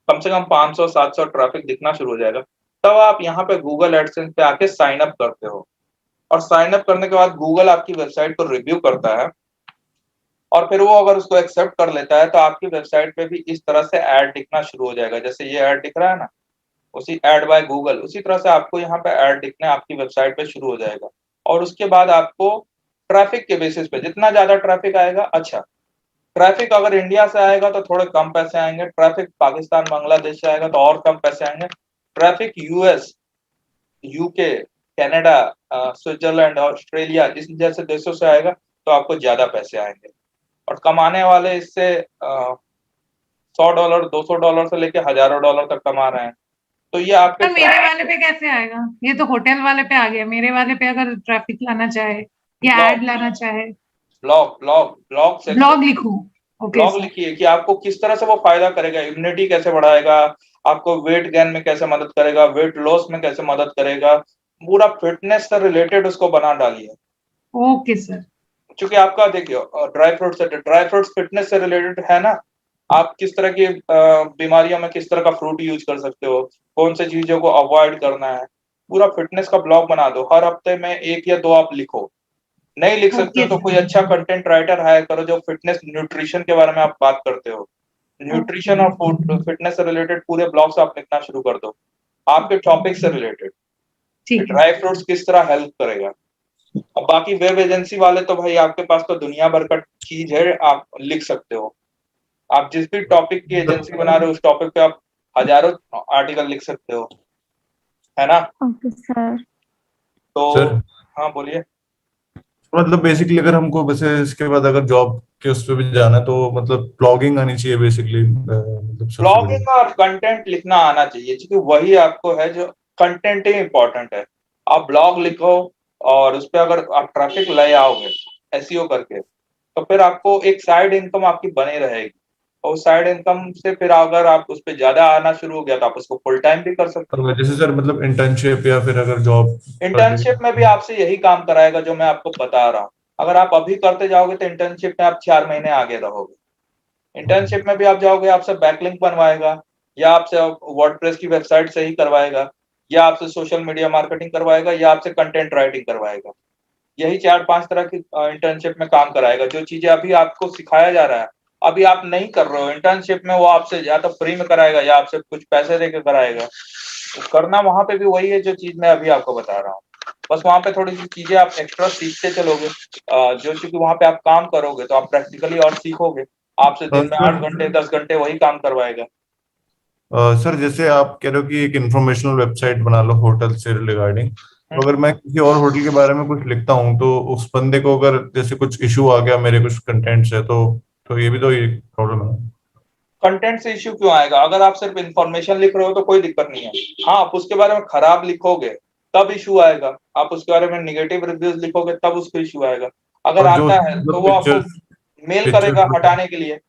कम से कम 500-700 ट्रैफिक दिखना शुरू हो जाएगा। तब आप यहाँ पे गूगल एडसेंस पे आके साइन अप करते हो, और साइन अप करने के बाद गूगल आपकी वेबसाइट को रिव्यू करता है, और फिर वो अगर उसको एक्सेप्ट कर लेता है तो आपकी वेबसाइट पे भी इस तरह से ऐड दिखना शुरू हो जाएगा। जैसे ये ऐड दिख रहा है ना, उसी ऐड बाय गूगल, उसी तरह से आपको यहाँ पे ऐड दिखने आपकी वेबसाइट पे शुरू हो जाएगा। और उसके बाद आपको ट्रैफिक के बेसिस पे, जितना ज्यादा ट्रैफिक आएगा, अच्छा ट्रैफिक अगर इंडिया से आएगा तो थोड़े कम पैसे आएंगे, ट्रैफिक पाकिस्तान बांग्लादेश से आएगा तो और कम पैसे आएंगे, traffic US, UK, Canada, Switzerland, Australia इस जैसे देशों से आएगा तो आपको ज्यादा पैसे आएंगे। और कमाने वाले इससे $100, $200 से लेके हजारों डॉलर तक कमा रहे हैं। तो ये आपके तो मेरे वाले पे कैसे आएगा? ये तो होटल वाले पे आ गया, मेरे वाले पे अगर ट्रैफिक लाना चाहे या ब्लॉग एड लाना चाहे, ब्लॉग से ब्लॉग लिखूं? Okay blog sir. लिखिए कि आपको किस तरह से वो फायदा करेगा, इम्यूनिटी कैसे बढ़ाएगा, आपको वेट गेन में कैसे मदद करेगा, वेट लॉस में कैसे मदद करेगा, पूरा फिटनेस से रिलेटेड उसको बना डालिए। Okay sir. क्योंकि आपका देखिए ड्राई फ्रूट्स फिटनेस से रिलेटेड है ना, आप किस तरह की बीमारियों में किस तरह का फ्रूट यूज कर सकते हो, कौन से चीजों को अवॉइड करना है, पूरा फिटनेस का ब्लॉग बना दो। हर हफ्ते में 1 या 2 आप लिखो। नहीं लिख सकते हो ओके तो कोई अच्छा कंटेंट राइटर हायर करो जो फिटनेस न्यूट्रिशन के बारे में आप बात करते हो। न्यूट्रिशन और फूड फिटनेस से रिलेटेड पूरे ब्लॉग्स आप लिखना शुरू कर दो, आपके टॉपिक से रिलेटेड, ठीक है। ड्राई फ्रूट्स किस तरह हेल्प करेगा। अब बाकी वेब एजेंसी वाले तो भाई आपके पास तो दुनिया भर का चीज है, आप लिख सकते हो। आप जिस भी टॉपिक की एजेंसी बना रहे हो उस टॉपिक पे आप हजारों आर्टिकल लिख सकते हो, है ना। Okay sir. तो सर हाँ बोलिए। मतलब बेसिकली अगर हमको वैसे इसके बाद अगर जॉब के उस पर भी जाना है तो मतलब ब्लॉगिंग आनी चाहिए बेसिकली, मतलब सबसे बड़ी। ब्लॉगिंग और कंटेंट लिखना आना चाहिए, क्योंकि वही आपको है जो कंटेंट ही इंपॉर्टेंट है। आप ब्लॉग लिखो और उस पर अगर आप ट्रैफिक ले आओगे एसईओ करके, तो फिर आपको एक साइड इनकम आपकी बनी रहेगी, और साइड इनकम से फिर अगर आप उस पर ज्यादा आना शुरू हो गया तो आप उसको फुल टाइम भी कर सकते हो। तो जैसे सर मतलब इंटर्नशिप या फिर अगर जॉब इंटर्नशिप में भी आपसे यही काम कराएगा जो मैं आपको बता रहा हूँ। अगर आप अभी करते जाओगे तो इंटर्नशिप में आप 4 महीने आगे रहोगे। इंटर्नशिप में भी आप जाओगे, आपसे बैकलिंक बनवाएगा, या आपसे वर्डप्रेस की वेबसाइट से ही करवाएगा, या आपसे सोशल मीडिया मार्केटिंग करवाएगा, या आपसे कंटेंट राइटिंग करवाएगा। यही 4-5 तरह की इंटर्नशिप में काम कराएगा। जो चीजें अभी आपको सिखाया जा रहा है, अभी आप नहीं कर रहे हो इंटर्नशिप में, वो आपसे या तो फ्री में कराएगा या आपसे कुछ पैसे देकर कराएगा। तो करना वहां पे भी वही है जो चीज मैं अभी आपको बता रहा हूँ, बस वहां पे थोड़ी सी चीजें आप एक्स्ट्रा सीखते चलोगे। जो चूंकि वहां पे आप काम करोगे तो आप प्रैक्टिकली और सीखोगे। आपसे दिन में 8 घंटे 10 घंटे वही काम करवाएगा। सर जैसे आप कह रहे हो कि एक इंफॉर्मेशनल वेबसाइट बना लो होटल से रिगार्डिंग, तो अगर मैं किसी और होटल के बारे में कुछ लिखता हूँ तो उस बंदे को अगर जैसे कुछ इशू आ गया मेरे कुछ कंटेंट से, तो ये भी तो एक प्रॉब्लम है। कंटेंट से इश्यू क्यों आएगा? अगर आप सिर्फ इंफॉर्मेशन लिख रहे हो तो कोई दिक्कत नहीं है। हाँ, आप उसके बारे में खराब लिखोगे तब इश्यू आएगा, आप उसके बारे में निगेटिव रिव्यूज लिखोगे तब उसको इश्यू आएगा। अगर और जो आता है तो मतलब वो आपको पिक्चर्स मेल पिक्चर्स करेगा हटाने के लिए।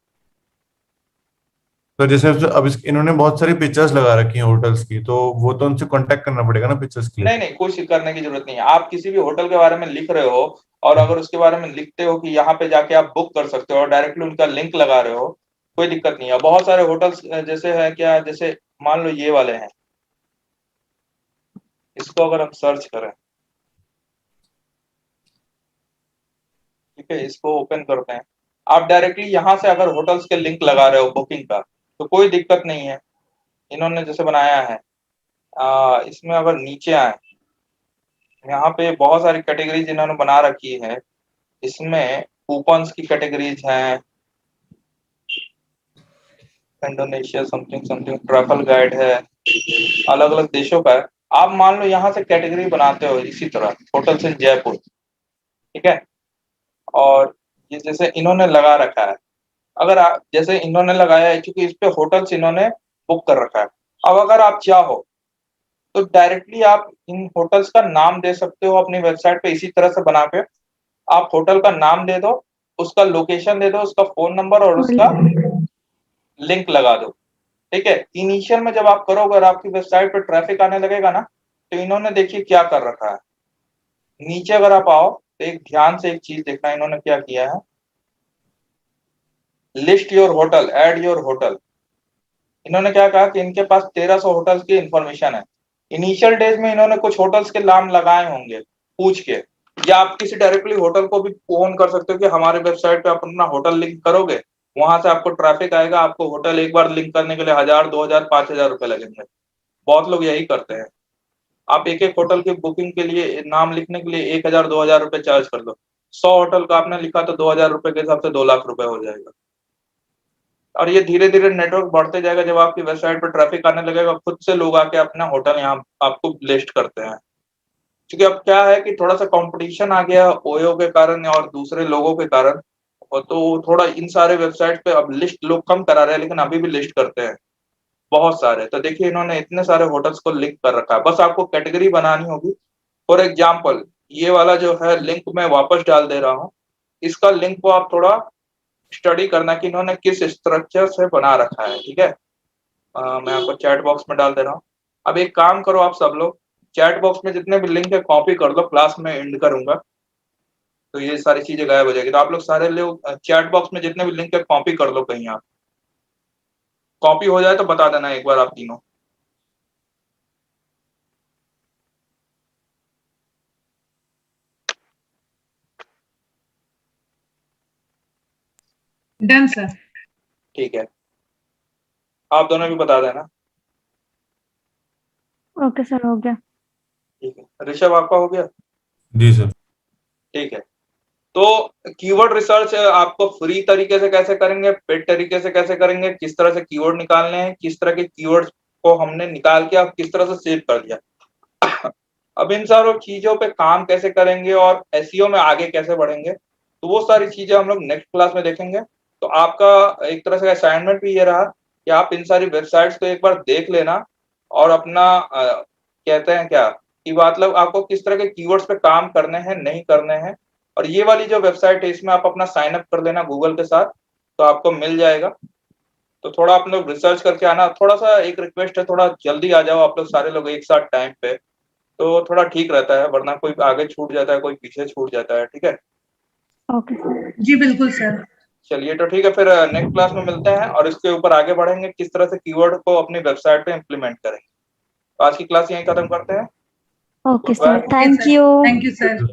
तो जैसे अब इन्होंने बहुत सारी पिक्चर्स लगा रखी हैं होटल्स की, तो वो तो उनसे कांटेक्ट करना पड़ेगा ना पिक्चर्स के लिए। नहीं नहीं, कुछ करने की जरूरत नहीं है। आप किसी भी होटल के बारे में लिख रहे हो और अगर उसके बारे में लिखते हो कि यहाँ पे जाके आप बुक कर सकते हो और डायरेक्टली उनका लिंक लगा रहे हो, कोई दिक्कत नहीं है। बहुत सारे होटल्स जैसे है क्या, जैसे मान लो ये वाले हैं, इसको अगर हम सर्च करें, ठीक है, इसको ओपन करते हैं। आप डायरेक्टली यहाँ से अगर होटल्स के लिंक लगा रहे हो बुकिंग का तो कोई दिक्कत नहीं है। इन्होंने जैसे बनाया है, इसमें अगर नीचे आए, यहाँ पे बहुत सारी कैटेगरीज इन्होंने बना रखी है। इसमें कूपन्स की कैटेगरीज हैं, Indonesia something something, travel guide है, अलग अलग देशों का है। आप मान लो यहाँ से कैटेगरी बनाते हो इसी तरह होटल्स इन जयपुर, ठीक है, और ये जैसे इन्होंने लगा रखा है, अगर आप जैसे इन्होंने लगाया है क्योंकि इस पे होटल्स इन्होंने बुक कर रखा है। अब अगर आप चाहो तो डायरेक्टली आप इन होटल्स का नाम दे सकते हो अपनी वेबसाइट पे, इसी तरह से बना के आप होटल का नाम दे दो, उसका लोकेशन दे दो, उसका फोन नंबर और उसका लिंक लगा दो। ठीक है, इनिशियल में जब आप करोगे और आपकी वेबसाइट पर ट्रैफिक आने लगेगा ना, तो इन्होंने देखिए क्या कर रखा है। नीचे अगर आप आओ तो एक ध्यान से एक चीज देखना, इन्होंने क्या किया है, list your hotel, add your hotel. इन्होंने क्या कहा कि इनके पास 1300 होटल्स की इंफॉर्मेशन है। इनिशियल डेज में इन्होंने कुछ होटल्स के नाम लगाए होंगे पूछ के, या आप किसी डायरेक्टली होटल को भी फोन कर सकते हो कि हमारे वेबसाइट पे आप अपना होटल लिंक करोगे, वहां से आपको ट्रैफिक आएगा, आपको होटल एक बार लिंक करने के लिए 1000, 2000, 5000 रुपए लगेंगे। बहुत लोग यही करते हैं। आप एक एक होटल की बुकिंग के लिए नाम लिखने के लिए 1000, 2000 रुपए चार्ज कर दो। 100 होटल का आपने लिखा तो 2000 रुपए के हिसाब से 2 लाख रुपए हो जाएगा। और ये धीरे धीरे नेटवर्क बढ़ते जाएगा। जब आपकी वेबसाइट पर ट्रैफिक आने लगेगा, खुद से लोग आके अपना होटल यहाँ आपको लिस्ट करते हैं। क्योंकि अब क्या है कि थोड़ा सा कंपटीशन आ गया ओयो के कारण और दूसरे लोगों के कारण, और तो थोड़ा इन सारे वेबसाइट पे अब लिस्ट लोग कम करा रहे हैं, लेकिन अभी भी लिस्ट करते हैं बहुत सारे। तो देखिए इन्होंने इतने सारे होटल्स को लिंक कर रखा है, बस आपको कैटेगरी बनानी होगी। फॉर एग्जाम्पल ये वाला जो है लिंक मैं वापस डाल दे रहा हूँ, इसका लिंक को आप थोड़ा स्टडी करना कि इन्होंने किस स्ट्रक्चर से बना रखा है, ठीक है। मैं आपको चैट बॉक्स में डाल दे रहा हूँ। अब एक काम करो आप सब लोग, चैट बॉक्स में जितने भी लिंक है कॉपी कर लो, क्लास में एंड करूंगा तो ये सारी चीजें गायब हो जाएगी। तो आप लोग सारे लोग चैट बॉक्स में जितने भी लिंक है कॉपी कर लो कहीं। आप कॉपी हो जाए तो बता देना एक बार आप तीनों। Done sir. ठीक है, आप दोनों भी बता देना। ओके सर, हो गया। ठीक है, ऋषभ आपका हो गया? जी सर। ठीक है, तो कीवर्ड रिसर्च आपको फ्री तरीके से कैसे करेंगे, पेड तरीके से कैसे करेंगे, किस तरह से कीवर्ड निकालने हैं, किस तरह के कीवर्ड्स को हमने निकाल के अब किस तरह से सेव कर दिया। अब इन सारों चीजों पे काम कैसे करेंगे और एसईओ में आगे कैसे बढ़ेंगे, तो वो सारी चीजें हम लोग नेक्स्ट क्लास में देखेंगे। तो आपका एक तरह से असाइनमेंट भी ये रहा कि आप इन सारी वेबसाइट्स को एक बार देख लेना और अपना कहते हैं क्या कि मतलब आपको किस तरह के कीवर्ड्स पे काम करने हैं, नहीं करने हैं। और ये वाली जो वेबसाइट है इसमें आप अपना साइन अप कर लेना गूगल के साथ, तो आपको मिल जाएगा। तो थोड़ा आप लोग रिसर्च करके आना। थोड़ा सा एक रिक्वेस्ट है, थोड़ा जल्दी आ जाओ आप लोग सारे लोग एक साथ टाइम पे, तो थोड़ा ठीक रहता है, वरना कोई आगे छूट जाता है, कोई पीछे छूट जाता है, ठीक है। Okay sir. जी बिल्कुल सर। चलिए तो ठीक है, फिर नेक्स्ट क्लास में मिलते हैं और इसके ऊपर आगे बढ़ेंगे किस तरह से कीवर्ड को अपनी वेबसाइट पे इम्प्लीमेंट करेंगे। तो आज की क्लास यहीं खत्म करते हैं। Okay sir, thank you. Thank you sir.